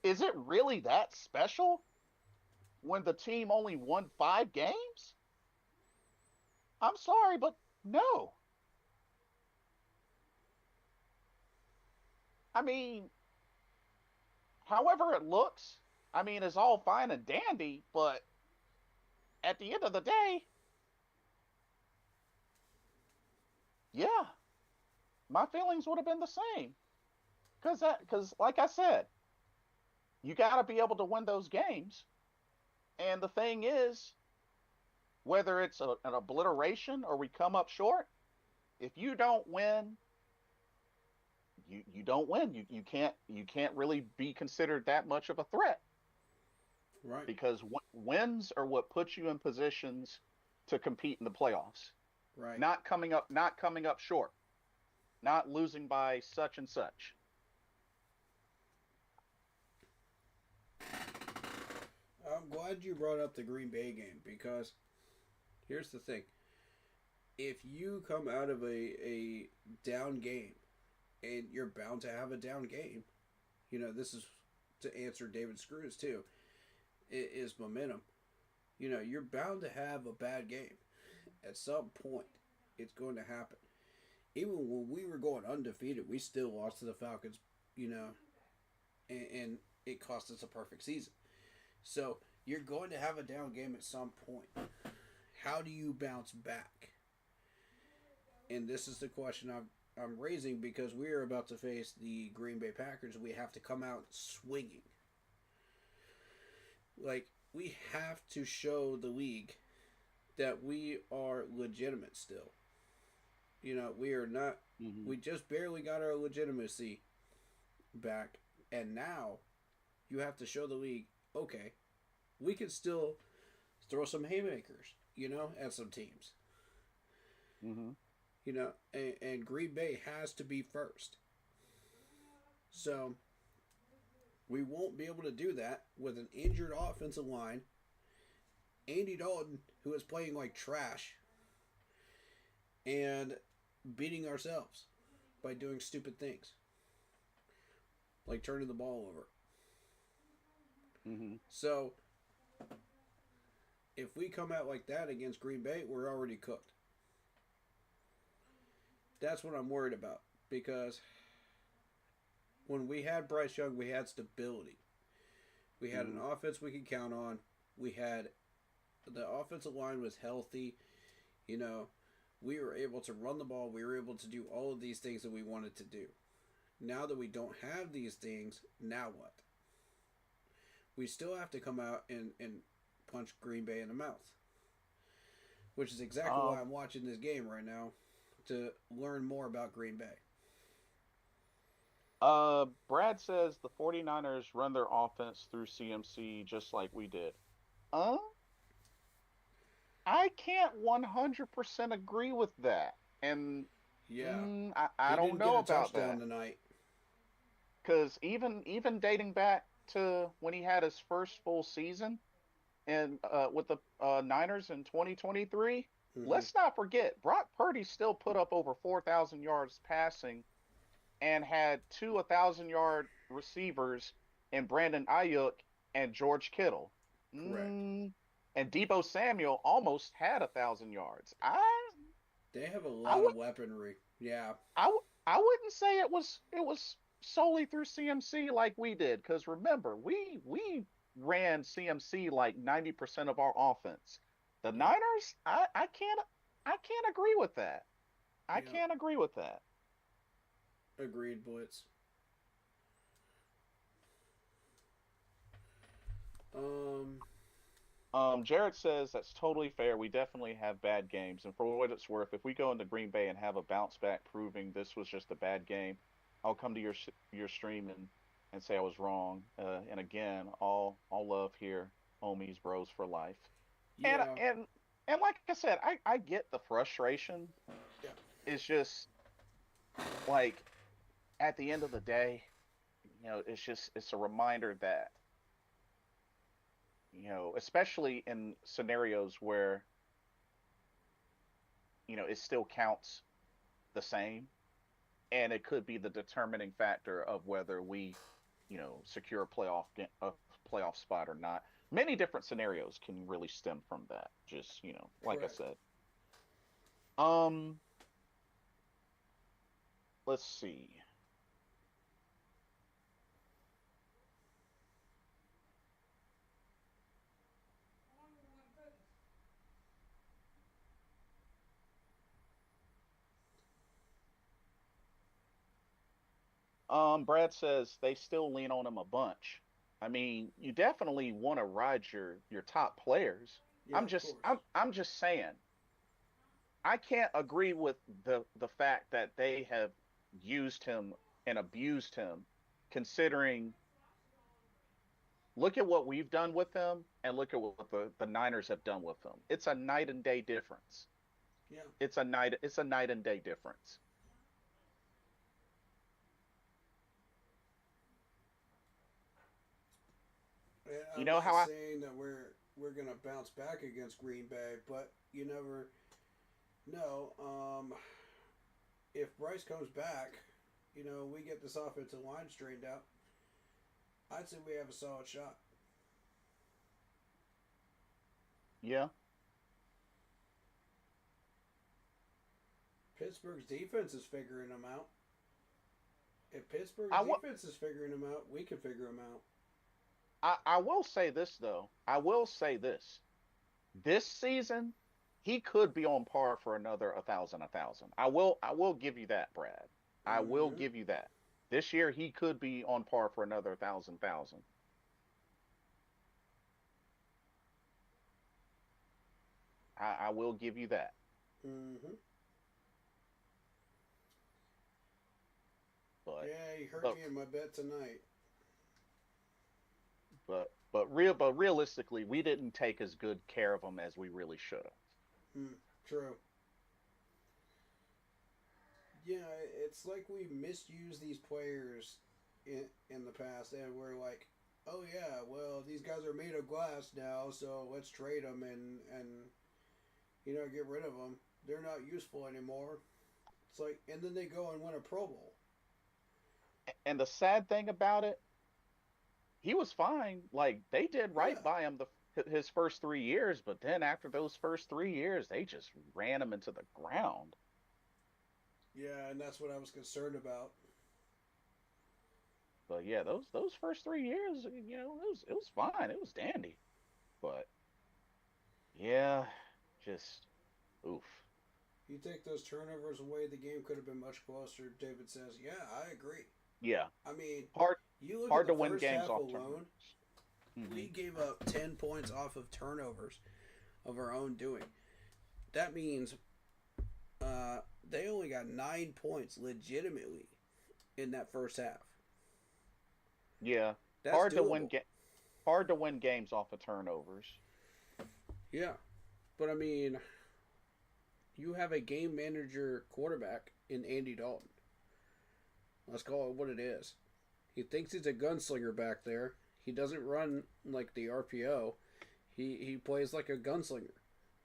is it really that special when the team only won 5 games? I'm sorry, but no. I mean, however it looks, I mean, it's all fine and dandy, but at the end of the day, yeah, my feelings would have been the same. Because like I said, you got to be able to win those games. And the thing is, whether it's an obliteration or we come up short, if you don't win, you don't win. You can't really be considered that much of a threat Right. because wins are what puts you in positions to compete in the playoffs. Right. Not coming up short, not losing by such and such. I'm glad you brought up the Green Bay game because here's the thing. If you come out of a down game and you're bound to have a down game, this is to answer David Screws too, is momentum. You're bound to have a bad game. At some point, it's going to happen. Even when we were going undefeated, we still lost to the Falcons, and it cost us a perfect season. So you're going to have a down game at some point. How do you bounce back? And this is the question I'm raising because we are about to face the Green Bay Packers. We have to come out swinging. Like, we have to show the league that we are legitimate still. We are not. Mm-hmm. We just barely got our legitimacy back, and now you have to show the league, okay, we can still throw some haymakers, at some teams. Mm-hmm. And Green Bay has to be first. So we won't be able to do that with an injured offensive line. Andy Dalton, who is playing like trash, and beating ourselves by doing stupid things. Like turning the ball over. Mm-hmm. So if we come out like that against Green Bay, we're already cooked. That's what I'm worried about. Because when we had Bryce Young, we had stability. We had an offense we could count on. We had the offensive line was healthy. We were able to run the ball. We were able to do all of these things that we wanted to do. Now that we don't have these things, now what? We still have to come out and punch Green Bay in the mouth. Which is exactly why I'm watching this game right now, to learn more about Green Bay. Brad says the 49ers run their offense through CMC just like we did. I can't 100% agree with that. And Yeah. I don't know about that. Tonight. Because even dating back to when he had his first full season and with the Niners in 2023, let's not forget, Brock Purdy still put up over 4,000 yards passing and had 2 1,000-yard receivers in Brandon Ayuk and George Kittle. Correct. And Deebo Samuel almost had 1,000 yards. They have a lot of weaponry. Yeah. I wouldn't say it was solely through CMC like we did, because remember, we ran CMC like 90% of our offense. The Niners, I can't agree with that. I can't agree with that. Agreed, Blitz. Jared says that's totally fair. We definitely have bad games, and for what it's worth, if we go into Green Bay and have a bounce back proving this was just a bad game, I'll come to your stream and say I was wrong. And again, all love here, homies, bros for life. Yeah. And like I said, I get the frustration. Yeah. It's just like at the end of the day, it's a reminder that, especially in scenarios where, it still counts the same, and it could be the determining factor of whether we, secure a playoff spot or not. Many different scenarios can really stem from that. Just, like I Correct. said. Um, let's see. Brad says they still lean on him a bunch. I mean, you definitely want to ride your top players. Yeah, of course. I'm just saying, I can't agree with the fact that they have used him and abused him, considering, look at what we've done with them and look at what the Niners have done with them. It's a night and day difference. Yeah. It's a night and day difference. And You I'm know not how I saying that we're gonna bounce back against Green Bay, but you never know. If Bryce comes back, we get this offensive line straightened out. I'd say we have a solid shot. yeah. Pittsburgh's defense is figuring them out. If Pittsburgh's I will defense is figuring them out, we can figure them out. I will say this though. I will say this. This season, he could be on par for another 1,000. I will give you that, Brad. I will Mm-hmm. give you that. This year he could be on par for another 1,000. I will give you that. Mm-hmm. But Yeah, he hurt but me in my bet tonight. but realistically, we didn't take as good care of him as we really should have. Hmm. True. Yeah, it's like we misuse these players in the past, and we're like, oh yeah, well these guys are made of glass now, so let's trade them and get rid of them. They're not useful anymore. It's like, and then they go and win a Pro Bowl. And the sad thing about it, he was fine. Like they did right Yeah, by him his first 3 years, but then after those first 3 years, they just ran him into the ground. yeah, and that's what I was concerned about. But yeah, those first 3 years, it was fine. It was dandy. But yeah, just oof. You take those turnovers away, the game could have been much closer. David says, yeah, I agree. Yeah, I mean, hard you look at hard the to win first games half off alone. turnovers. Hmm. We gave up 10 points off of turnovers of our own doing. That means they only got 9 points legitimately in that first half. Yeah, That's hard to win doable. ga- hard to win games off of turnovers. Yeah. But I mean, you have a game manager quarterback in Andy Dalton. Let's call it what it is. He thinks he's a gunslinger back there. He doesn't run like the RPO. He plays like a gunslinger.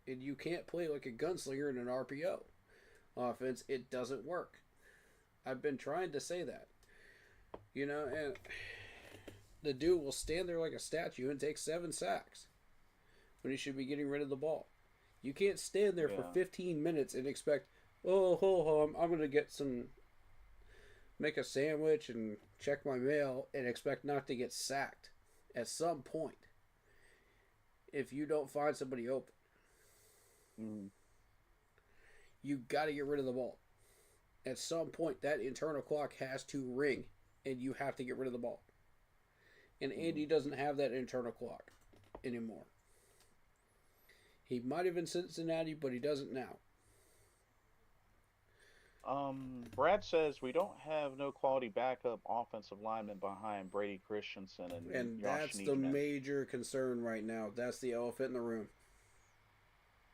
And you can't play like a gunslinger in an RPO offense. It doesn't work. I've been trying to say that. And the dude will stand there like a statue and take 7 sacks when he should be getting rid of the ball. You can't stand there for Yeah. 15 minutes and expect, oh, I'm going to make a sandwich and check my mail and expect not to get sacked at some point if you don't find somebody open. Mhm. You got to get rid of the ball. At some point, that internal clock has to ring and you have to get rid of the ball. And Andy Mhm. doesn't have that internal clock anymore. He might have in Cincinnati, but he doesn't now. Brad says we don't have no quality backup offensive lineman behind Brady Christensen and And Josh that's the Nijman. major concern right now. That's the elephant in the room.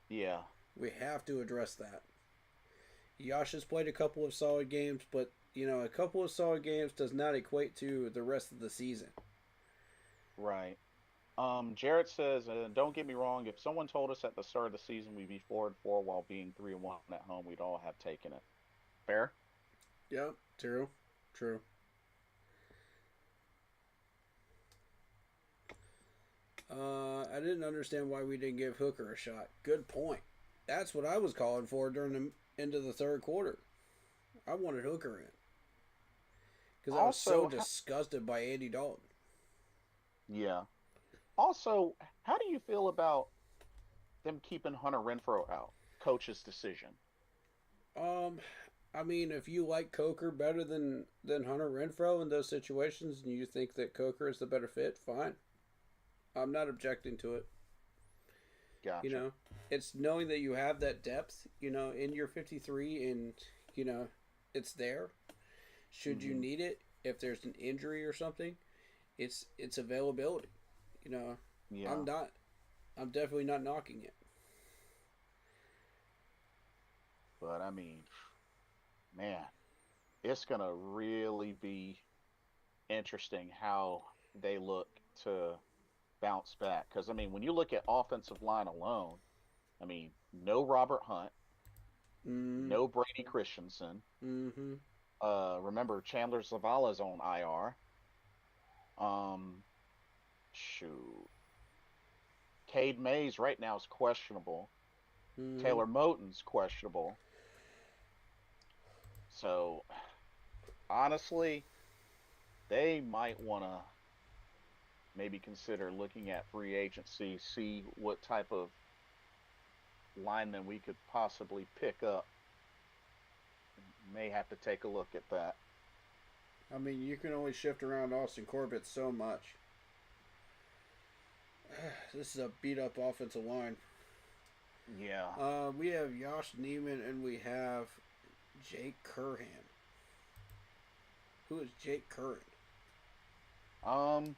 Yeah. We have to address that. Yash has played a couple of solid games, but a couple of solid games does not equate to the rest of the season. Right. Jarrett says, don't get me wrong. If someone told us at the start of the season we'd be 4-4 while being 3-1 at home, we'd all have taken it. Fair. Yep, true, true. I didn't understand why we didn't give Hooker a shot. Good point. That's what I was calling for during the end of the third quarter. I wanted Hooker in because I was so disgusted by Andy Dalton. Yeah. Also, how do you feel about them keeping Hunter Renfro out? Coach's decision. Um, I mean, if you like Coker better than Hunter Renfro in those situations, and you think that Coker is the better fit, fine. I'm not objecting to it. Gotcha. It's knowing that you have that depth, in your 53, and it's there. Should you need it, if there's an injury or something, it's availability. Yeah. I'm definitely not knocking it. But I mean, man, it's gonna really be interesting how they look to bounce back. Because I mean, when you look at offensive line alone, I mean, no Robert Hunt, Mm, no Brady Christensen. mm-hmm. Remember Chandler Zavala's on IR. Um, shoot, Cade Mays right now is questionable. Mm-hmm. Taylor Moton's questionable. So honestly, they might want to maybe consider looking at free agency, see what type of lineman we could possibly pick up. May have to take a look at that. I mean, you can only shift around Austin Corbett so much. This is a beat up offensive line. Yeah. We have Josh Neiman and we have Jake Curhan. Who is Jake Curran? Um,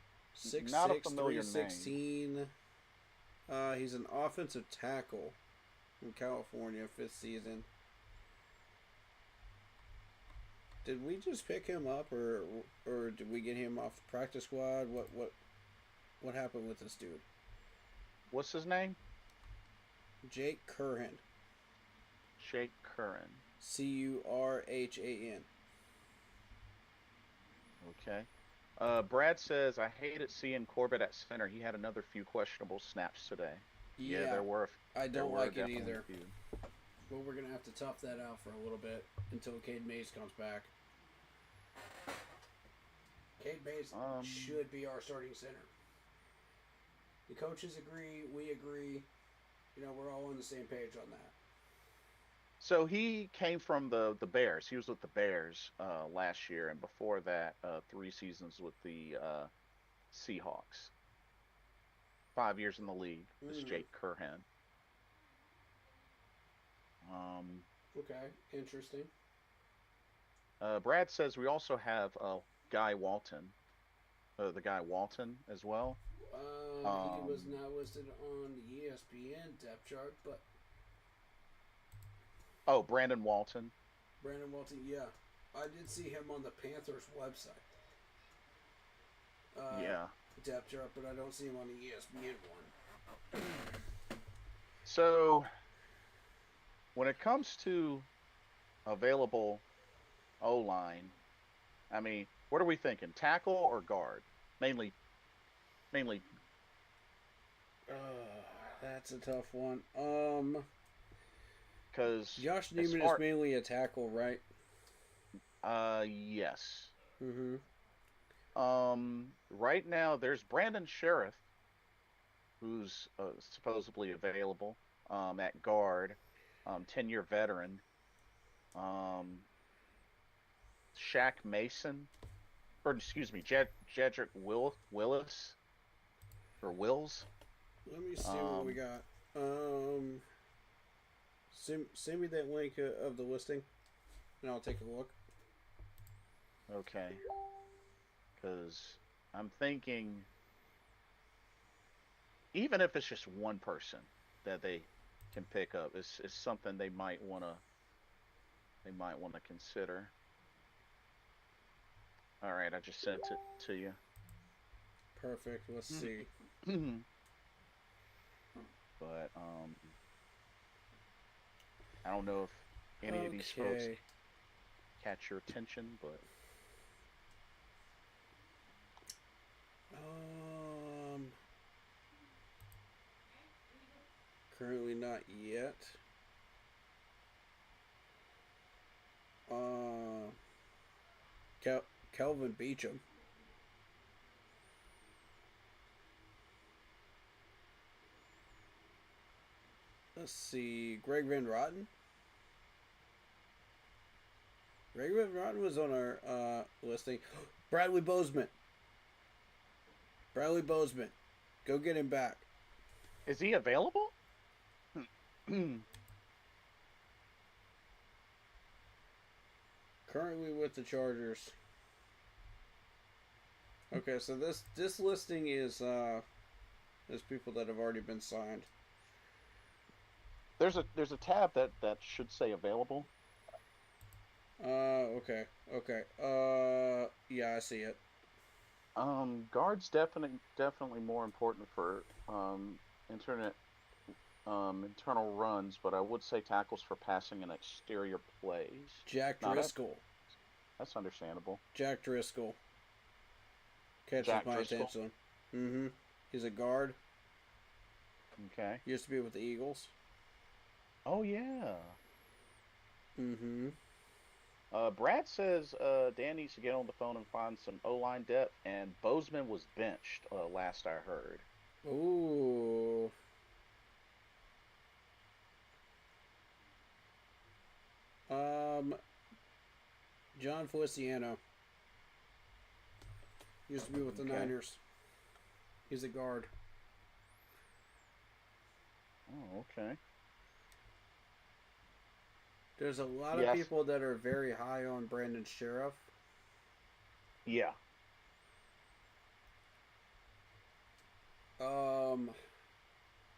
not a 6'6", familiar name. 316. He's an offensive tackle from California, 5th season. Did we just pick him up, or did we get him off the practice squad? What happened with this dude? What's his name? Jake Curhan. Jake Curran. Curhan. Okay. Brad says, I hated seeing Corbett at center. He had another few questionable snaps today. Yeah, there were. I don't like it definitely either. a few. But we're gonna have to tough that out for a little bit until Cade Mays comes back. Cade Mays should be our starting center. The coaches agree. We agree. We're all on the same page on that. So he came from the Bears. He was with the Bears last year, and before that, 3 seasons with the Seahawks. 5 years in the league. This Jake Curhan. Okay, interesting. Brad says we also have Guy Walton. The guy Walton as well. He was not listed on the ESPN depth chart, but Oh, Brandon Walton. Brandon Walton, yeah. I did see him on the Panthers website. Yeah. Depth chart, but I don't see him on the ESPN one. So, when it comes to available O-line, I mean, what are we thinking? Tackle or guard? Mainly. That's a tough one. Because Josh Neiman is mainly a tackle, right? Yes. Mm-hmm. Right now there's Brandon Sheriff, who's supposedly available at guard, 10-year veteran. Shaq Mason, or excuse me, Jedrick Willis, or Wills. Let me see what we got. Send me that link of the listing, and I'll take a look. Okay. Because I'm thinking, even if it's just one person that they can pick up, it's something they might want to consider. All right, I just sent it to you. Perfect. Let's see. But I don't know if any of these folks Okay. catch your attention, but Um, currently not yet. Kelvin Beacham. Let's see. Greg Van Rotten. Greg Van Rotten was on our listing. Bradley Bozeman. Bradley Bozeman. Go get him back. is he available? Currently with the Chargers. Okay, so this listing is people that have already been signed. There's a tab that should say available. Okay. Yeah, I see it. Guards definitely more important for internet internal runs, but I would say tackles for passing and exterior plays. Jack Not a, Driscoll. that's understandable. Jack Driscoll catches Jack my Driscoll. attention. Mm-hmm. He's a guard. Okay. Used to be with the Eagles. Oh yeah. Mm-hmm. Brad says Dan needs to get on the phone and find some O-line depth, and Bozeman was benched last I heard. Ooh. John Feliciano. Used to be with the Niners. He's a guard. Oh, okay. There's a lot of people that are very high on Brandon Sheriff. Yeah.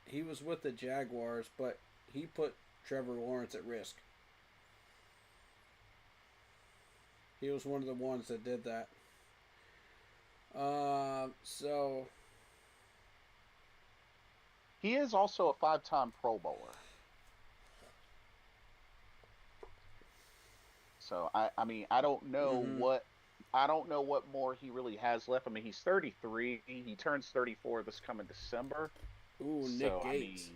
He was with the Jaguars, but he put Trevor Lawrence at risk. He was one of the ones that did that. So he is also a 5-time Pro Bowler. So I mean I don't know what more he really has left. I mean he's 33. He turns 34 this coming December. Ooh, Nick so, Gates. I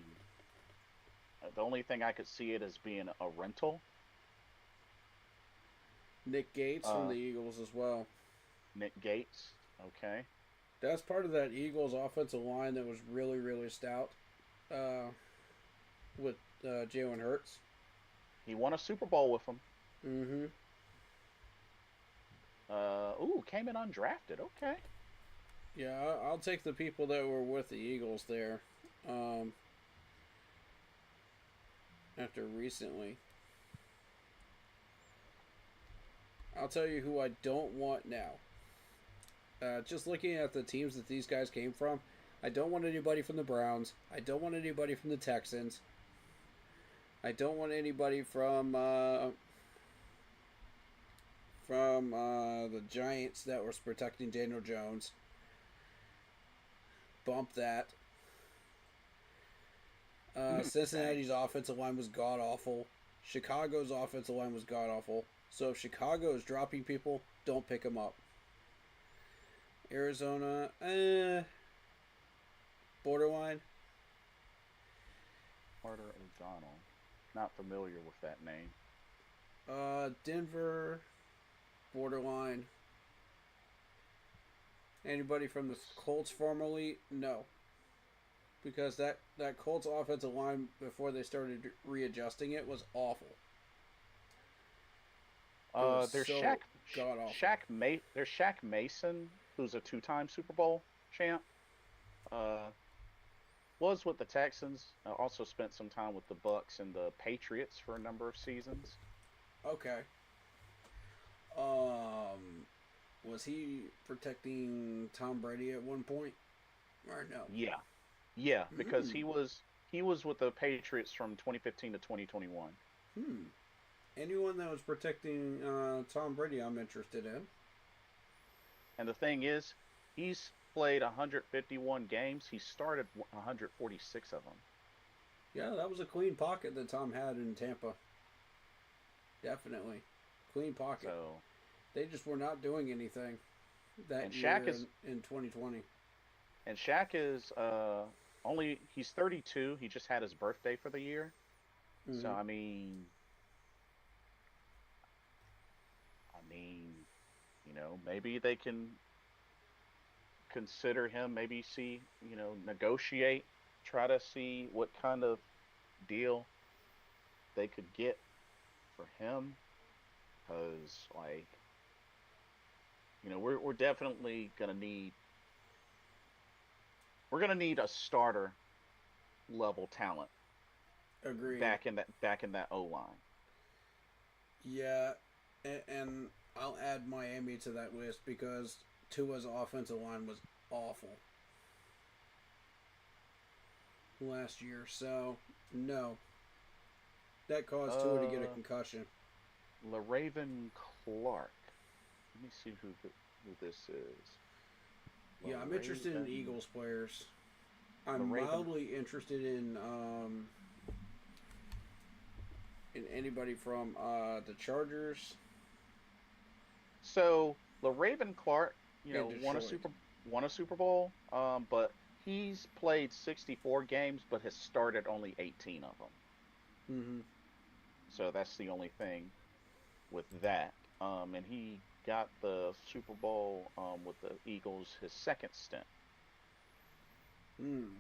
mean, the only thing I could see it as being a rental. Nick Gates from the Eagles as well. Nick Gates, okay. That's part of that Eagles offensive line that was really, really stout with Jalen Hurts. He won a Super Bowl with them. Mm-hmm. Came in undrafted. Okay. Yeah, I'll take the people that were with the Eagles there. After recently. I'll tell you who I don't want now. Just looking at the teams that these guys came from, I don't want anybody from the Browns. I don't want anybody from the Texans. I don't want anybody from the Giants that was protecting Daniel Jones. Bump that. Cincinnati's offensive line was god awful. Chicago's offensive line was god awful. So if Chicago is dropping people, don't pick them up. Arizona, borderline. Carter O'Donnell. Not familiar with that name. Denver, borderline. Anybody from the Colts formerly? No. Because that Colts offensive line, before they started readjusting it, was awful. There's so there's Shaq Mason, who's a 2-time Super Bowl champ. Was with the Texans. Also spent some time with the Bucks and the Patriots for a number of seasons. Okay. Was he protecting Tom Brady at one point? Or no? Yeah, because he was with the Patriots from 2015 to 2021. Anyone that was protecting Tom Brady, I'm interested in. And the thing is, he's played 151 games. He started 146 of them. Yeah, that was a clean pocket that Tom had in Tampa. Definitely. Clean pocket. So, They just were not doing anything that and year Shaq is in 2020. and Shaq is only he's 32. He just had his birthday for the year. So Hmm. I mean, maybe they can consider him, maybe see, negotiate, try to see what kind of deal they could get for him cuz like, we're definitely going to need a starter level talent Agreed. back in that O-line. Yeah, and I'll add Miami to that list because Tua's offensive line was awful last year. So, no. That caused Tua to get a Uh concussion. LaRaven Clark. Let me see who this is. Yeah, I'm interested in LaRaven Eagles players. I'm LaRaven mildly interested in anybody from the Chargers So LaRaven Clark, and won a Detroit. Super Bowl, but he's played 64 games, but has started only 18 of them. Mm-hmm. So that's the only thing with that. And he got the Super Bowl with the Eagles his second stint, Mm.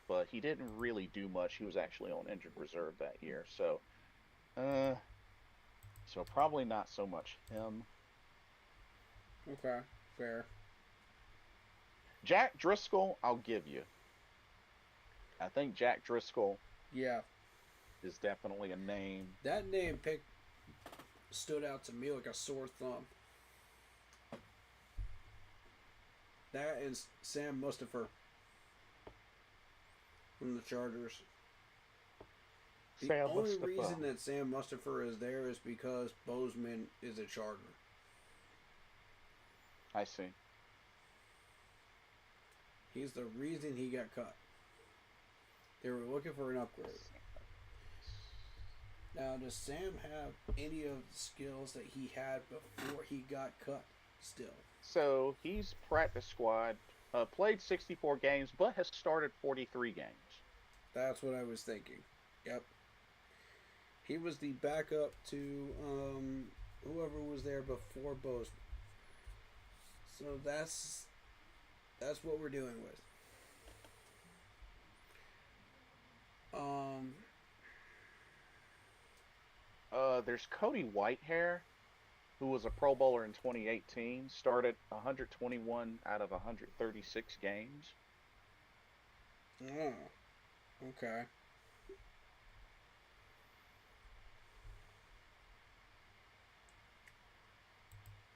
but he didn't really do much. He was actually on injured reserve that year, uh, so probably not so much him. Okay, fair. Jack Driscoll, I'll give you. I think Jack Driscoll Yeah, is definitely a name. that name pick stood out to me like a sore thumb. That is Sam Mustipher from the Chargers. The Sam only Mustafa. reason that Sam Mustipher is there is because Bozeman is a Charger. I see. He's the reason he got cut. They were looking for an upgrade. Now, does Sam have any of the skills that he had before he got cut still? So he's practice squad, played 64 games, but has started 43 games. That's what I was thinking. Yep. He was the backup to whoever was there before Bozeman. So that's what we're dealing with. Um, There's Cody Whitehair, who was a Pro Bowler in 2018, started 121 out of 136 games. oh, okay.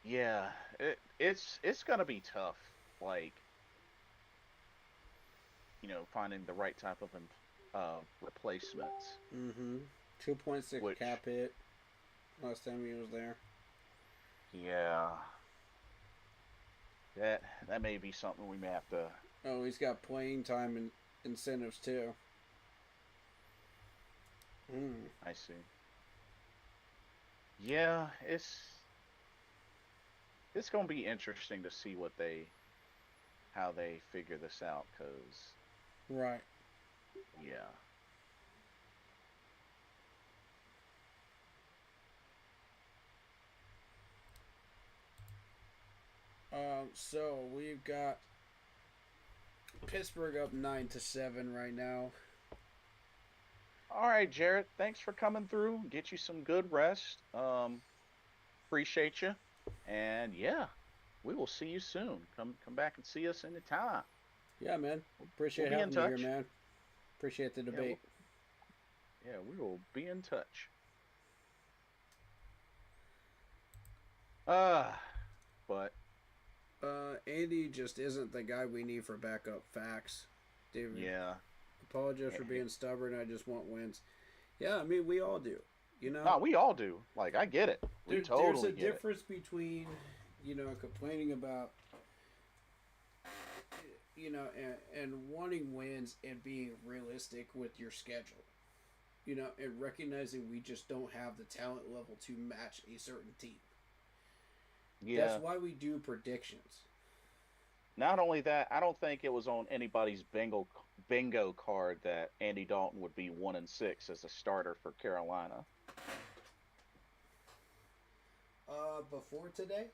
Yeah, it's gonna be tough, like, finding the right type of replacements. Mm-hmm. 2.6 Which, cap hit last time he was there. yeah, that may be something we may have to. Oh, he's got playing time and incentives too. Mm. I see. Yeah, it's gonna be interesting to see how they figure this out, cause Right. yeah. So we've got Pittsburgh up 9-7 right now. All right, Jared. Thanks for coming through. Get you some good rest. Appreciate you. And yeah, we will see you soon. Come back and see us anytime. Yeah, man. We'll Appreciate be in having me here, touch. man. Appreciate the Yeah, debate. we will be in touch. Uh, but Andy just isn't the guy we need for backup. Facts. David, yeah. apologize for being stubborn. I just want wins. Yeah, I mean, we all do. You know? No, we all do. Like, I get it. We There's totally a get it. difference between complaining about, and wanting wins and being realistic with your schedule. And recognizing we just don't have the talent level to match a certain team. That's Yeah. why we do predictions. Not only that, I don't think it was on anybody's bingo card that Andy Dalton would be 1-6 as a starter for Carolina, Before today,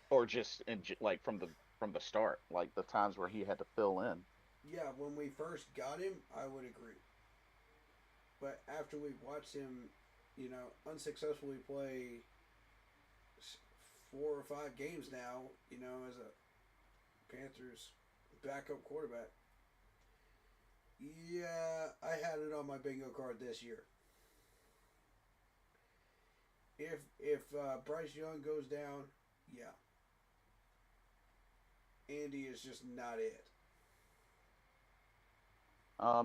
or just like from the start, like the times where he had to fill in. yeah, when we first got him, I would agree. But after we watched him, unsuccessfully play 4 or 5 games now, as a Panthers backup quarterback, yeah, I had it on my bingo card this year. If Bryce Young goes down, yeah, Andy is just not it.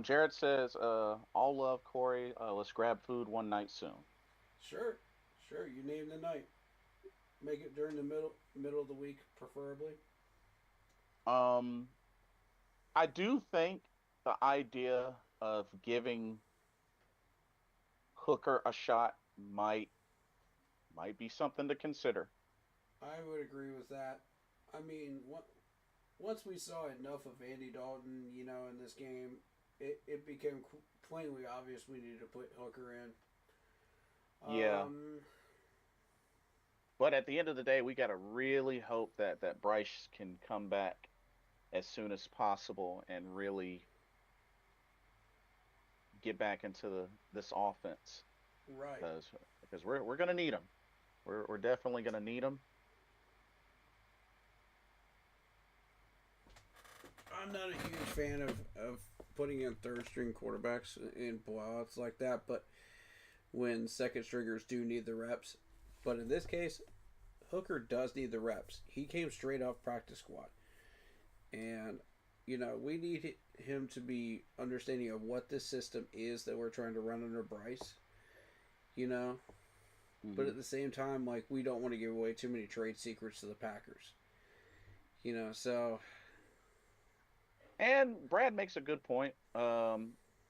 Jared says, "All love, Corey. Let's grab food one night soon." Sure, sure. You name the night. Make it during the middle of the week, preferably. Um, I do think the idea of giving Hooker a shot might be something to consider. I would agree with that. I mean, once we saw enough of Andy Dalton, in this game, it became plainly obvious we needed to put Hooker in. Yeah, but at the end of the day, we got to really hope that Bryce can come back as soon as possible and really get back into this offense Right. because we're gonna need him. We're definitely gonna need him. I'm not a huge fan of putting in third string quarterbacks in blowouts like that, but when second stringers do need the reps. But in this case, Hooker does need the reps. He came straight off practice squad. And, we need him to be understanding of what this system is that we're trying to run under Bryce. You know? But Hmm. at the same time, like, we don't want to give away too many trade secrets to the Packers. So. And Brad makes a good point.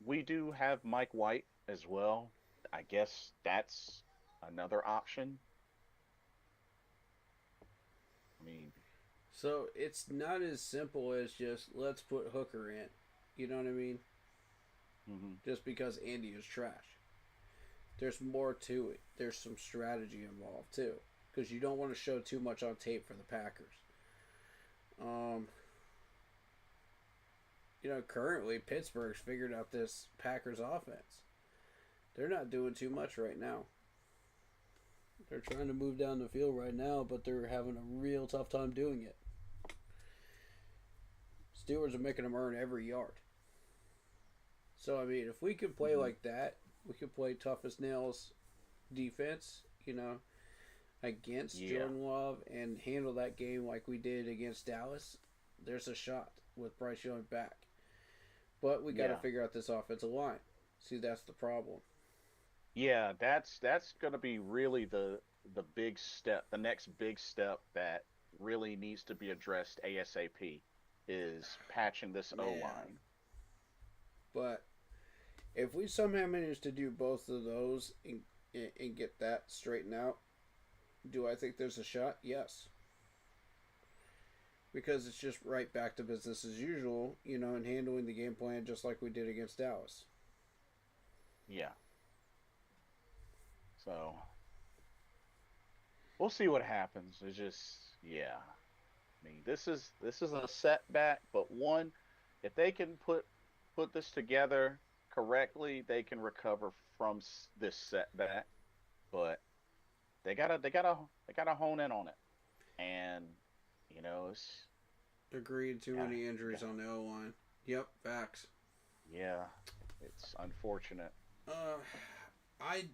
We do have Mike White as well. I guess that's another option. I mean, So it's not as simple as just let's put Hooker in. You know what I mean? hmm Just because Andy is trash. There's more to it. There's some strategy involved too. Because you don't want to show too much on tape for the Packers. Um, currently Pittsburgh's figured out this Packers offense. They're not doing too much right now. They're trying to move down the field right now, but they're having a real tough time doing it. Steelers are making them earn every yard. So, I mean, if we could play hmm like that, we could play tough as nails defense, against yeah, Jordan Love and handle that game like we did against Dallas, there's a shot with Bryce Young back. But we got to yeah, figure out this offensive line. See, that's the problem. yeah. That's gonna be really the big step, the next big step that really needs to be addressed ASAP is patching this O Man. line. But if we somehow manage to do both of those and get that straightened out, do I think there's a shot? Yes. Because it's just right back to business as usual, and handling the game plan just like we did against Dallas. Yeah. So we'll see what happens. It's just yeah. I mean, this is a setback, but one, if they can put this together correctly, they can recover from this setback. But they gotta hone in on it, and it's Agreed. Too yeah, many yeah, injuries on the O line. Yep, facts. yeah. It's unfortunate. Uh, I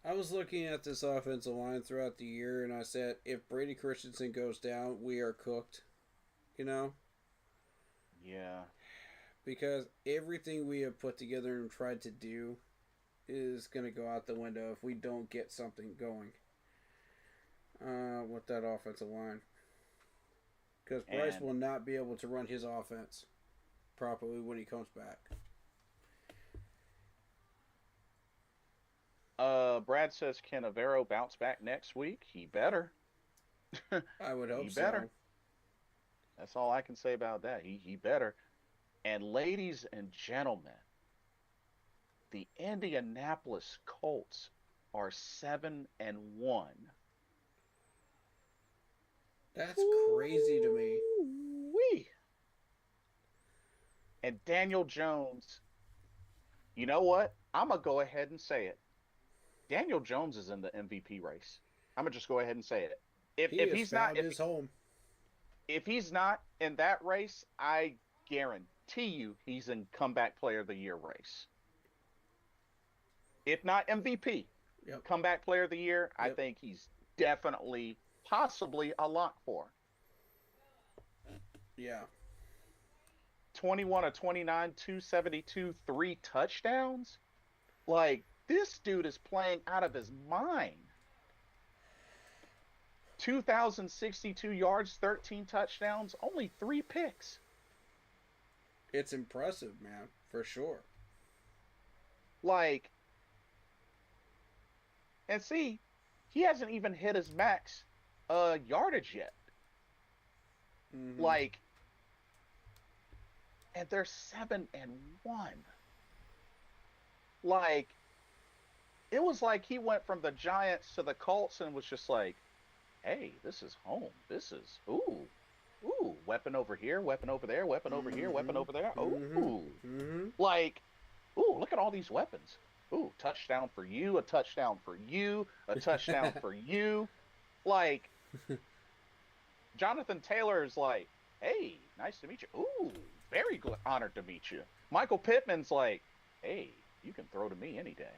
I was looking at this offensive line throughout the year, and I said, if Brady Christensen goes down, we are cooked. You know, Yeah. because everything we have put together and tried to do is going to go out the window if we don't get something going with that offensive line. Because Bryce will not be able to run his offense properly when he comes back. Brad says, can Avero bounce back next week? He better. I would hope He so. better. That's all I can say about that. He better. And ladies and gentlemen, the Indianapolis Colts are 7-1. That's crazy to me. Wee. And Daniel Jones, you know what? I'm going to go ahead and say it. Daniel Jones is in the MVP race. I'm going to just go ahead and say it. If he's not his home. If he's not in that race, I guarantee you he's in comeback player of the year race. If not MVP, comeback player of the year, I think he's definitely, possibly a lock for. Yeah. 21 of 29, 272, 3 touchdowns. Like, this dude is playing out of his mind. 2,062 yards, 13 touchdowns, only 3 picks. It's impressive, man, for sure. Like, and see, he hasn't even hit his max yardage yet. Mm-hmm. Like, and they're 7-1. Like, it was like he went from the Giants to the Colts and was just like, hey, this is home. This is, ooh, weapon over here, weapon over there, weapon over here, weapon over there. Ooh. Like, ooh, look at all these weapons. Ooh, touchdown for you, a touchdown for you, a touchdown for you. Like, Jonathan Taylor is like, hey, nice to meet you. Ooh, very honored to meet you. Michael Pittman's like, hey, you can throw to me any day.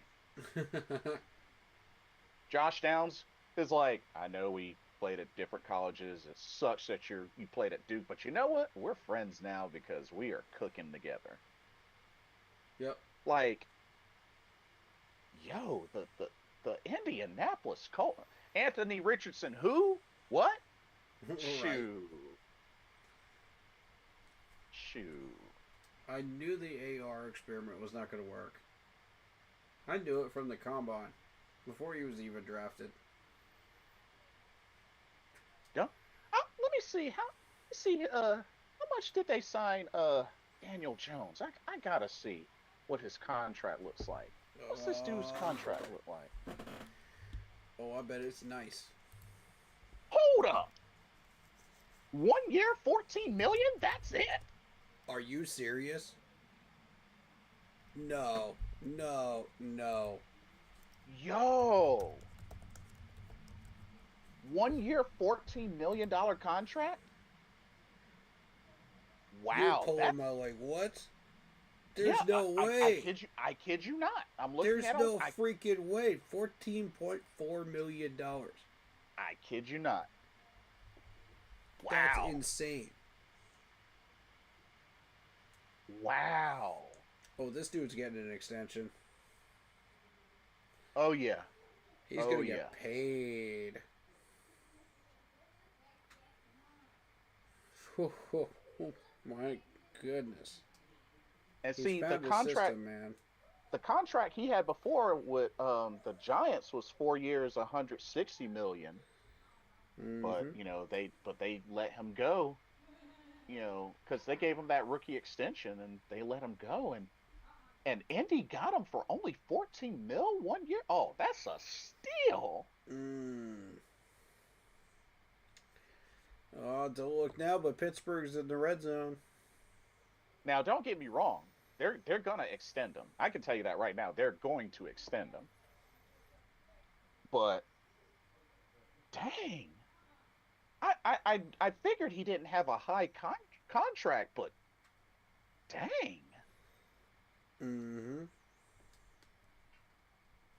Josh Downs is like, I know we played at different colleges. It sucks that you played at Duke, but you know what? We're friends now because we are cooking together. Yep. Like, yo, the Indianapolis Colts. Anthony Richardson, who? What? Right. Shoo. I knew the AR experiment was not going to work. I knew it from the combine before he was even drafted. Yeah. Let me see how much did they sign Daniel Jones? I gotta see what his contract looks like. What's this dude's contract look like? Oh, I bet it's nice. Hold up. 1 year, $14 million? That's it? Are you serious? No. Yo. 1 year, $14 million contract? Wow. You're pulling my leg. What? There's no way. I kid you not. I'm looking at There's no freaking way. $14.4 million. I kid you not. Wow. That's insane. Wow. Oh, this dude's getting an extension. Oh, yeah. He's going to get paid. Oh, my goodness. And see, the contract, system, man. The contract he had before with the Giants was 4 years, $160 million. Mm-hmm. But they let him go. Because they gave him that rookie extension and they let him go, and Indy got him for only $14 million 1 year. Oh, that's a steal. Oh, don't look now, but Pittsburgh's in the red zone. Now, don't get me wrong. They're gonna extend him. I can tell you that right now. They're going to extend him. But dang. I figured he didn't have a high contract, but dang. Mm-hmm.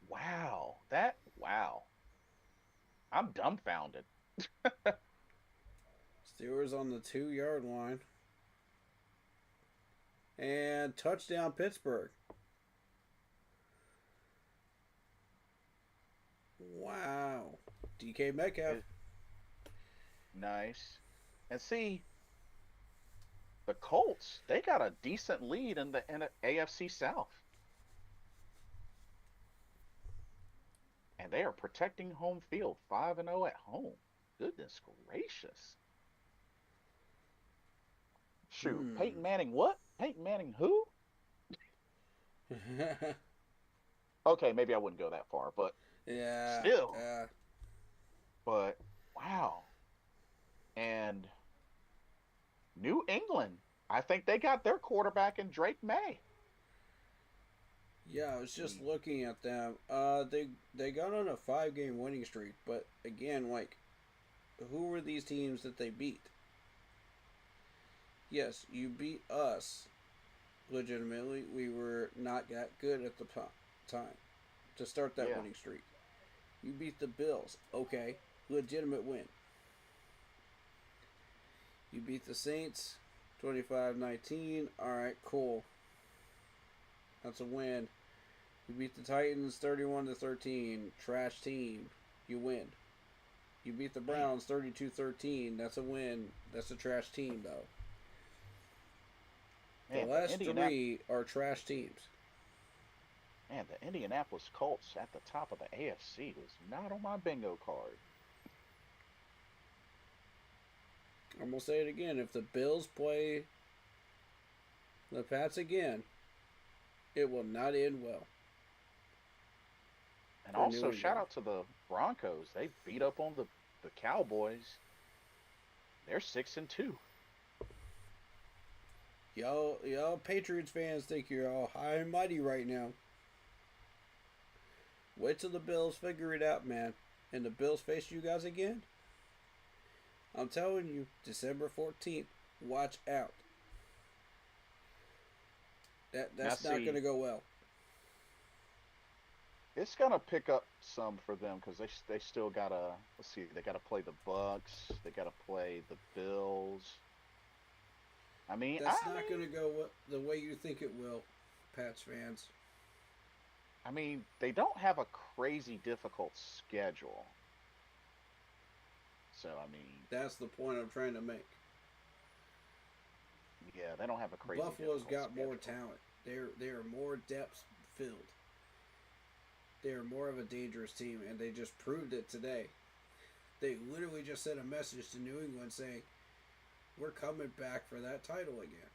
Wow. I'm dumbfounded. Steelers on the 2-yard line. And touchdown Pittsburgh. Wow. DK Metcalf. It- nice. And see, the Colts, they got a decent lead in the AFC South. And they are protecting home field, 5-0 at home. Goodness gracious. Shoot, Hmm. Peyton Manning what? Peyton Manning who? Okay, maybe I wouldn't go that far, but Yeah. still. But wow. And New England, I think they got their quarterback in Drake May. Yeah, I was just Mm, looking at them. They got on a 5 game winning streak, but again, like, who were these teams that they beat? Yes, you beat us. Legitimately, we were not that good at the time to start that yeah. winning streak. You beat the Bills. Okay, legitimate win. You beat the Saints 25-19. All right, cool. That's a win. You beat the Titans 31-13. Trash team. You win. You beat the Man, Browns 32-13. That's a win. That's a trash team though. The man, last three are trash teams. the Indianapolis Colts at the top of the AFC was not on my bingo card. I'm gonna say it again. If the Bills play the Pats again, it will not end well And for New also shout England. out to the Broncos. They beat up on the Cowboys. They're 6-2. Y'all Patriots fans think you're all high and mighty right now. Wait till the Bills figure it out, man. And the Bills face you guys again. I'm telling you, December 14th, watch out. Now That's not see, gonna go well. it's gonna pick up some for them because they still gotta, let's see, they gotta play the Bucks, they gotta play the Bills. I mean, I That's not mean, gonna go the way you think it will, Pats fans. I mean, they don't have a crazy difficult schedule. So I mean, That's the point I'm trying to make. yeah, they don't have a crazy Buffalo's difficult got more schedule. talent. They're more depth filled. They're more of a dangerous team, and they just proved it today. They literally just sent a message to New England saying, "We're coming back for that title again."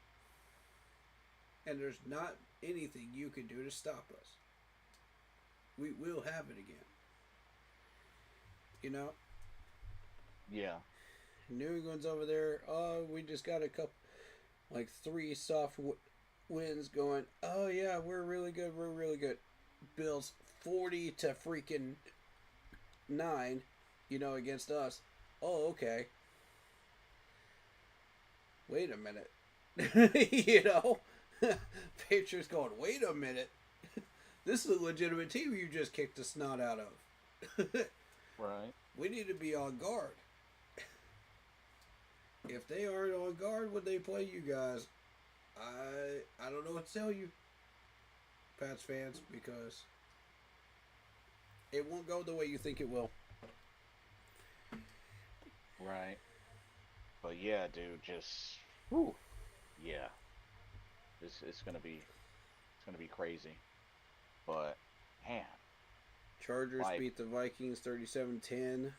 And there's not anything you can do to stop us. We will have it again. You know, Yeah, New England's over there. Oh, we just got a couple, like three soft wins going. Oh yeah, we're really good. We're really good. Bills 40-9. Against us. Oh, okay. Wait a minute. you know, Patriots going. Wait a minute. This is a legitimate team you just kicked the snot out of. right. We need to be on guard. If they aren't on guard when they play you guys, I don't know what to tell you, Pats fans, because it won't go the way you think it will. Right. But yeah, dude, just whew, yeah, it's gonna be crazy. But man, Chargers like beat the Vikings 37-10.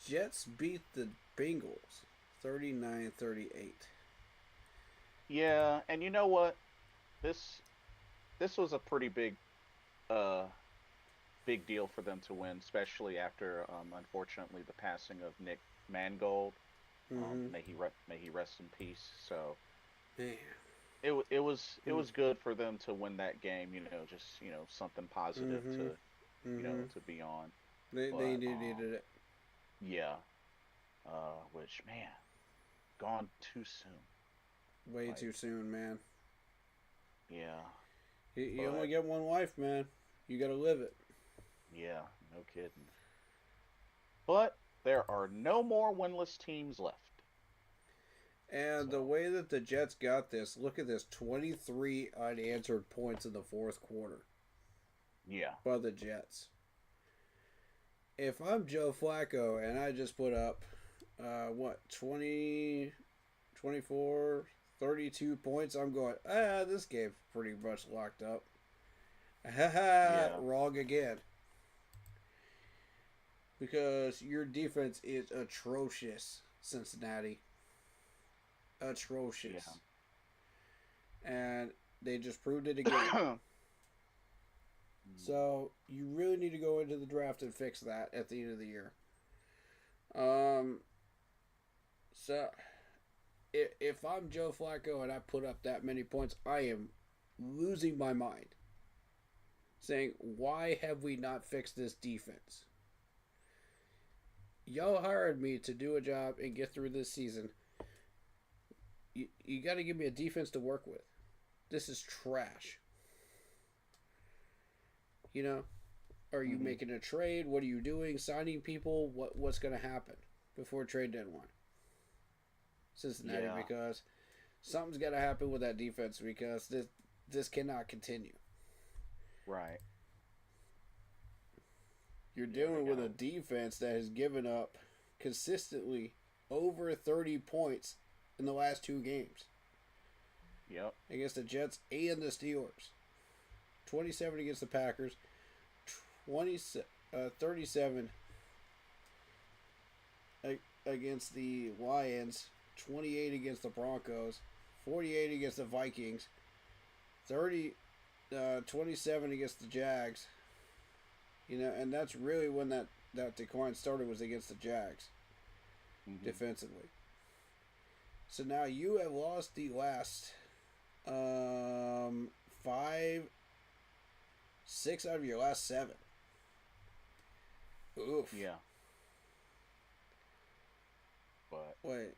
Jets beat the Bengals 39-38. yeah, and you know what? This this was a pretty uh big deal for them to win, especially after unfortunately the passing of Nick Mangold. Mm-hmm. May he rest in peace. So Man. it was good for them to win that game. Just something positive Mm-hmm. to Mm-hmm. to be on. They But needed it yeah, which man, gone too soon. way Like too soon, man. yeah, You only but get one life, man. You gotta live it. yeah, no kidding. But there are no more winless teams left. And the So way that the Jets got this, look at this 23 unanswered points in the fourth quarter. Yeah. by the Jets. If I'm Joe Flacco and I just put up, 20, 24, 32 points, I'm going, this game's pretty much locked up. Yeah. Wrong again. Because your defense is atrocious, Cincinnati. Atrocious. Yeah. And they just proved it again. So you really need to go into the draft and fix that at the end of the year. So if I'm Joe Flacco and I put up that many points, I am losing my mind. Saying, why have we not fixed this defense? Y'all hired me to do a job and get through this season. You got to give me a defense to work with. This is trash. You know? Are you making a trade? What are you doing? Signing people? What's going to happen before trade deadline? Cincinnati, because something's got to happen with that defense because this cannot continue. Right. You're dealing with a defense that has given up consistently over 30 points in the last 2 games. Yep. Against the Jets and the Steelers. 27 against the Packers. 37 against the Lions. 28 against the Broncos. 48 against the Vikings. 27 against the Jags. You know, and that's really when that decline started, was against the Jags. Defensively. So now you have lost the last 6 out of your last 7. Oof. Yeah. But wait,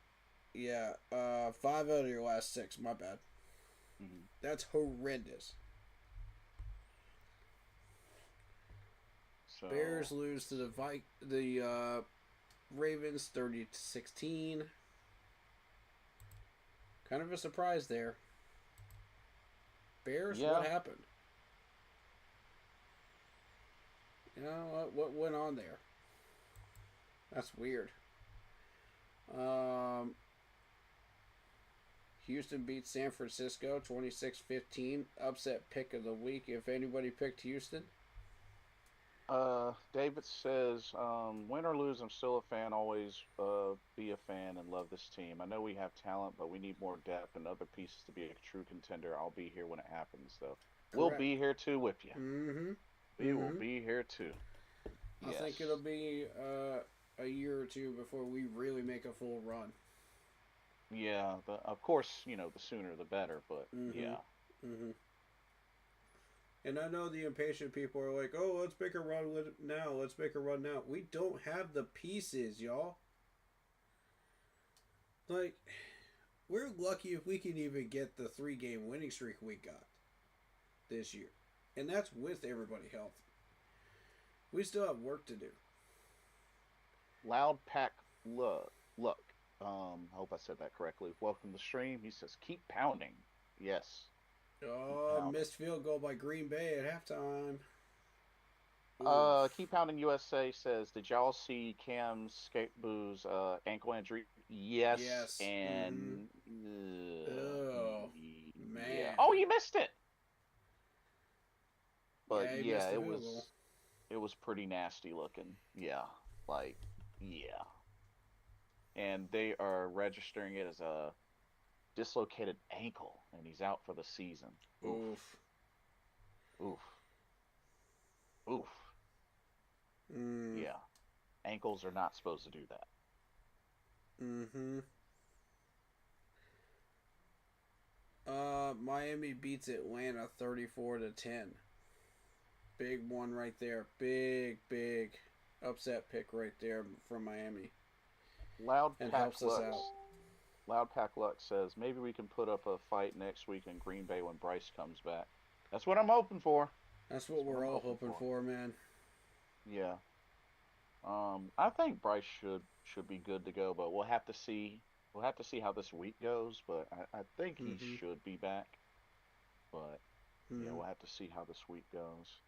yeah, 5 out of your last 6. My bad. That's horrendous. So Bears lose to the Ravens 30-16. Kind of a surprise there. Bears, what happened? You know, what went on there? That's weird. Houston beats San Francisco 26-15. Upset pick of the week. If anybody picked Houston. David says, win or lose, I'm still a fan. Always be a fan and love this team. I know we have talent, but we need more depth and other pieces to be a true contender. I'll be here when it happens, though. We'll be here too with you. We will be here too. I think it'll be a year or 2 before we really make a full run. Yeah, of course, you know, the sooner the better, but yeah. And I know the impatient people are like, oh, let's make a run now. Let's make a run now. We don't have the pieces, y'all. Like, we're lucky if we can even get the 3-game winning streak we got this year. And that's with everybody healthy. We still have work to do. Loud Pack Luck. I hope I said that correctly. Welcome to the stream. He says, keep pounding. Yes. Oh, missed field goal by Green Bay at halftime. Keep Pounding USA says, did y'all see Cam Skateboo's ankle injury? Yes. And oh man. Yeah. Oh, you missed it. But yeah, it was pretty nasty looking. Yeah. Like, yeah. And they are registering it as a dislocated ankle, and he's out for the season. Oof. Yeah. Ankles are not supposed to do that. Miami beats Atlanta 34-10. Big one right there. Big upset pick right there from Miami. Loud and Pack helps Lux. us out. Loud Pack Lux says, maybe we can put up a fight next week in Green Bay when Bryce comes back. That's what I'm hoping for. That's what we're all hoping for, man. Yeah. I think Bryce should be good to go, but we'll have to see. We'll have to see how this week goes, but I think he should be back. But yeah, we'll have to see how this week goes.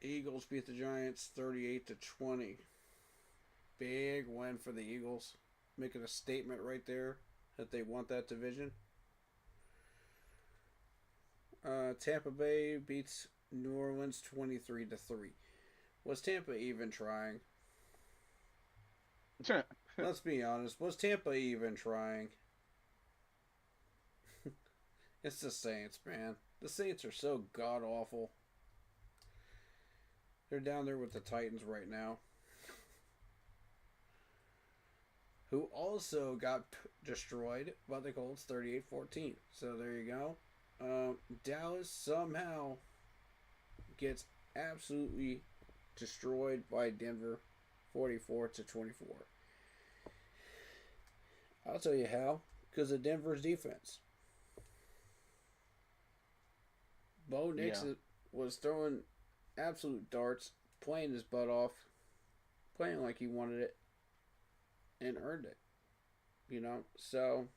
Eagles beat the Giants 38-20. Big win for the Eagles. Making a statement right there that they want that division. Tampa Bay beats New Orleans 23-3. Was Tampa even trying? Let's be honest. Was Tampa even trying? It's the Saints, man. The Saints are so god awful. They're down there with the Titans right now, who also got destroyed by the Colts 38-14. So there you go. Dallas somehow gets absolutely destroyed by Denver 44-24. I'll tell you how. Because of Denver's defense. Bo Nix was throwing absolute darts, playing his butt off, playing like he wanted it, and earned it. You know, so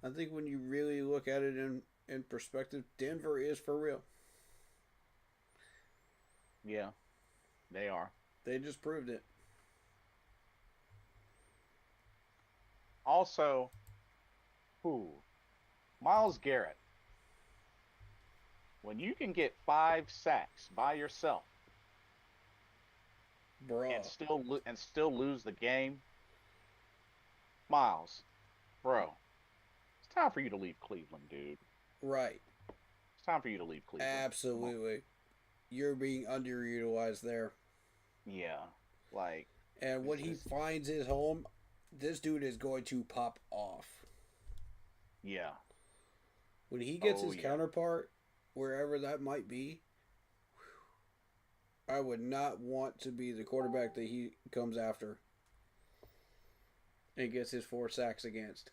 I think when you really look at it in perspective, Denver is for real. Yeah, they are. They just proved it. Also, Myles Garrett. When you can get 5 sacks by yourself Bro. and still lose the game, Myles, bro, it's time for you to leave Cleveland, dude. Right. It's time for you to leave Cleveland. Absolutely. You're being underutilized there. Yeah, like. And when he finds his home, this dude is going to pop off. Yeah. When he gets his counterpart, wherever that might be, I would not want to be the quarterback that he comes after and gets his 4 sacks against.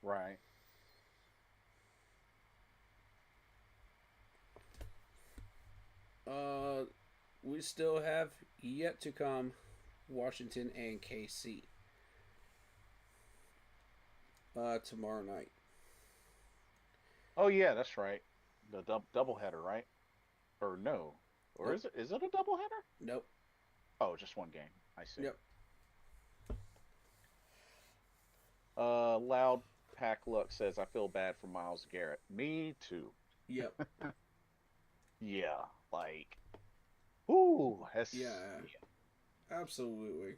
Right. We still have yet to come Washington and KC tomorrow night. Oh yeah, that's right. The doubleheader, right? Or no? Or Nope. is it a doubleheader? Nope. Oh, just one game. I see. Yep. Loud Pack Luck says I feel bad for Myles Garrett. Me too. Yep. Yeah, like, ooh, Yeah. Absolutely.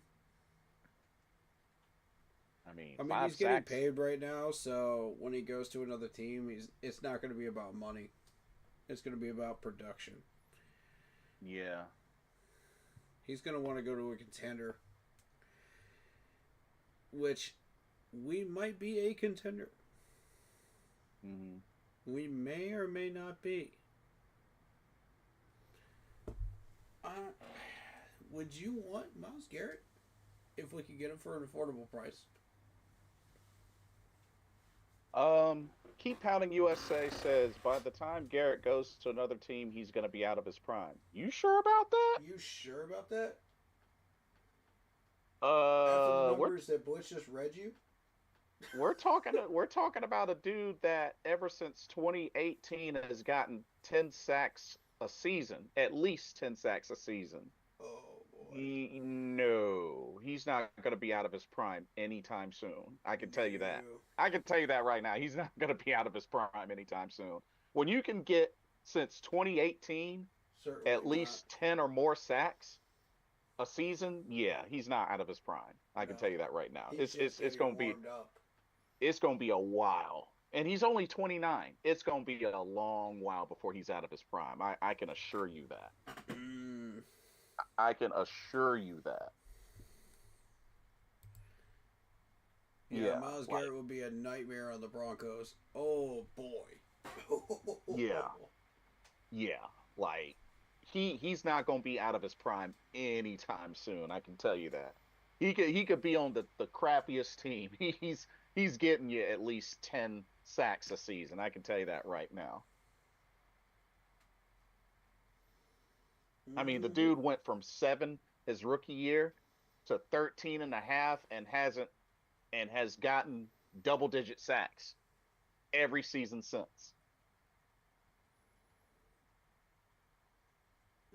I mean, he's getting paid right now, so when he goes to another team, it's not going to be about money. It's going to be about production. Yeah. He's going to want to go to a contender, which we might be a contender. Mm-hmm. We may or may not be. Would you want Myles Garrett if we could get him for an affordable price? Keep Pounding USA says by the time Garrett goes to another team, he's going to be out of his prime. You sure about that? You sure about that? After the numbers that Butch just read you? We're talking about a dude that ever since 2018 has gotten 10 sacks a season, at least 10 sacks a season. Oh boy. He's not going to be out of his prime anytime soon. I can tell you that. I can tell you that right now. He's not going to be out of his prime anytime soon. When you can get since 2018 Certainly at least 10 or more sacks a season, yeah, he's not out of his prime. I can tell you that right now. It's going to be a while. And he's only 29. It's going to be a long while before he's out of his prime. I can assure you that. I can assure you that. Yeah, Myles Garrett would be a nightmare on the Broncos. Oh boy. Yeah. Like he's not going to be out of his prime anytime soon. I can tell you that. He could be on the crappiest team. He's getting you at least 10 sacks a season. I can tell you that right now. I mean, the dude went from 7 his rookie year to 13 and a half and has gotten double-digit sacks every season since.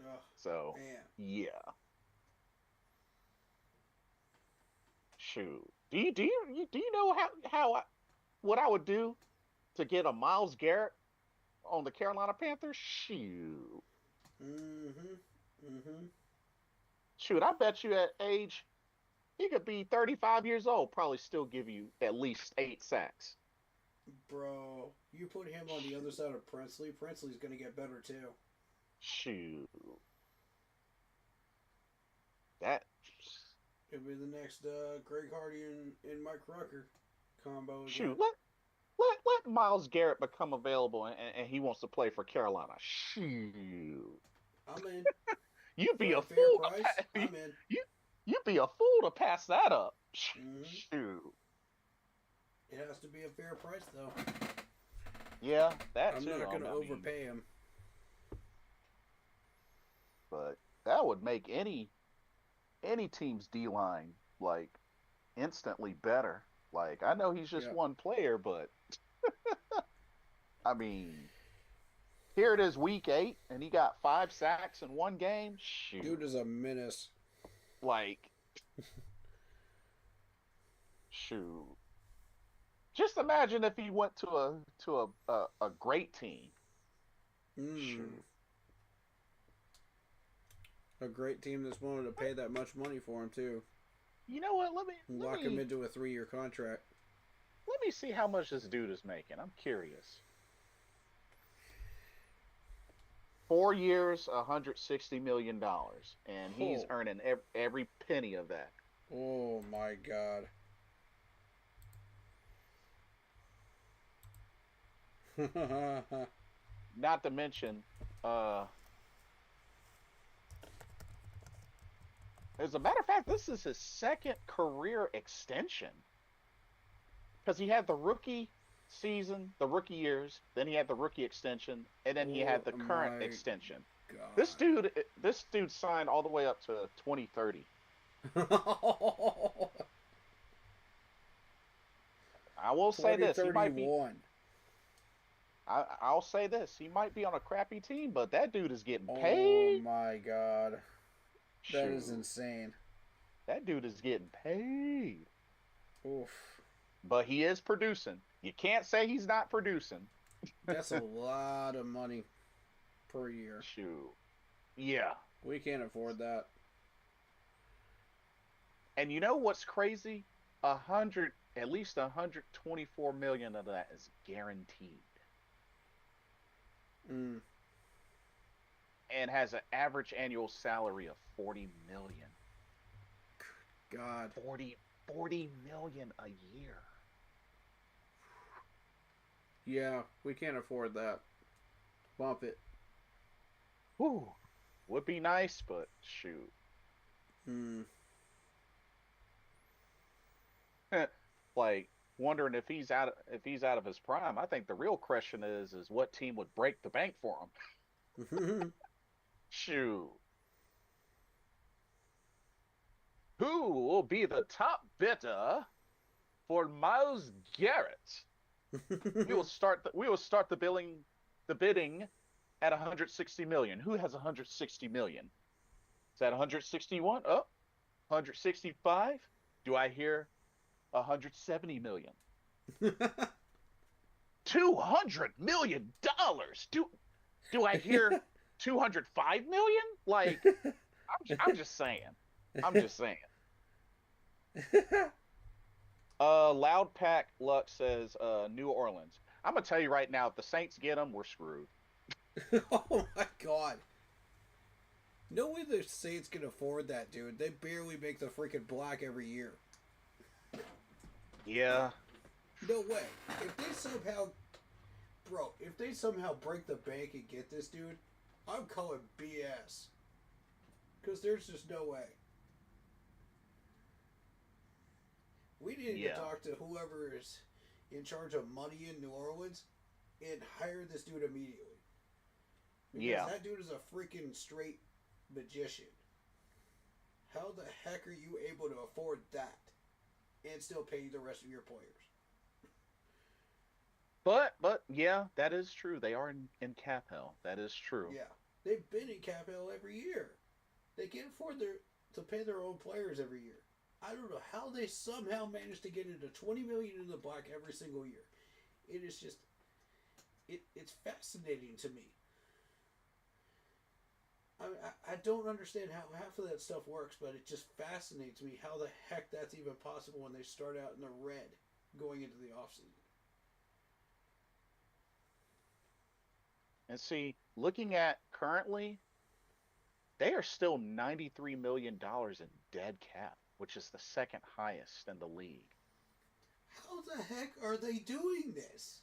Oh, So, man. yeah. Shoot. Do you know what I would do to get a Miles Garrett on the Carolina Panthers? Shoot. Mm-hmm. Mm-hmm. Shoot, I bet you at age he could be 35 years old, probably still give you at least 8 sacks. Bro, you put him on the other side of Princely. Princely's gonna get better too. Shoot. That It'll be the next Greg Hardy and Mike Rucker combo again. shoot, let Miles Garrett become available and he wants to play for Carolina. Shoot. I'm in. You'd be For a a fair fool price, I'm in. you you'd be a fool to pass that up. Mm-hmm. Shoot. It has to be a fair price, though. Yeah, that I'm too. not going to I mean, overpay him. but that would make any team's D line like instantly better. Like I know he's just Yeah. one player, but I mean, here it is, week 8, and he got 5 sacks in one game. Shoot, Dude is a menace. like shoot. Just imagine if he went to a great team. Mm. Shoot. A great team that's willing to pay that much money for him, too. You know what? Lock him into a 3-year contract. Let me see how much this dude is making. I'm curious. 4 years, $160 million, and he's Oh. earning every penny of that. Oh, my God. Not to mention, as a matter of fact, this is his second career extension because he had the rookie season, the rookie years, then he had the rookie extension, and then he had the Oh, current my extension. God. This dude signed all the way up to 2030. I will say this: he might be. 2031. I'll say this: he might be on a crappy team, but that dude is getting Oh, paid. my God. That is Shoot. insane. That dude is getting paid. Oof. But he is producing. You can't say he's not producing. That's a lot of money per year. Shoot. Yeah. We can't afford that. And you know what's crazy? At least 124 million of that is guaranteed. Mm. And has an average annual salary of 40 million. God. 40 million a year. Yeah, we can't afford that. Bump it. Whew. Would be nice, but shoot. Mm. Like wondering if he's out of his prime. I think the real question is what team would break the bank for him? Shoot. Who will be the top bidder for Miles Garrett? We will start the bidding at 160 million. Who has 160 million? Is that 161? Oh, 165? Do I hear 170 million? $200 million. Do I hear 205 million? Like I'm just saying. I'm just saying. Loud Pack Luck says New Orleans. I'm gonna tell you right now, if the Saints get them, we're screwed. Oh my God. No way the Saints can afford that, dude. They barely make the freaking black every year. Yeah. No way. If they somehow break the bank and get this dude, I'm calling BS. Because there's just no way. We need to talk to whoever is in charge of money in New Orleans and hire this dude immediately. Because that dude is a freaking straight magician. How the heck are you able to afford that and still pay the rest of your players? But yeah, that is true. They are in cap hell. That is true. Yeah. They've been in cap hell every year. They can't afford to pay their own players every year. I don't know how they somehow managed to get into 20 million in the black every single year. It is just it's fascinating to me. I don't understand how half of that stuff works, but it just fascinates me how the heck that's even possible when they start out in the red going into the offseason. And see, looking at currently, they are still $93 million in dead cap, which is the second highest in the league. How the heck are they doing this?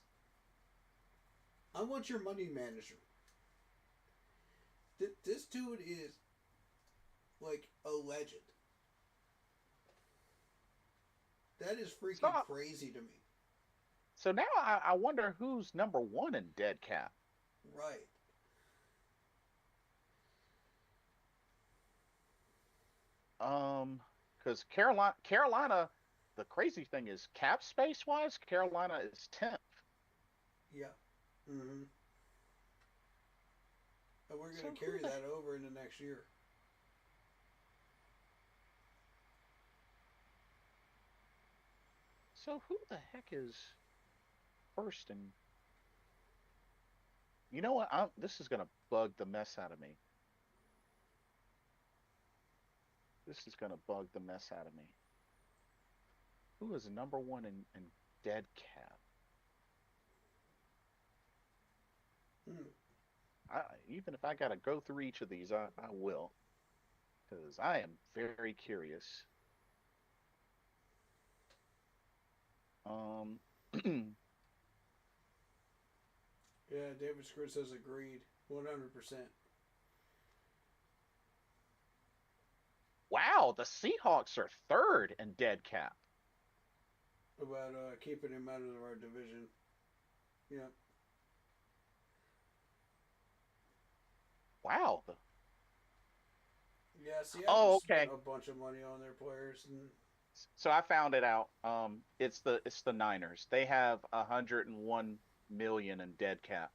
I want your money manager. This dude is like a legend. That is freaking crazy to me. So now I wonder who's number one in dead cap. Right. Because Carolina, the crazy thing is cap space wise, Carolina is 10th. Yeah. Mm-hmm. And we're going to carry that over into next year. So who the heck is first? And you know what? This is going to bug the mess out of me. This is going to bug the mess out of me. Who is number one in dead cap? Even if I got to go through each of these, I will. Because I am very curious. Yeah, David Scritz has agreed 100%. Wow, the Seahawks are third in dead cap. About keeping him out of our division. Yeah. Wow. Yeah, Seattle spent a bunch of money on their players. So I found it out. It's the Niners. They have 101 million in dead cap.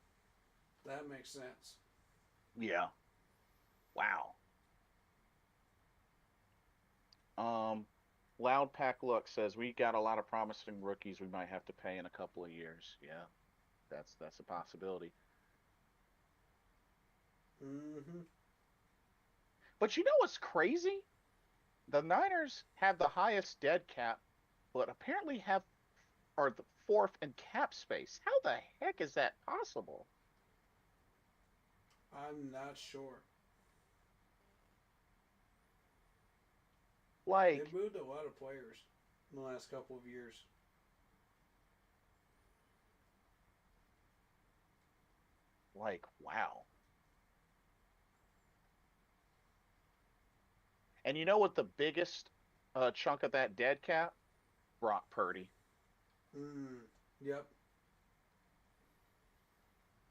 That makes sense. Yeah. Wow. Loud Pack Luck says we got a lot of promising rookies we might have to pay in a couple of years. Yeah, that's a possibility. Mm-hmm. But you know what's crazy? The Niners have the highest dead cap, but apparently are the fourth in cap space. How the heck is that possible? I'm not sure. Like, they've moved a lot of players in the last couple of years. Like, wow. And you know what the biggest chunk of that dead cap? Brock Purdy. Yep.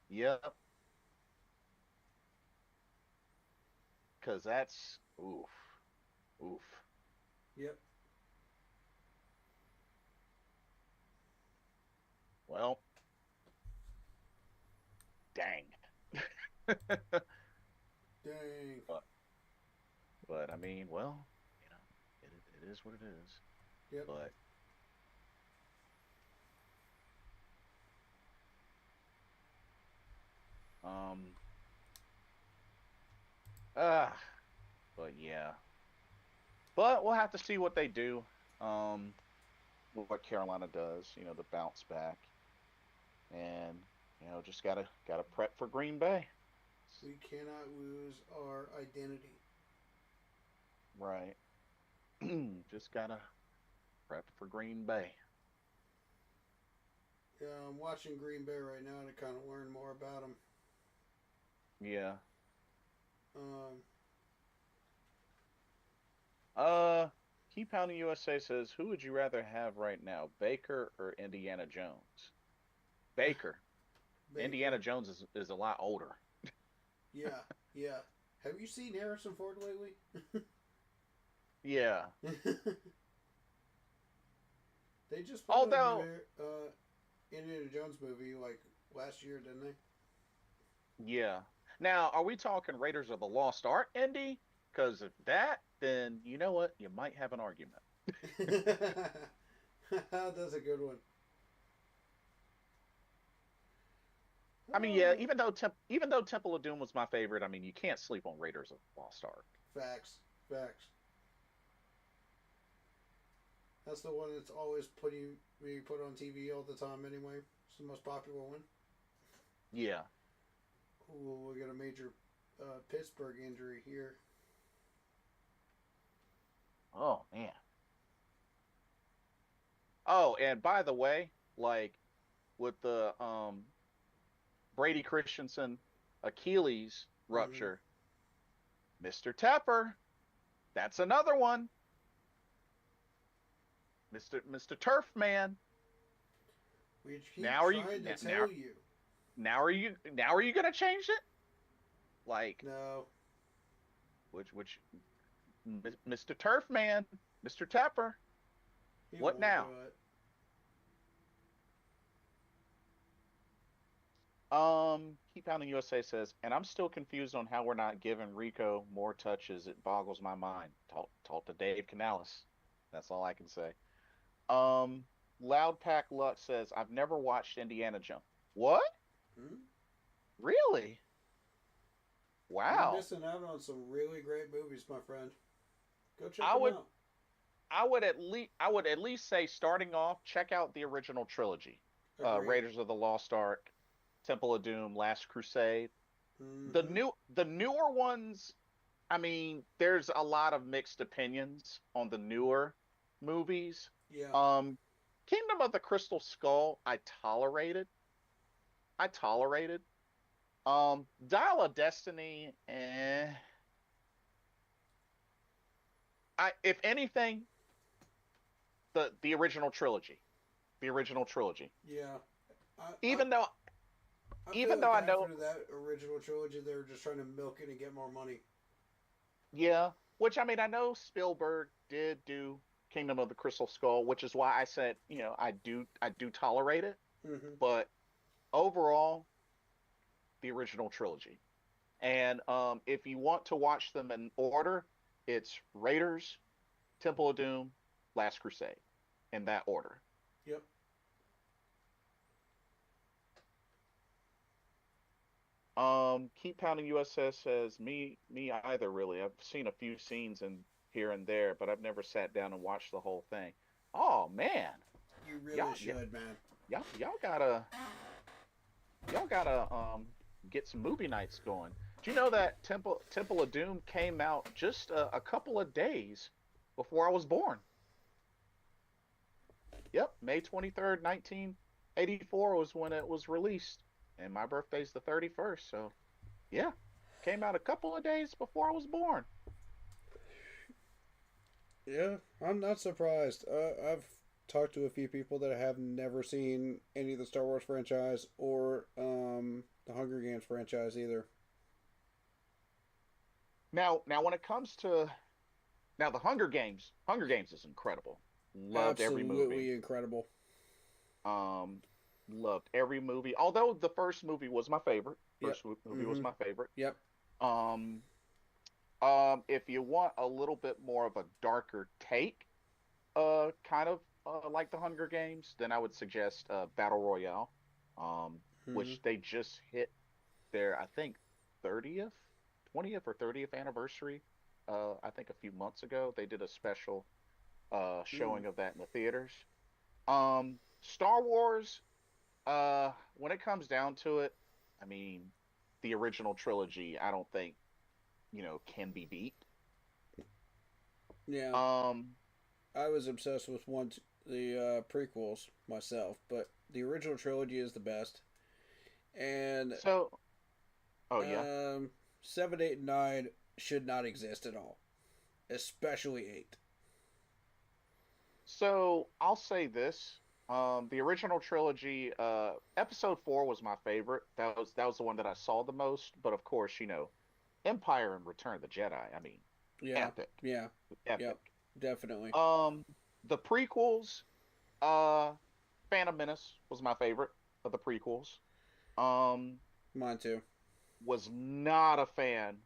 Yep. Because that's oof. Yep. Well, dang. Dang. But I mean, well, you know, it is what it is. Yep. But but yeah. But we'll have to see what they do. What Carolina does, the bounce back. And, just gotta prep for Green Bay. We cannot lose our identity. Right. Just gotta prep for Green Bay. Yeah, I'm watching Green Bay right now to kind of learn more about them. Yeah. Keep Pounding USA says, who would you rather have right now, Baker or Indiana Jones? Baker. Indiana Jones is a lot older. Yeah. Have you seen Harrison Ford lately? Yeah. They just put out a Indiana Jones movie like last year, didn't they? Yeah. Now, are we talking Raiders of the Lost Ark, Indy? Because if that, then you know what? You might have an argument. That's a good one. I mean, yeah, even though Temple of Doom was my favorite, I mean, you can't sleep on Raiders of the Lost Ark. Facts. Facts. That's the one that's always being put on TV all the time anyway. It's the most popular one. Yeah. Ooh, we got a major Pittsburgh injury here. Oh man. Oh, and by the way, like with the Brady Christensen Achilles Mm-hmm. rupture, Mr. Tepper, that's another one. Mr. Turf Man. We keep Now are you trying to now, tell you. now are you gonna change it? Like No. which Mr. Turf Man, Mr. Tepper. He What won't do now? it. Keep Pounding USA says, and I'm still confused on how we're not giving Rico more touches. It boggles my mind. Talk to Dave Canales. That's all I can say. Um, Loud Pack Luck says, I've never watched Indiana Jones. What? Hmm? Really? You're Wow. missing out on some really great movies, my friend. Go check I them would out. I would at least say starting off, check out the original trilogy. Agreed. Raiders of the Lost Ark, Temple of Doom, Last Crusade. The Mm-hmm. new the newer ones, I mean, there's a lot of mixed opinions on the newer movies. Yeah. Um, Kingdom of the Crystal Skull, I tolerated. I tolerated. Dial of Destiny, if anything, the original trilogy, the original trilogy. Yeah. I Even though I feel even though like I know, after that original trilogy, they were just trying to milk it and get more money. yeah, which I mean, I know Spielberg did do Kingdom of the Crystal Skull, which is why I said, I do tolerate it, Mm-hmm. but overall, the original trilogy. And if you want to watch them in order, it's Raiders, Temple of Doom, Last Crusade, in that order. Yep. Keep Pounding USS says me either really. I've seen a few scenes and here and there, but I've never sat down and watched the whole thing. Oh man, You really y'all y- should, man. y'all gotta get some movie nights going. Do you know that Temple of Doom came out just a couple of days before I was born? Yep, May 23rd, 1984 was when it was released, and my birthday's the 31st. So yeah, came out a couple of days before I was born. Yeah, I'm not surprised. I've talked to a few people that have never seen any of the Star Wars franchise or the Hunger Games franchise either. Now when it comes to now the Hunger Games is incredible. Loved every movie. Absolutely incredible. Um, Loved every movie. Although the first movie was my favorite. Yep. Movie was Mm-hmm. my favorite. Yep. Um, if you want a little bit more of a darker take, kind of like the Hunger Games, then I would suggest Battle Royale, um, Mm-hmm. which they just hit their, I think, 30th, 20th or 30th anniversary. I think a few months ago they did a special Mm. showing of that in the theaters. Star Wars, when it comes down to it, I mean, the original trilogy, I don't think can be beat. Yeah, Um, I was obsessed with the prequels myself, but the original trilogy is the best. And so, oh yeah. um, 7, 8, and 9 should not exist at all, especially 8. So I'll say this. The original trilogy, episode 4 was my favorite. That was the one that I saw the most. But of course, Empire and Return of the Jedi. I mean, Yeah, epic, yeah, epic. yep, definitely. Um, the prequels, uh, Phantom Menace was my favorite of the prequels. Um, Mine too. was not a fan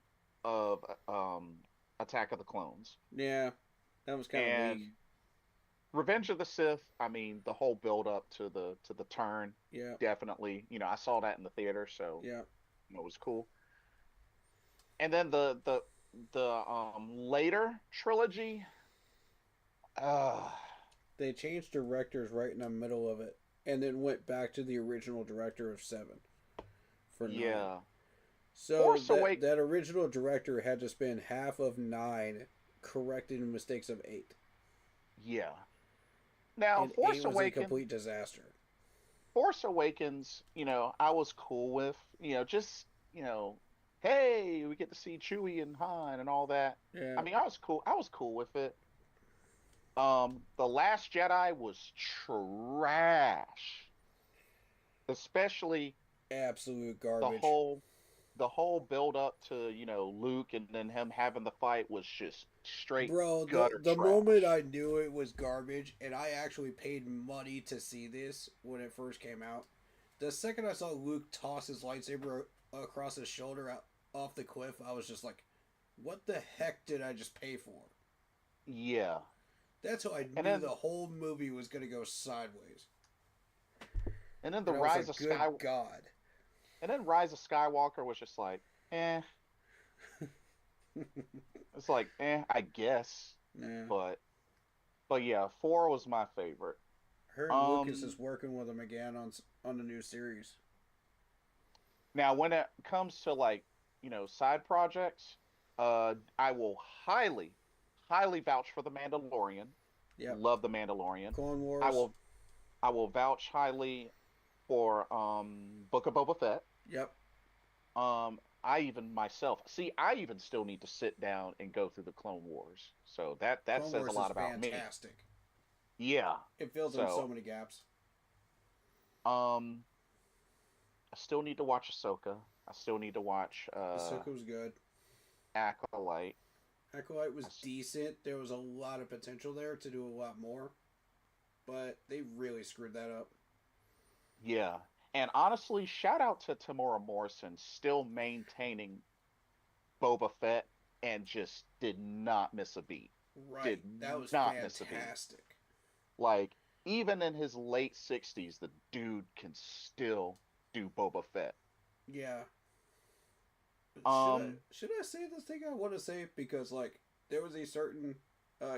of Attack of the Clones. Yeah, that was kind of weak. And Revenge of the Sith, I mean, the whole build up to the turn, Yeah, definitely. I saw that in the theater, so yeah. it was cool. And then the later trilogy, uh They changed directors right in the middle of it, and then went back to the original director of 7 for 9. yeah. So Force that Awake, that original director had to spend half of 9 correcting mistakes of 8, yeah. Now, and 8 was a complete disaster. Force Awakens, I was cool with, just, hey, we get to see Chewie and Han and all that. Yeah, I mean, I was cool. I was cool with it. The Last Jedi was trash, especially absolute the garbage. whole build up to, Luke and then him having the fight was just straight Bro, the gutter the moment trash. I knew it was garbage, and I actually paid money to see this when it first came out, the second I saw Luke toss his lightsaber across his shoulder out, off the cliff, I was just like, "What the heck did I just pay for?" Yeah. That's how I And knew then the whole movie was gonna go sideways, and then the and I was Rise like, of "Good Sky God!" and then Rise of Skywalker was just like, eh. It's like, I guess. Yeah, But yeah, 4 was my favorite. heard Lucas Um is working with him again on the new series. Now when it comes to like, side projects, I will highly vouch for The Mandalorian. Yep, Love The Mandalorian. Clone I Wars. will I will vouch highly for Book of Boba Fett. Yep, I even myself, see, I even still need to sit down and go through the Clone Wars. So that Clone says a Wars is lot about me. fantastic. Yeah. It fills in so So, many gaps. um I still need to watch Ahsoka. I still need to watch Ahsoka was good. Acolyte. Acolyte was I s- decent. There was a lot of potential there to do a lot more, but they really screwed that up. Yeah. And honestly, shout out to Tamora Morrison still maintaining Boba Fett and just did not miss a beat. Did Right. That was not miss a beat. fantastic. Like, even in his late 60s, the dude can still do Boba Fett. Yeah. Should I Um, should I say this thing I want to say because like there was a certain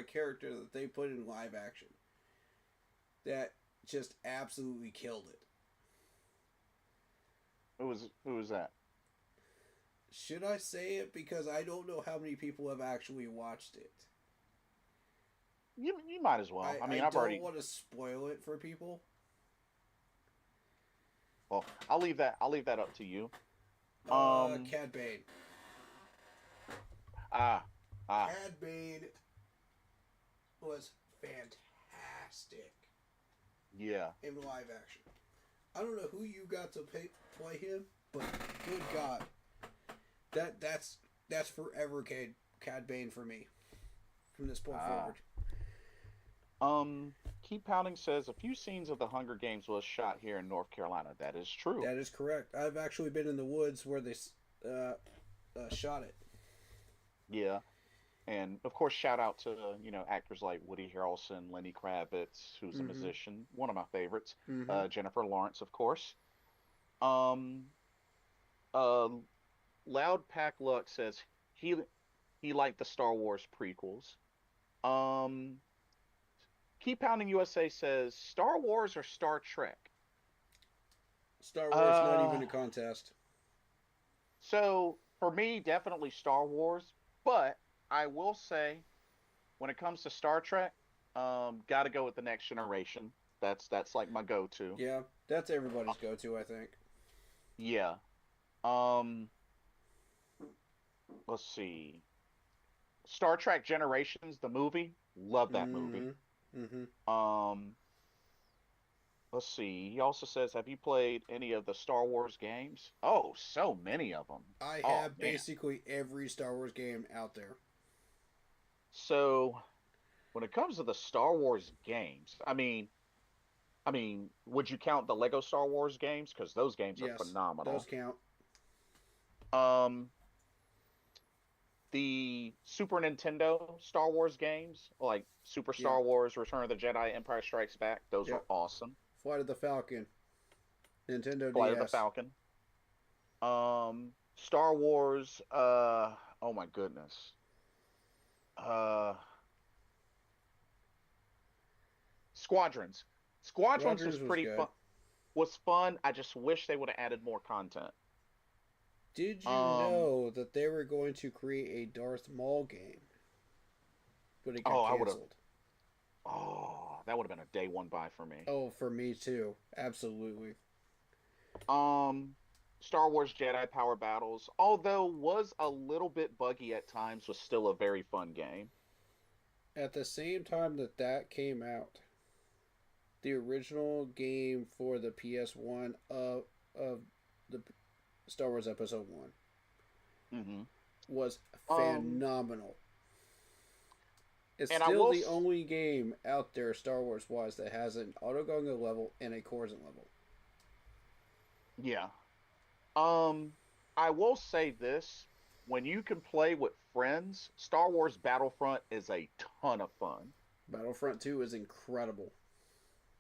character that they put in live action that just absolutely killed it. who was that? Should I say it because I don't know how many people have actually watched it. You might as well. I I mean, I've don't already. want to spoil it for people. Well, I'll leave that up to you. Um, Cad Bane. ah, ah, Cad Bane was fantastic yeah. in live action. I don't know who you got to play him, but good God, that's forever Cad Bane for me from this point Ah. forward. Keep Pounding says a few scenes of the Hunger Games was shot here in North Carolina. That is true. That is correct. I've actually been in the woods where they shot it. Yeah. And of course, shout out to actors like Woody Harrelson, Lenny Kravitz, who's a Mm-hmm. musician, one of my favorites. Mm-hmm. Jennifer Lawrence, of course. Um, uh, Loud Pack Luck says he he liked the Star Wars prequels. Um, Keep Pounding USA says Star Wars or Star Trek. Star Wars not Uh, even a contest. so for me, definitely Star Wars, but I will say when it comes to Star Trek, got to go with the Next Generation. That's like my go-to. Yeah, that's Uh, everybody's go-to, I think. yeah. Um, let's see. Star Trek Generations, the movie. Love that movie. Mm-hmm. Mm-hmm. Um, let's see. He also says, "Have you played any of the Star Wars games?" Oh, so many of them. I Oh have man. basically every Star Wars game out there. So when it comes to the Star Wars games, would you count the Lego Star Wars games? Because those games are Yes, those phenomenal. count. Um, the Super Nintendo Star Wars games, like Super Yeah. Star Wars, Return of the Jedi, Empire Strikes Back, those were Yep. awesome. Flight of the Falcon. Nintendo Flight of the DS. Falcon. Star Wars, oh my goodness. Uh, Squadrons. Squadrons was Squadrons was pretty good. fun. Was fun. I just wish they would have added more content. Did you Um, know that they were going to create a Darth Maul game, but it got oh, I would have. canceled? That would have been a day one buy for me. Oh, for me too. Absolutely. Um, Star Wars Jedi Power Battles, although was a little bit buggy at times, was still a very fun game. At the same time that that came out, the original game for the PS1 of the Star Wars Episode 1 Hmm. was Um, phenomenal. It's and I still will, the only game out there, Star Wars wise, that has an auto-going level and a Coruscant level. yeah. Um, I will say this: when you can play with friends, Star Wars Battlefront is a ton of fun. Battlefront 2 is incredible.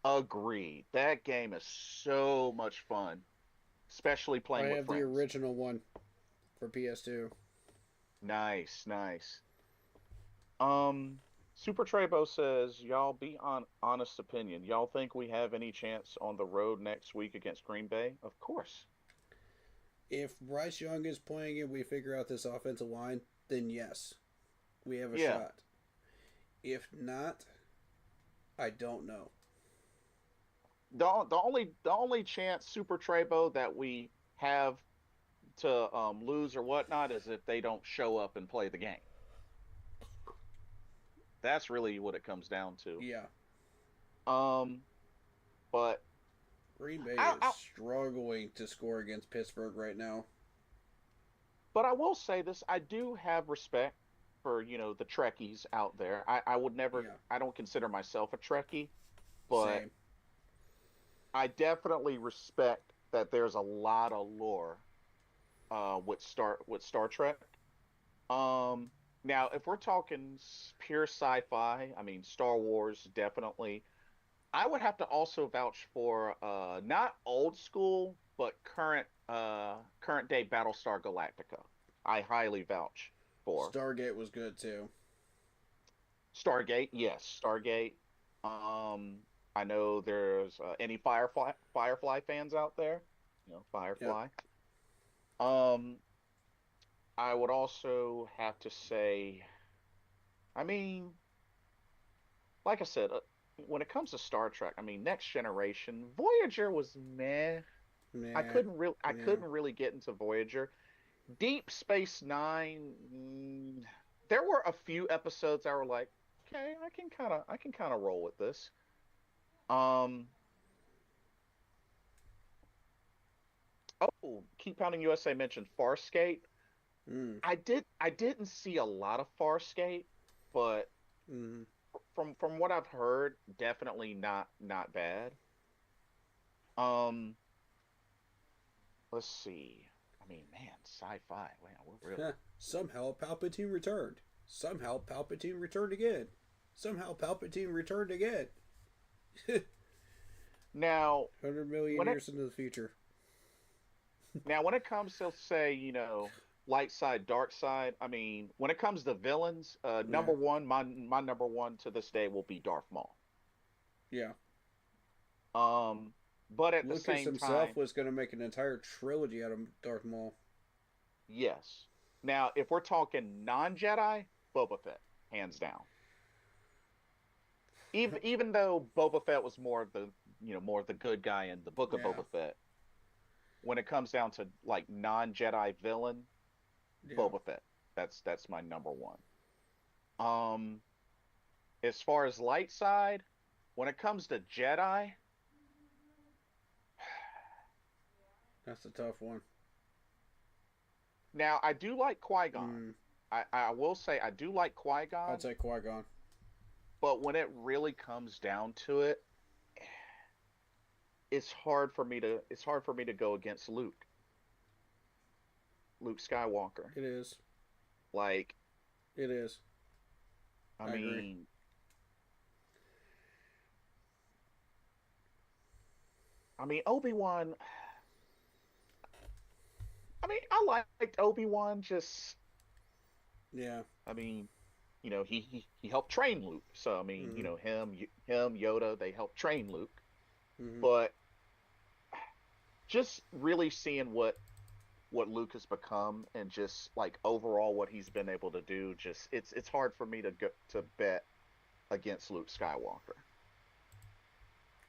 Agreed. That game is so much fun, especially I playing with have the friends. original one for PS2. Nice, nice. Um, Super Trebo says, y'all be on honest opinion. Y'all think we have any chance on the road next week against Green Bay? Of course. If Bryce Young is playing and we figure out this offensive line, then yes, we have a Yeah. shot. If not, I don't know. The only chance Super Trebo that we have to lose or whatnot is if they don't show up and play the game. That's really what it comes down to. Yeah, Um, but Green Bay I, is I struggling to score against Pittsburgh right now. but I will say this: I do have respect for the Trekkies out there. I would never. Yeah, I don't consider myself a Trekkie, but same. I definitely respect that there's a lot of lore with Star Trek. Um, Now if we're talking pure sci-fi, I mean Star Wars definitely. I would have to also vouch for not old school but current day Battlestar Galactica. I highly vouch for Stargate was good too. Stargate. Yes, Stargate. Um, I know there's any Firefly fans out there. Yep. Firefly. Um, I would also have to say, I mean, like I said, when it comes to Star Trek, I mean, Next Generation, Voyager was meh. Nah. I Yeah. couldn't really get into Voyager. Deep Space Nine, there were a few episodes that were like, okay, I can kind of roll with this. Um, Keep Pounding USA mentioned Farscape. Mm. I didn't see a lot of Farscape, but Mm. from what I've heard, definitely not bad. Um, let's see. I mean, man, sci-fi. Man, we're really Somehow Palpatine returned. Somehow Palpatine returned again. Somehow Palpatine returned again. now 100 million when it years into the future. now when it comes to say light side, dark side. I mean, when it comes to villains, Yeah. number one, my number one to this day will be Darth Maul. Yeah. Um, but at the Lucas same himself time, was going to make an entire trilogy out of Darth Maul. yes. Now, if we're talking non-Jedi, Boba Fett, hands down. Even though Boba Fett was more of the good guy in the book of Yeah. Boba Fett, when it comes down to like non-Jedi villain, Yeah. Boba Fett. That's my number one. Um, as far as light side, when it comes to Jedi, That's a tough one. now I do like Qui-Gon. Mm. I will say I do like I'll Qui-Gon, take Qui Gon. but when it really comes down to it, it's hard for me to go against Luke. Luke Skywalker. It is. Like, It is. I I agree. mean, Obi-Wan. I mean, I liked Obi-Wan. Yeah. I mean, he helped train Luke. So I mean, Mm-hmm. Yoda, they helped train Luke. Mm-hmm. But just really seeing what Luke has become and just like overall what he's been able to do, just it's hard for me to bet against Luke Skywalker.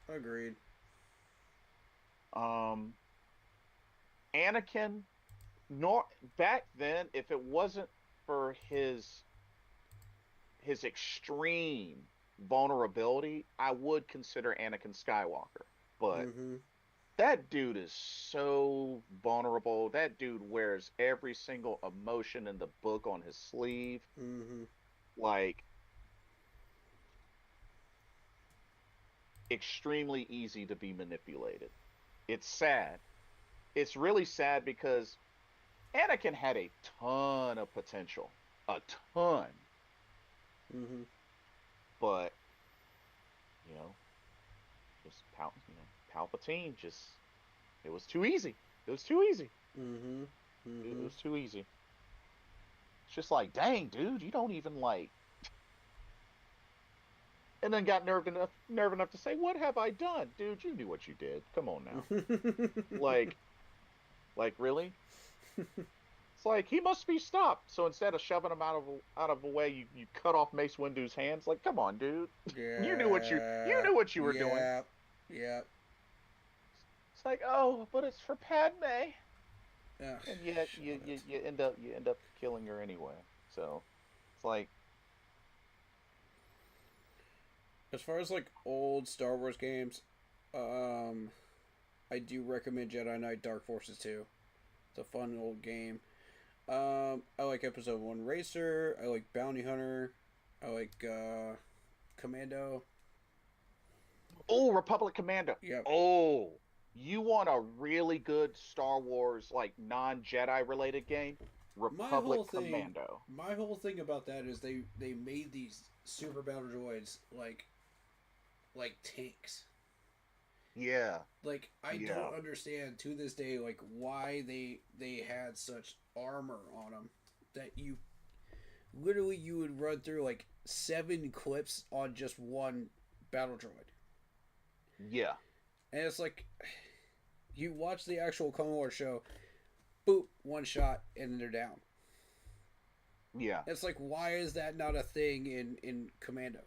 Agreed. Um, Anakin, nor back then, if it wasn't for his extreme vulnerability, I would consider Anakin Skywalker. But Mm-hmm. that dude is so vulnerable. That dude wears every single emotion in the book on his sleeve. Mm-hmm. Like, extremely easy to be manipulated. It's sad. It's really sad because Anakin had a ton of potential, a ton, Mm-hmm. but you know, just Palpatine just it was too easy. It was too easy. Mm-hmm. It Mm-hmm. was too easy. It's just like, dang, dude, you don't even like. And then got nerve enough to say, "What have I done, dude? You knew what you did. Come on now, like, really." It's like he must be stopped. So instead of shoving him out of the way, you cut off Mace Windu's hands. Like, come on, dude. You Yeah. knew what you were doing. Yeah. Yeah. It's like, oh, but it's for Padme, Ugh, and yet shut you it. you end up killing her anyway. So it's like, As far as like old Star Wars games, um, I do recommend Jedi Knight Dark Forces 2. It's a fun old game. I like Episode 1 Racer. I like Bounty Hunter. I like Commando. oh, Republic Commando. Yep. Oh, you want a really good Star Wars like non-Jedi related game? My whole Republic thing, Commando. my whole thing about that is they made these super battle droids like tanks. Yeah, Like I yeah, don't understand to this day like why they had such armor on them that you would run through like 7 clips on just one battle droid. yeah, And it's like you watch the actual Clone Wars show, boop, one shot, and then they're down. yeah. It's like, why is that not a thing in Commando?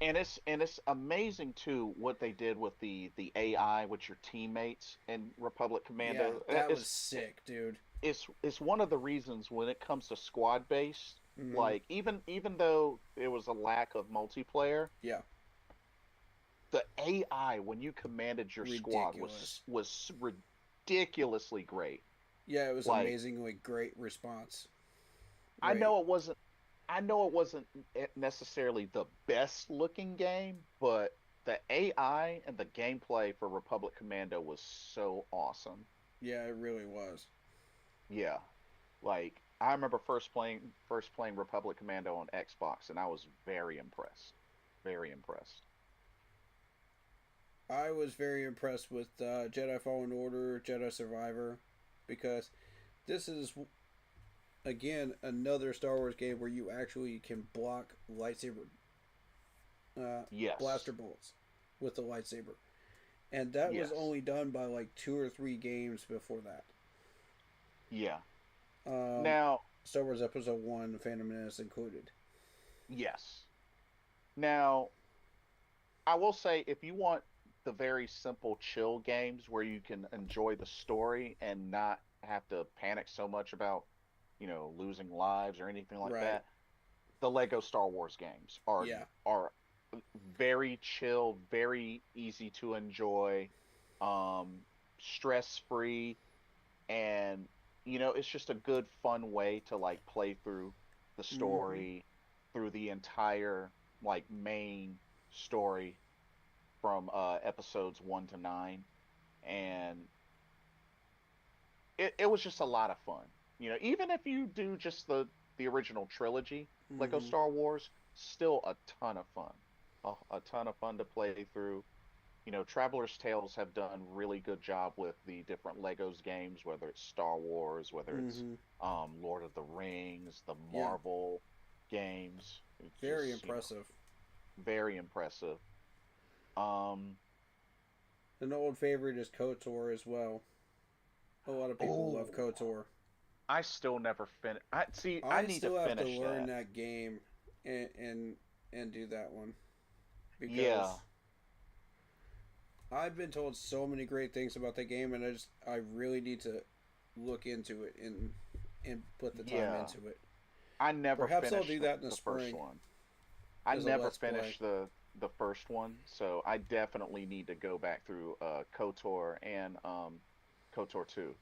And it's amazing too what they did with the AI with your teammates in Republic Yeah, Commando. that was sick, dude. It's one of the reasons when it comes to squad based, Mm-hmm. like even though there was a lack of multiplayer, Yeah, the AI when you commanded your squad was ridiculous. was ridiculously great. Yeah, it was Like amazingly great response I rate. know it wasn't I know it wasn't necessarily the best looking game, but the AI and the gameplay for Republic Commando was so awesome. Yeah, it really was. Yeah. Like I remember first playing Republic Commando on Xbox and I was very impressed. Very impressed. I was very impressed with Jedi Fallen Order, Jedi Survivor, because this is again another Star Wars game where you actually can block lightsaber uh, Yes. blaster bolts with the lightsaber, and that was Yes. only done by like 2 or 3 games before that. Yeah. Um, Now, Star Wars Episode One, Phantom Menace included. yes. Now, I will say if you want the very simple chill games where you can enjoy the story and not have to panic so much about, losing lives or anything like Right. that, the Lego Star Wars games are Yeah. are very chill, very easy to enjoy, um, stress free, and it's just a good fun way to like play through the Mm-hmm. story, through the entire like main story from episodes 1 to 9, and it was just a lot of fun. Even if you do just the original trilogy, Lego Mm-hmm. Star Wars, still a ton of fun. A ton of fun to play through. Traveler's Tales have done really good job with the different Legos games, whether it's Star Wars, whether it's Mm-hmm. Lord of the Rings, the Yeah. Marvel games. It's Very just, impressive. very impressive. Um, An old favorite is KOTOR as well. A lot of people love oh, KOTOR. I still never finished. I I need to still have to finish learn that. that game and do that one Yeah, because I've been told so many great things about the game, and I really need to look into it and put the time yeah. into it. I never Perhaps I'll finished do that in the the first spring one. I as a never let's play. finished the first one, so I definitely need to go back through KOTOR and KOTOR 2.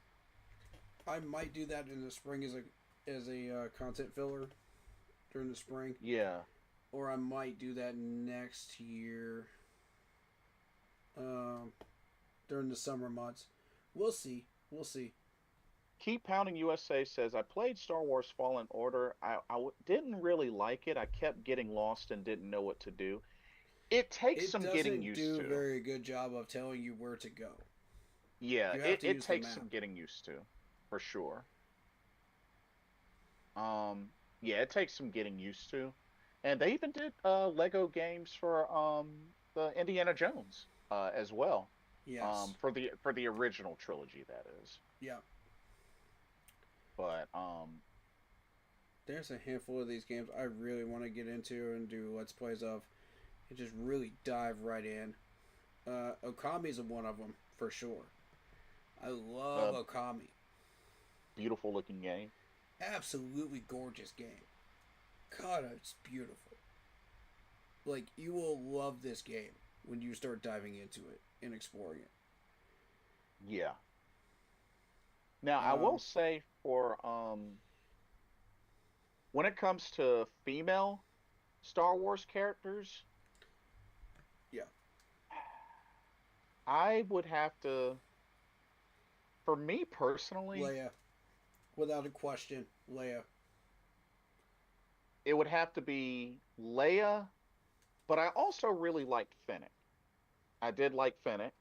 I might do that in the spring as a content filler during the spring, Yeah. or I might do that next year um, during the summer months. We'll see. We'll see. Keep Pounding USA says I played Star Wars Fallen Order. Didn't really like it. I kept getting lost and didn't know what to do. It takes It some getting doesn't used do a to. very good job of telling you where to go. Yeah, You have it, to it use the takes map. some getting used to, for sure. Um, yeah, it takes some getting used to. And they even did Lego games for the Indiana Jones as well. Yes. For the original trilogy, that is. Yeah. But There's a handful of these games I really want to get into and do let's plays of and just really dive right in. Okami's one of them for sure. I love a Okami. beautiful looking game. Absolutely gorgeous game. God, it's beautiful. Like you will love this game when you start diving into it and exploring it. Yeah. Now I will Um, say for when it comes to female Star Wars characters, yeah, I would have to, for me personally, Leia, without a question, Leia. it would have to be Leia, but I also really liked Fennec. I did like Fennec,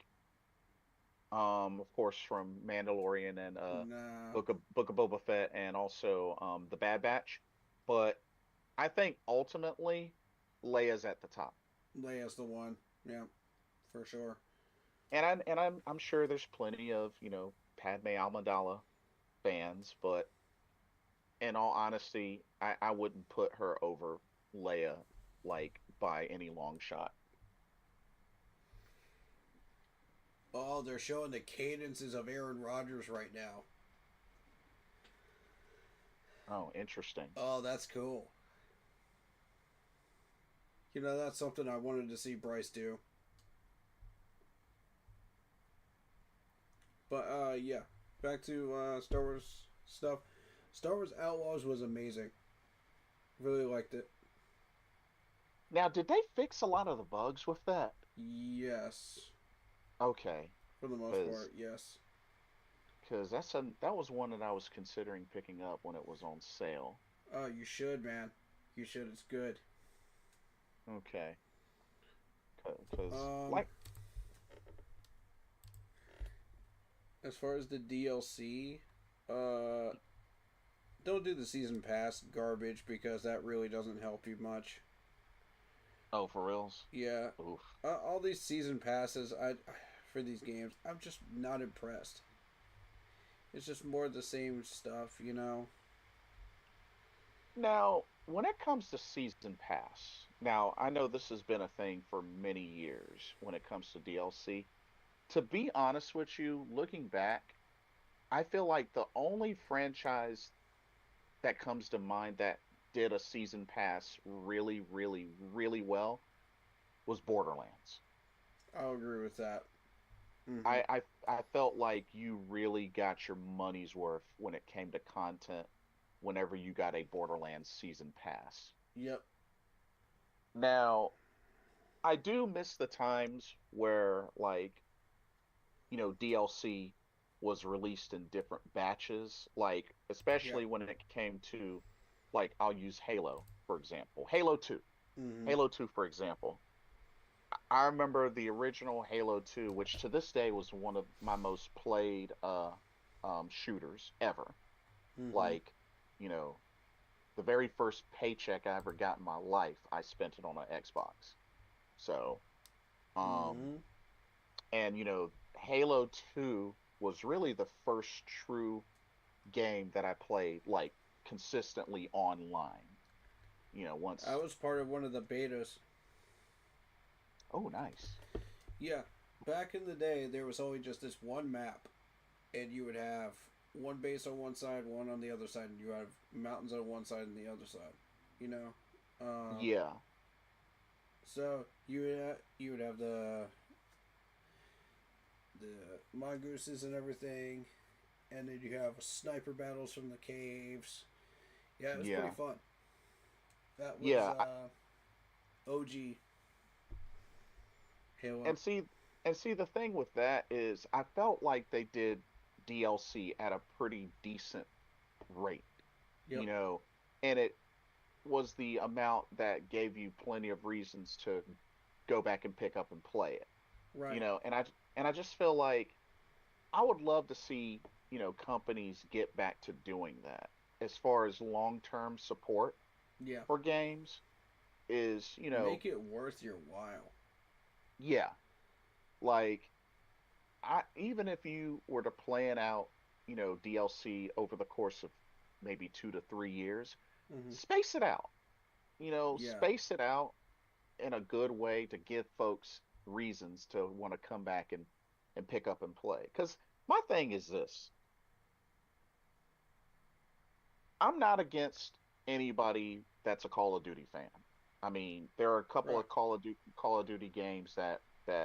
of course, from Mandalorian and Nah, Book of Boba Fett, and also the Bad Batch. But I think ultimately Leia's at the top, Leia's the one. Yeah, for sure. and I'm sure there's plenty of Padme Amidala fans, but in all honesty, I wouldn't put her over Leia like by any long shot. Oh, they're showing the cadences of Aaron Rodgers right now. Oh, interesting. Oh, that's cool. You know, that's something I wanted to see Bryce do. But yeah, back to Star Wars stuff. Star Wars Outlaws was amazing. Really liked it. Now, did they fix a lot of the bugs with that? Yes, Okay, for the most because part, yes. that was one that I was considering picking up when it was on sale. Oh, you should, man. You should. It's good. Okay, because Um, like as far as the DLC, uh, don't do the season pass garbage because that really doesn't help you much. oh for reals, Yeah, oof. all these season passes, I for these games, I'm just not impressed. It's just more of the same stuff, you know. Now, when it comes to season pass, now I know this has been a thing for many years when it comes to DLC. To be honest with you, looking back, I feel like the only franchise that comes to mind that did a season pass really, really, really well was Borderlands. I'll agree with that. Mm-hmm. I felt like you really got your money's worth when it came to content whenever you got a Borderlands season pass. Yep. Now, I do miss the times where like, DLC was released in different batches, like Yeah. especially when it came to, like, I'll use Halo for example. Halo 2. Mm-hmm. Halo 2 for example. I remember the original Halo 2, which to this day was one of my most played shooters ever. Mm-hmm. Like, you know, the very first paycheck I ever got in my life, I spent it on an Xbox. So, um, Mm-hmm. and Halo 2 was really the first true game that I played like consistently online. I Once. was part of one of the betas. Oh, nice. Yeah. Back in the day, there was only just this one map, and you would have one base on one side, one on the other side, and you have mountains on one side and the other side. You know, Yeah, so you would have the mongooses and everything, and then you have sniper battles from the caves. Yeah, it was pretty yeah, fun. That was yeah. OG Halo. And see, the thing with that is, I felt like they did DLC at a pretty decent rate, you Yep. know, and it was the amount that gave you plenty of reasons to go back and pick up and play it, Right. and I just feel like I would love to see, companies get back to doing that as far as long-term support Yeah. for games is, Make it worth your while. yeah, like I even if you were to plan out, DLC over the course of maybe 2 to 3 years, Mm-hmm. space it out. Yeah. Space it out in a good way to give folks reasons to want to come back and pick up and play. Because my thing is this: I'm not against anybody that's a Call of Duty fan. I mean, there are a couple Right. of Call of Duty games that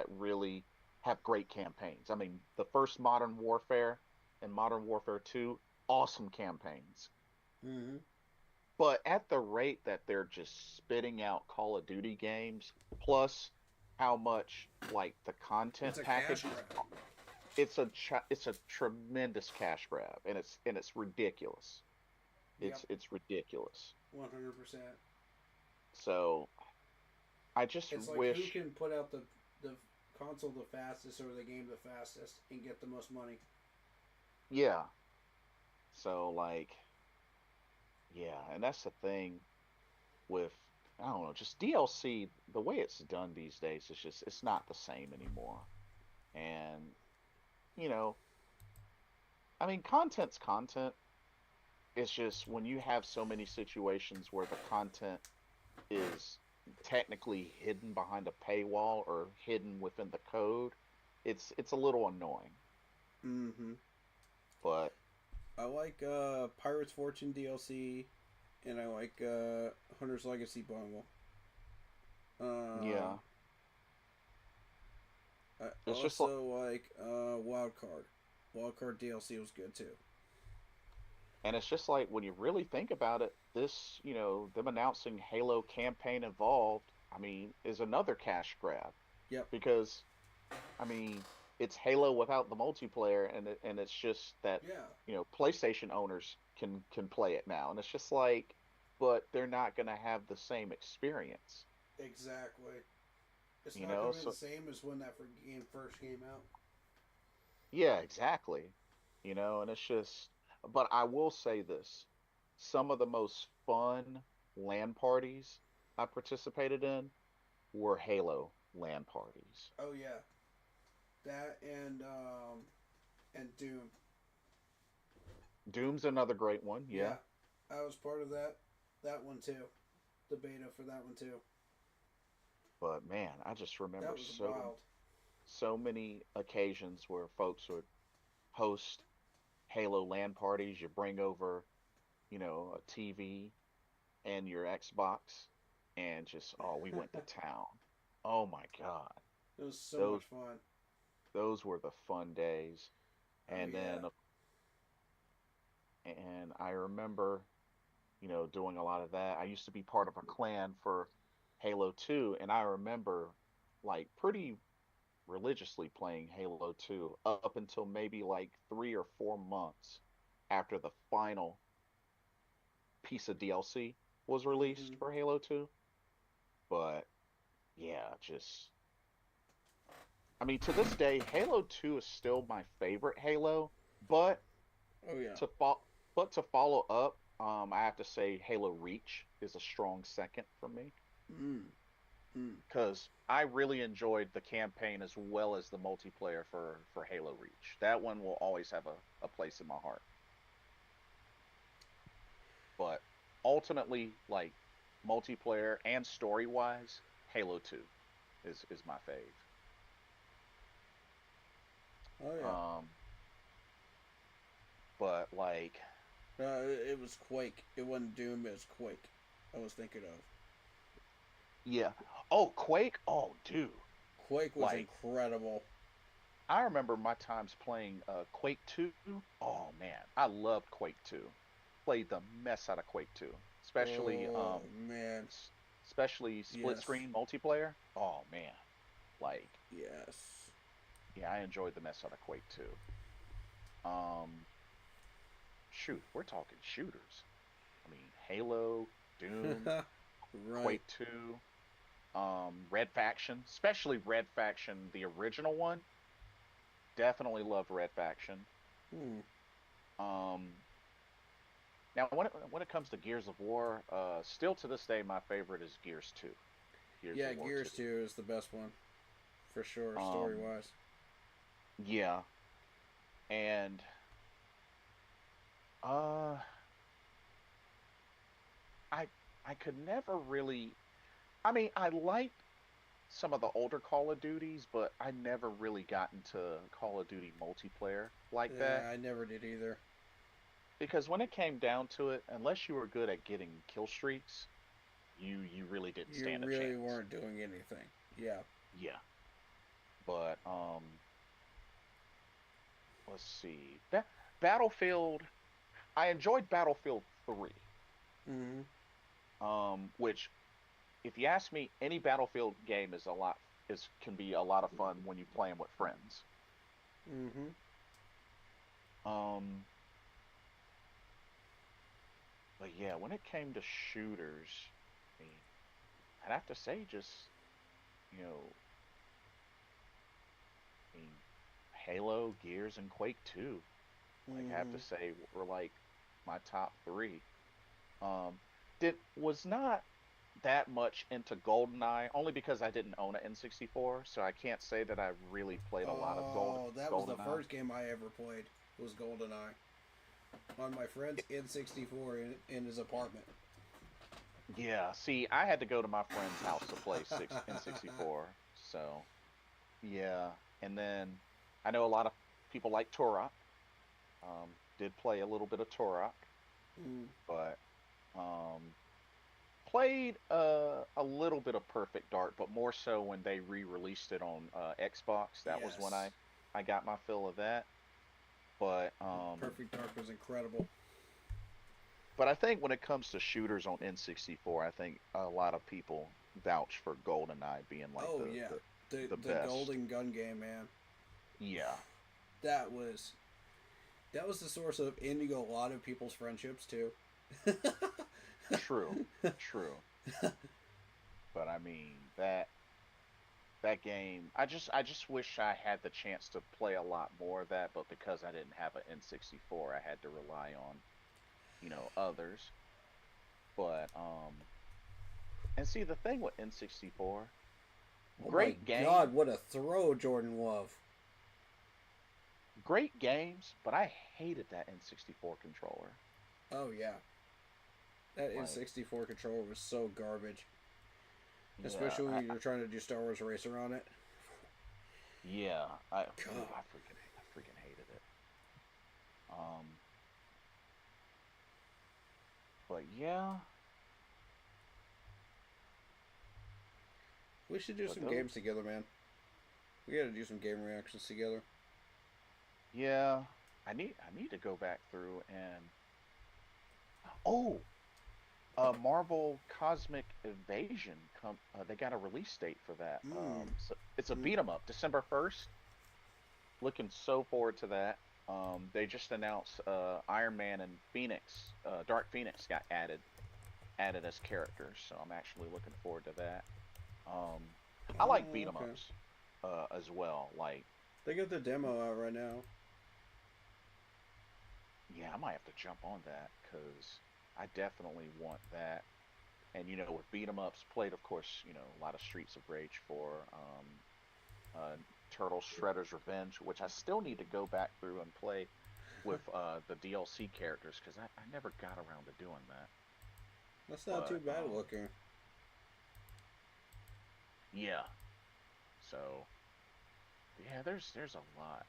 really have great campaigns. I mean, the first Modern Warfare and Modern Warfare 2, awesome campaigns. Mm-hmm. But at the rate that they're just spitting out Call of Duty games, plus how much like the It's content a cash packages, grab. it's a tremendous cash grab, and it's ridiculous. Yep. It's ridiculous. 100%. So I just It's like who wish, can put out the console the fastest or the game the fastest and get the most money. yeah. So like, yeah, and that's the thing with, I don't know, just DLC. The way it's done these days is just, it's not the same anymore. And you know, I mean, content's content. It's just when you have so many situations where the content is technically hidden behind a paywall or hidden within the code, it's a little annoying. Mm-hmm. But I like Pirates Fortune DLC, and I like Hunter's Legacy bundle. Uh, yeah, I it's just like, also like Wild Card. Wild Card DLC was good too. and it's just like when you really think about it, this, them announcing Halo campaign involved, I mean, is another cash grab Yep. because I mean, it's Halo without the multiplayer, and it's just that, Yeah. PlayStation owners can play it now, and it's just like, but they're not gonna have the same experience, Exactly. It's not going to be the So same as when that game first came out. yeah, exactly, and it's just, but I will say this: some of the most fun LAN parties I participated in were Halo LAN parties. Oh yeah, that and Doom. Doom's another great one, yeah. Yeah, I was part of that one too. The beta for that one too. But man, I just remember That was wild. so many occasions where folks would host Halo LAN parties. You bring over, a TV and your Xbox, and just, oh, we went to town. Oh my God, It was so those much fun. those were the fun days. Oh And yeah. then, and I remember, doing a lot of that. I used to be part of a clan for Halo 2, and I remember, like, pretty religiously playing Halo 2 up until maybe like 3 or 4 months after the final piece of DLC was released Hmm. for Halo 2. But yeah, just I mean, to this day, Halo 2 is still my favorite Halo, but Oh yeah. to fo- to follow up, I have to say Halo Reach is a strong second for me Mm. Mm. because I really enjoyed the campaign as well as the multiplayer for Halo Reach. That one will always have a place in my heart. But ultimately, like multiplayer and story wise, Halo 2 is my fave. Oh yeah. Um, but like, It was Quake. It wasn't Doom. It was Quake. I was thinking of. yeah. Oh, Quake. Oh, dude. Quake was Like, incredible. I remember my times playing Quake 2. Oh man, I loved Quake 2. Played the mess out of Quake 2, especially Oh man. especially split Yes. screen multiplayer. Oh man, like Yes. yeah, I enjoyed the mess out of Quake 2. Um, shoot, we're talking shooters. I mean, Halo, Doom, Right. Quake 2, Red Faction, especially Red Faction, the original one. Definitely loved Red Faction. Hmm. Um, now when it comes to Gears of War, still to this day, my favorite is Gears 2, Gears of Yeah, War 2. Gears 2 is the best one for sure, story Um, wise. yeah, and uh, I I could never really. I mean, I liked some of the older Call of Duties, but I never really got into Call of Duty multiplayer like that Yeah, I never did either. because when it came down to it, unless you were good at getting kill streaks, you really didn't You stand a really chance. weren't doing anything. Yeah. Yeah, but let's see. Battlefield. I enjoyed Battlefield 3. Mm-hmm. Which if you ask me, any Battlefield game is can be a lot of fun when you play them with friends. Mm-hmm. Um, but yeah, when it came to shooters, I mean, I'd have to say just you know, I mean, Halo, Gears, and Quake 2. Like I have Mm-hmm. to say were like my top three. Um, did was not that much into GoldenEye only because I didn't own an N64, so I can't say that I really played a lot of Oh, that was the GoldenEye. first game I ever played. Was GoldenEye on my friend's N64 in his apartment. Yeah, see, I had to go to my friend's house to play six N64. So, yeah. And then I know a lot of people like Turok. Did play a little bit of Turok, Mm. but um played a little bit of Perfect Dark, but more so when they re-released it on Xbox. That was when Yes. I got my fill of that. But Perfect Dark was incredible. I think when it comes to shooters on N64, I think a lot of people vouch for GoldenEye being like Oh yeah, the the best. Golden Gun game, man. Yeah, That was that was the source of ending a lot of people's friendships too. true, true. But I mean that game, I just wish I had the chance to play a lot more of that, but because I didn't have an N64, I had to rely on, others. But and see the thing with N64, Oh my great game, God, what a throw, Jordan Love. great games, but I hated that N64 controller. Oh yeah, that Like, N64 controller was so garbage, yeah, especially when you're trying to do Star Wars Racer on it. yeah, God, I freaking hated it. Um, but yeah, we should do but some those, games together, man. We got to do some game reactions together. yeah, I need to go back through and oh, Marvel Cosmic Invasion. They got a release date for that. Mm. So it's a Mm. beat 'em up, December 1st. Looking so forward to that. They just announced Iron Man and Phoenix, Dark Phoenix got added as characters, so I'm actually looking forward to that. Um, I like beat Oh, 'em okay. ups as well. Like, They got the demo out right now. yeah, I might have to jump on that because I definitely want that. And with beat 'em ups, played of course, a lot of Streets of Rage for uh, Turtle Shredder's Revenge, which I still need to go back through and play with the DLC characters because I never got around to doing that. That's not too But bad looking. yeah, so yeah, there's a lot.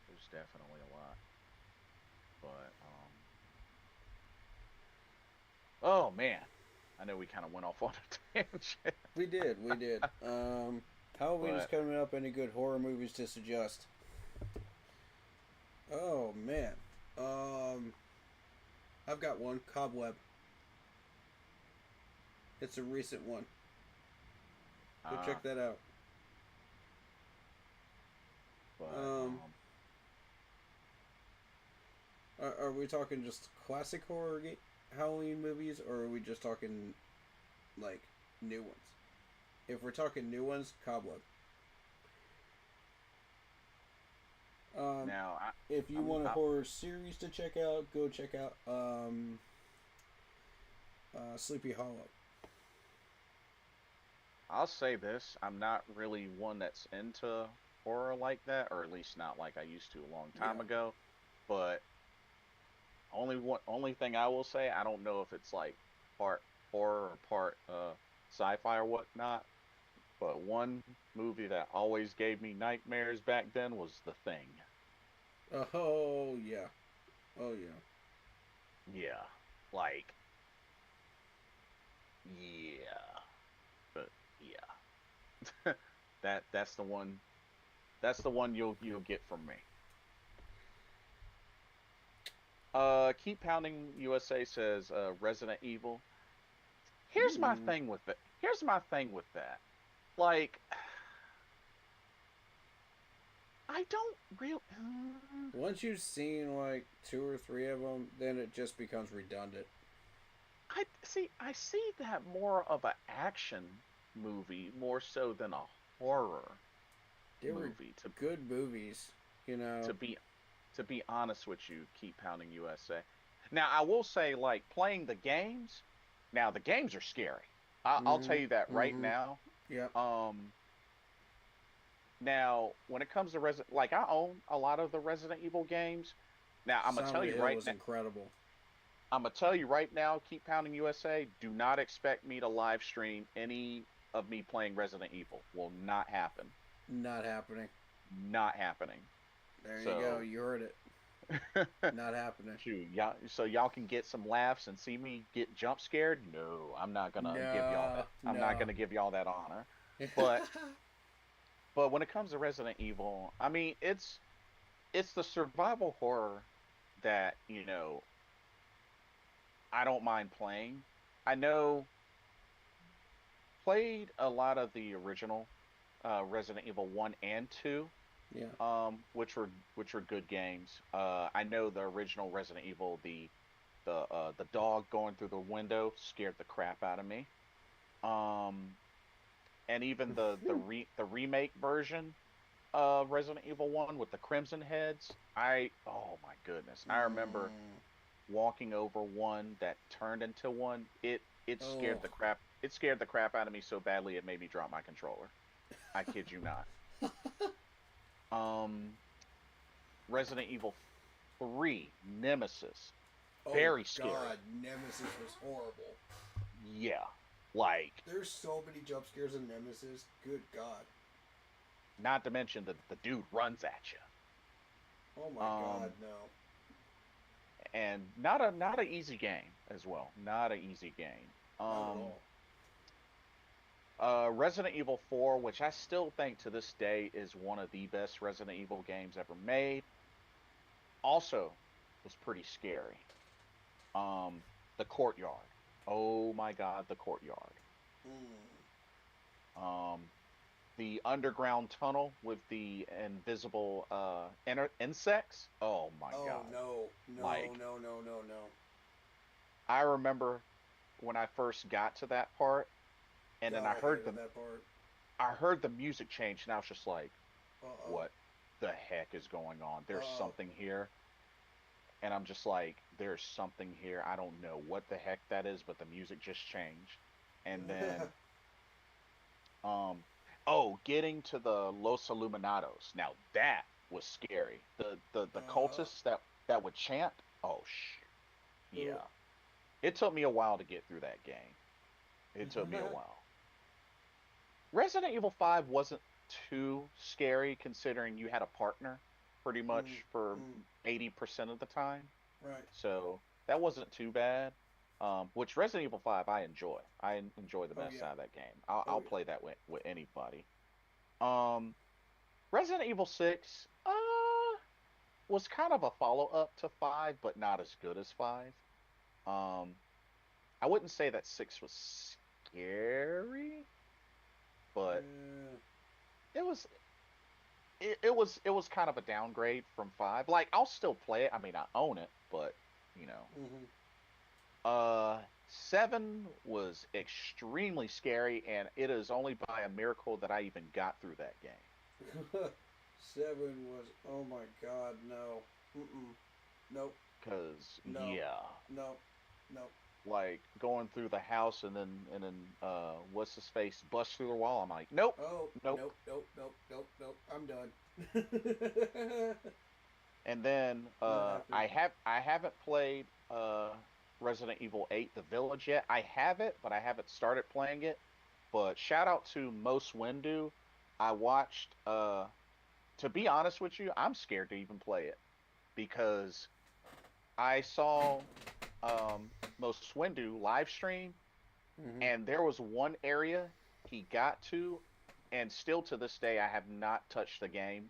There's definitely a lot. But oh man, I know we kind of went off on a tangent, We did, we did. Halloween is but coming up. Any good horror movies to suggest? Oh man. Um, I've got one. Cobweb. It's a recent one. Go uh, check that out. but Um, are we talking just classic Halloween movies, or are we just talking like new ones? If we're talking new ones, Cobweb. Um, now if you I'm want a I, horror series to check out, go check out Sleepy Hollow. I'll say this: I'm not really one that's into horror like that, or at least not like I used to a long Yeah. time ago. But only thing I will say, I don't know if it's like part horror or part sci-fi or whatnot. But one movie that always gave me nightmares back then was The Thing. Oh yeah. Oh yeah. Yeah, like yeah, but yeah, that's the one. That's the one you'll get from me. Keep pounding USA says Resident Evil. Here's my Mm. thing with it. Here's my thing with that. Like, I don't real. Once you've seen like two or three of them, then it just becomes redundant. I see that more of an action movie more so than a horror They were movie. good movies, you know. To be to be honest with you, keep pounding USA. Now I will say, like playing the games. Now the games are scary. I'll tell Mhm. you that right Mhm. now. Yep. Um, Now when it comes to Resident, like I own a lot of the Resident Evil games. Now Silent Hill was incredible. I'm gonna tell you right now, keep pounding USA. Do not expect me to live stream any of me playing Resident Evil. Will not happen. Not happening. Not happening. There you go. So, You heard it. Not happening. shoot, y'all, so y'all can get some laughs and see me get jump scared. No, I'm not gonna give y'all No. that. I'm not No. gonna give y'all that honor. But but when it comes to Resident Evil, I mean, it's the survival horror that I don't mind playing. I know played a lot of the original Resident Evil 1 and 2, Yeah. which were good games. I know the original Resident Evil, the dog going through the window scared the crap out of me. Um, and even the remake version of Resident Evil 1 with the Crimson Heads, oh my goodness, I remember Mm. walking over one that turned into one. Oh. It scared the crap out of me so badly it made me drop my controller. I kid you not. Um, Resident Evil 3 Nemesis, Oh very scary. God, Nemesis was horrible. Yeah, like There's so many jump scares in Nemesis. Good God. not to mention the dude runs at Oh you. my God, no. And not a easy game as well. Not a easy game. Not at all. Resident Evil 4, which I still think to this day is one of the best Resident Evil games ever made, also was pretty scary. The Courtyard. Oh my God, the courtyard. Mm. Um, the underground tunnel with the invisible insects. Oh my Oh God. no, no, Like, no, no, no, no. I remember when I first got to that part, and then God, I hated that part. I heard the music change, and I was just like, Uh-oh. what the heck is going on? There's Uh-oh. something here. And I'm just like, there's something here. I don't know what the heck that is, but the music just changed. And then, um, oh, getting to the Los Illuminados. Now that was scary. The uh, cultists that would chant. Oh shit. uh, Yeah. It took me a while to get through that game. It took me a while. Resident Evil 5 wasn't too scary considering you had a partner pretty mm, much for mm, 80% of the time. right. So that wasn't too bad. Which Resident Evil 5 I enjoy. I enjoy the Oh mess yeah. out of that game. I'll Oh yeah. play that with anybody. Um, Resident Evil 6 was kind of a follow-up to 5, but not as good as 5. Um, I wouldn't say that 6 was scary, but Yeah. it was it was kind of a downgrade from 5. Like I'll still play it. I mean, I own it, but you know. Mm-hmm. 7 was extremely scary, and it is only by a miracle that I even got through that game. 7 was, oh my god, no. Mm-mm. Nope. Cause No. yeah, No. No. like going through the house and then what's his face bust through the wall. I'm like, nope, Oh, nope. nope, nope, nope, nope, nope. I'm done. And then Not happening. I haven't played Resident Evil 8 The Village yet. I have it, but I haven't started playing it. But shout out to Most Windu. I watched to be honest with you, I'm scared to even play it because I saw Most Windu live stream, Mm-hmm. and there was one area he got to, and still to this day I have not touched the game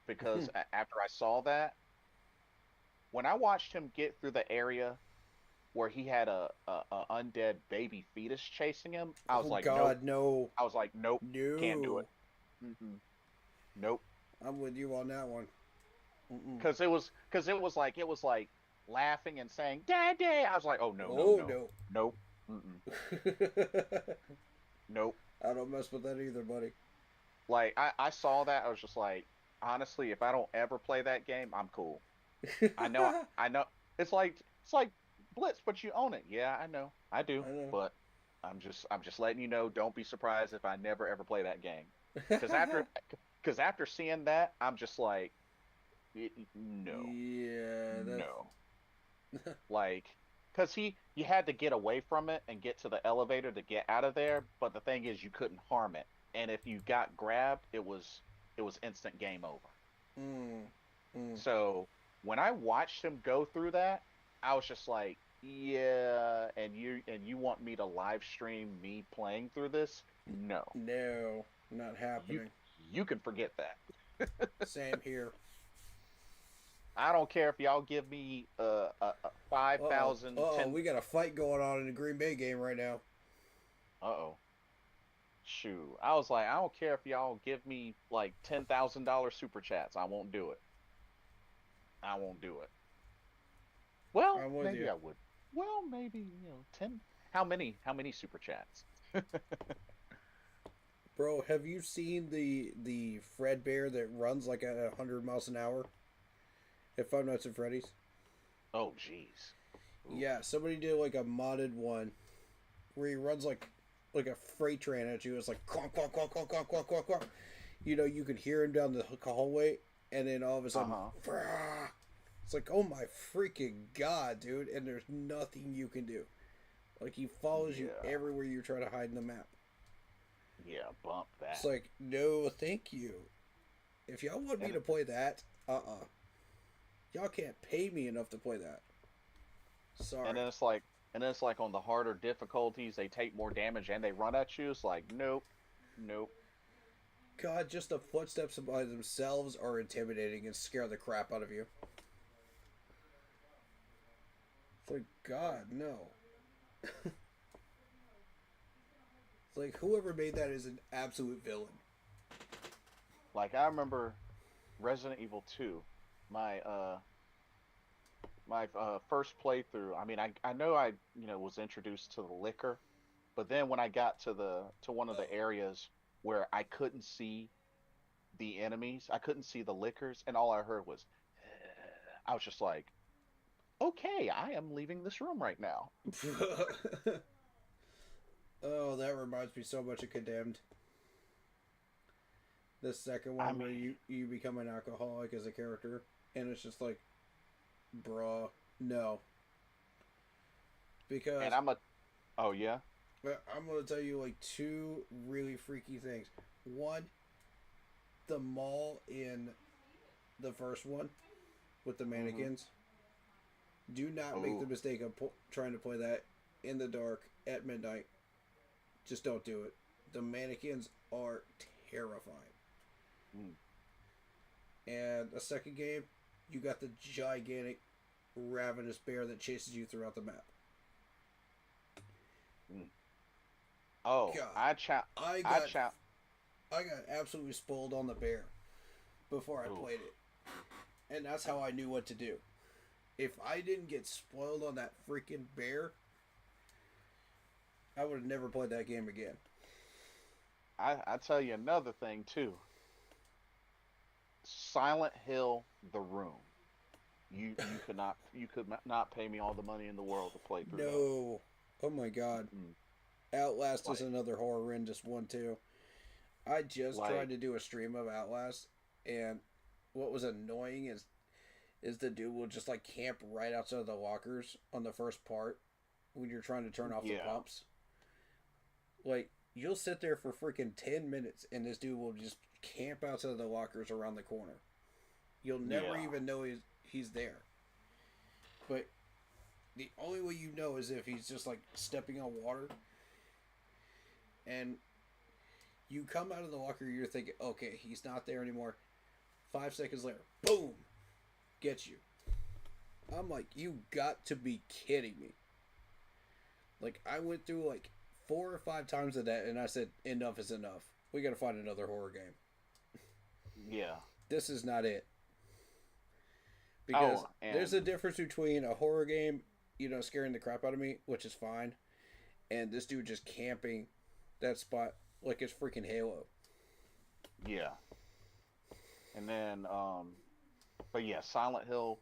because after I saw that, when I watched him get through the area where he had a undead baby fetus chasing him, I was Oh like, nope. god, no. I was like, nope, can't do it. No. Mm-mm, nope. I'm with you on that one. Mm-mm. Because it was like laughing and saying "Daddy." I was like, oh no no Oh no no. nope mm-mm, nope. I don't mess with that either, buddy. Like I saw that, I was just like, honestly, if I don't ever play that game, I'm cool. I know it's like Blitz, but you own it. Yeah, I know I do, I know. but I'm just letting you know. Don't be surprised if I never ever play that game. Because after because after seeing that, I'm just like, no Yeah, that's no. Like, because you had to get away from it and get to the elevator to get out of there, but the thing is you couldn't harm it, and if you got grabbed, it was instant game over. mm, mm. So when I watched him go through that, I was just like, yeah, and you want me to live stream me playing through this? No, No, not you happening. you can forget that. Same here. I don't care if y'all give me a five Uh oh. Uh thousand oh. ten. We got a fight going on in the Green Bay game right now. Uh-oh. Shoot. I was like, I don't care if y'all give me like $10,000 super chats. I won't do it. I won't do it. Well, I'm with maybe you. I would. Well, maybe, 10. How many super chats? Bro, have you seen the Fred Bear that runs like at 100 miles an hour at Five Nights at Freddy's? Oh, jeez. Ooh. Yeah, somebody did like a modded one where he runs like a freight train at you. It's like clonk clonk clonk clonk clonk clonk clonk clonk. You know, you can hear him down the hallway, and then all of a sudden, Uh-huh. it's like, oh my freaking god, dude! And there's nothing you can do. Like he follows you Yeah. everywhere you try to hide in the map. Yeah, bump It's that. like, no, thank you. If y'all want me And to play that, y'all can't pay me enough to play that. and Sorry. then it's like on the harder difficulties, they take more damage and they run at you. It's like, nope. Nope. God, just the footsteps by themselves are intimidating and scare the crap out of you. It's like, God, no. It's like whoever made that is an absolute villain. Like I remember Resident Evil 2, my first playthrough. I mean, I know I was introduced to the liquor, but then when I got to one of the areas where I couldn't see the enemies, I couldn't see the liquors, and all I heard was, I was just like, okay, I am leaving this room right now. Oh, that reminds me so much of Condemned. The second I one where mean, you become an alcoholic as a character, and it's just like, bruh, no. Because and I'm a, oh yeah, I'm gonna tell you like two really freaky things. One, the mall in the first one with the mm-hmm. mannequins. Do not make the Oh, mistake of trying to play that in the dark at midnight. Just don't do it. The mannequins are terrifying. mm, And a second game, you got the gigantic ravenous bear that chases you throughout the map. mm. Oh, God, I I got chow, I got absolutely spoiled on the bear before I oof, played it. And that's how I knew what to do. If I didn't get spoiled on that freaking bear, I would have never played that game again. I tell you another thing too. Silent Hill, The Room. You could not pay me all the money in the world to play through that. No. Oh my god. Mm-mm. Outlast is Like another horrendous one too. I just tried like to do a stream of Outlast, and what was annoying is the dude will just like camp right outside the lockers on the first part when you're trying to turn off the yeah, pumps. Like you'll sit there for freaking 10 minutes, and this dude will just camp outside the lockers around the corner. You'll never yeah, even know he's there. But the only way you know is if he's just like stepping on water, and you come out of the locker, you're thinking, okay, he's not there anymore. 5 seconds later, boom, gets you. I'm like, you got to be kidding me. Like, I went through like 4 or 5 times of that, and I said, enough is enough. We got to find another horror game. yeah. This is not it. Because Oh, there's a and difference between a horror game, scaring the crap out of me, which is fine, and this dude just camping that spot like it's freaking Halo. yeah, and then but yeah, Silent Hill,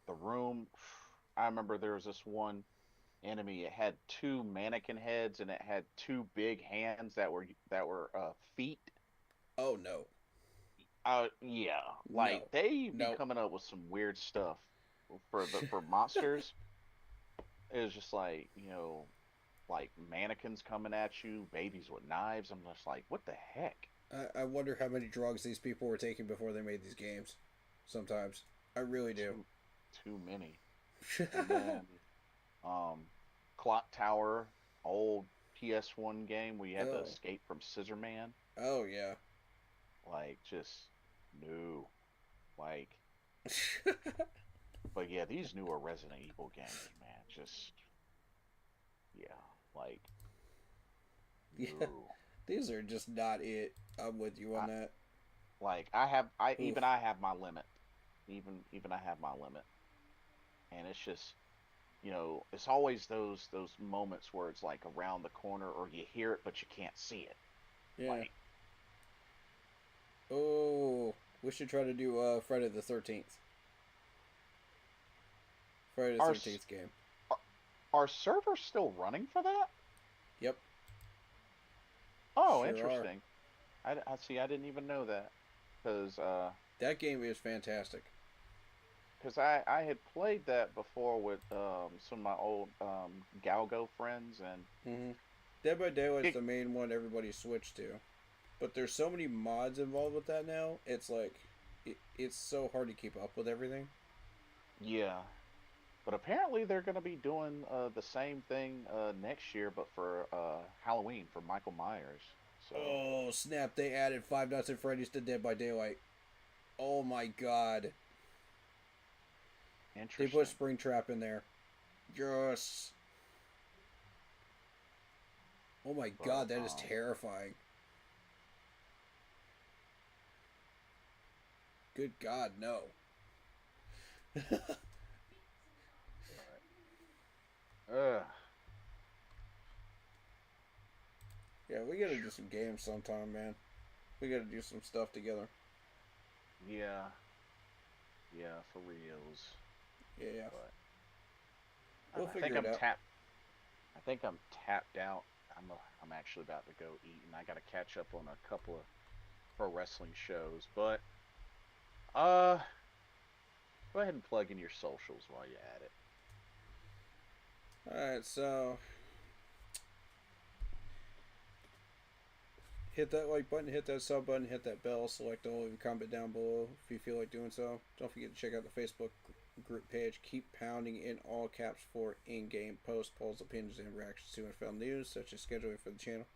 The Room. I remember there was this one enemy. It had two mannequin heads and it had two big hands that were feet. Oh no, Yeah, like no, they be no. coming up with some weird stuff for monsters. It was just like like mannequins coming at you, babies with knives. I'm just like, what the heck? I wonder how many drugs these people were taking before they made these games. Sometimes I really do. Too many. And then um, Clock Tower, old PS1 game where you had to Oh, escape from Scissor Man. oh yeah. Like just no, like. But yeah, these newer Resident Evil games, man, just yeah, like Yeah, no. these are just not it. I'm with you on I that. like I Oof. even I have my limit. Even I have my limit, and it's just it's always those moments where it's like around the corner or you hear it but you can't see it. Yeah. Like, Oh, we should try to do Friday the 13th. Friday the are 13th game. are, are servers still running for that? Yep, Oh, sure are. interesting. I see. I didn't even know that because That game is fantastic. I had played that before with some of my old Galgo friends and Mm-hmm. Dead by Daylight's it, the main one everybody switched to. But there's so many mods involved with that now. It's like, it's so hard to keep up with everything. yeah. But apparently they're going to be doing the same thing next year, but for Halloween for Michael Myers. So Oh, snap. They added Five Nights at Freddy's to Dead by Daylight. Oh my god. They put interesting. Springtrap in there. Yes. Oh my But god, that is terrifying. Good God, no. ugh, Yeah, we gotta do some games sometime, man. We gotta do some stuff together. yeah, yeah, for reals. Yeah, But we'll I think figure it I'm out. tapped. I think I'm tapped out. I'm actually about to go eat, and I got to catch up on a couple of pro wrestling shows. But uh, go ahead and plug in your socials while you're at it. Alright, so hit that like button, hit that sub button, hit that bell, select all, leave a comment down below if you feel like doing so. Don't forget to check out the Facebook group page. Keep pounding in all caps for in-game posts, polls, opinions, and reactions to NFL news, such as scheduling for the channel.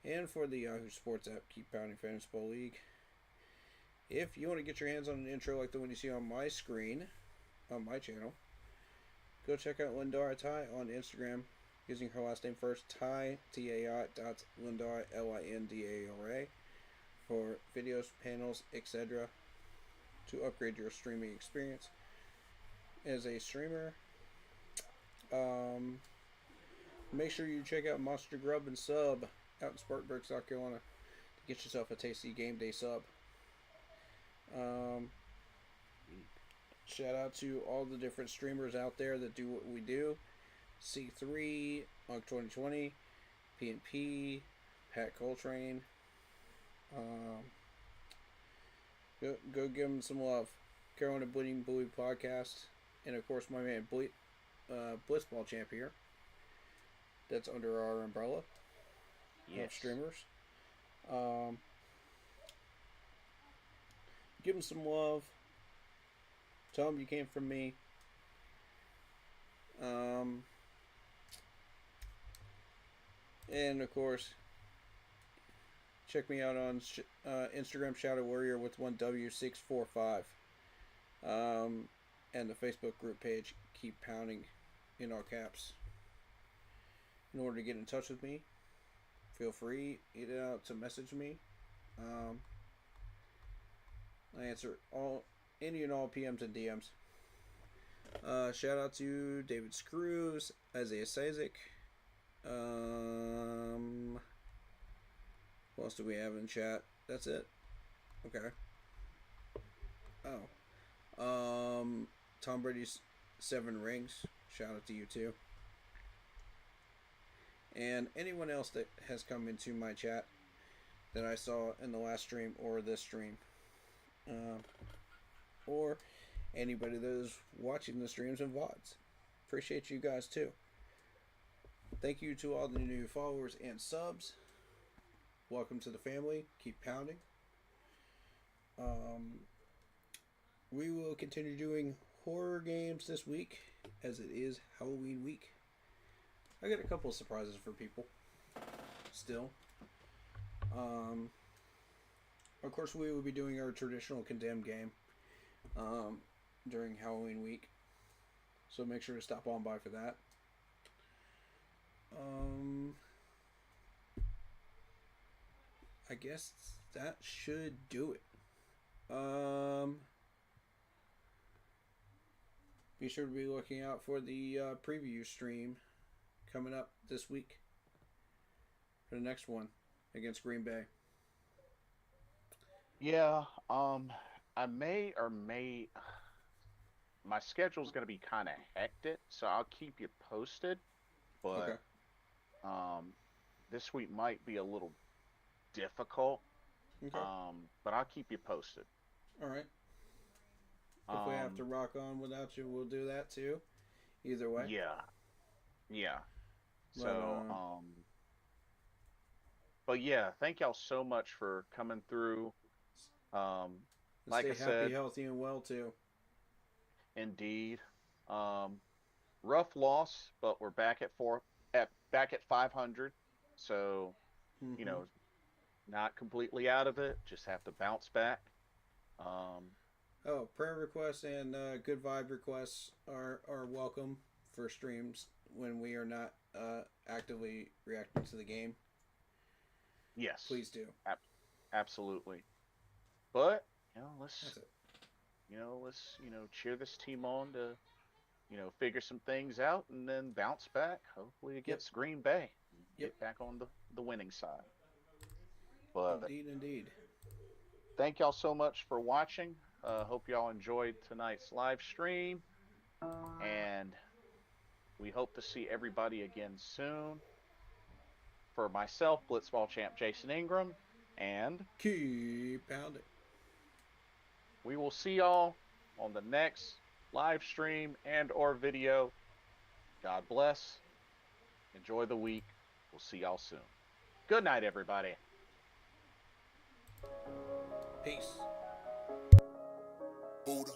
And for the Yahoo Sports app, Keep Pounding Fantasy Football League. If you want to get your hands on an intro like the one you see on my screen, on my channel, go check out Lindara Ty on Instagram using her last name first, Ty, T-A-I, Lindara, Lindara, for videos, panels, etc. to upgrade your streaming experience. As a streamer, make sure you check out Monster Grub and Sub out in Spartanburg, South Carolina to get yourself a tasty game day sub. Shout out to all the different streamers out there that do what we do. C3, Monk 2020, PNP, Pat Coltrane. Go give them some love. Carolina Bleeding Blue podcast, and of course my man Blitzball Champ here. That's under our umbrella of streamers. Give them some love. Tell them you came from me. And of course, check me out on Instagram, Shadow Warrior with 1W645. And the Facebook group page, Keep Pounding in all caps. In order to get in touch with me, feel free either to message me. I answer any and all PMs and DMs. Shout out to David Screws, Isaiah Sazik. What else do we have in chat? That's it. Okay. Oh. Tom Brady's 7 rings. Shout out to you too. And anyone else that has come into my chat that I saw in the last stream or this stream. Or anybody that is watching the streams and VODs. Appreciate you guys too. Thank you to all the new followers and subs. Welcome to the family. Keep pounding. We will continue doing horror games this week as it is Halloween week. I got a couple of surprises for people still. Of course, we will be doing our traditional Condemned game during Halloween week. So make sure to stop on by for that. I guess that should do it. Be sure to be looking out for the preview stream coming up this week for the next one against Green Bay. Yeah, I may or may. My schedule's going to be kind of hectic, so I'll keep you posted. But Okay. this week might be a little difficult. Okay. But I'll keep you posted. All right. If we have to rock on without you, we'll do that too. Either way. Yeah. But, So, but yeah, thank y'all so much for coming through. Like stay I happy, said, healthy, and well too. indeed, rough loss, but we're back at 500. So, you Mm-hmm. know, not completely out of it. Just have to bounce back. Oh, prayer requests and good vibe requests are welcome for streams when we are not actively reacting to the game, Yes. please do. Absolutely. But, That's it. let's cheer this team on to, figure some things out and then bounce back, hopefully against Green Bay. Get back on the winning side. But Indeed. thank y'all so much for watching. Hope y'all enjoyed tonight's live stream. And we hope to see everybody again soon. For myself, Blitzball champ Jason Ingram, and Keep pounding. we will see y'all on the next live stream and or video. God bless. Enjoy the week. We'll see y'all soon. Good night, everybody. Peace. Buddha.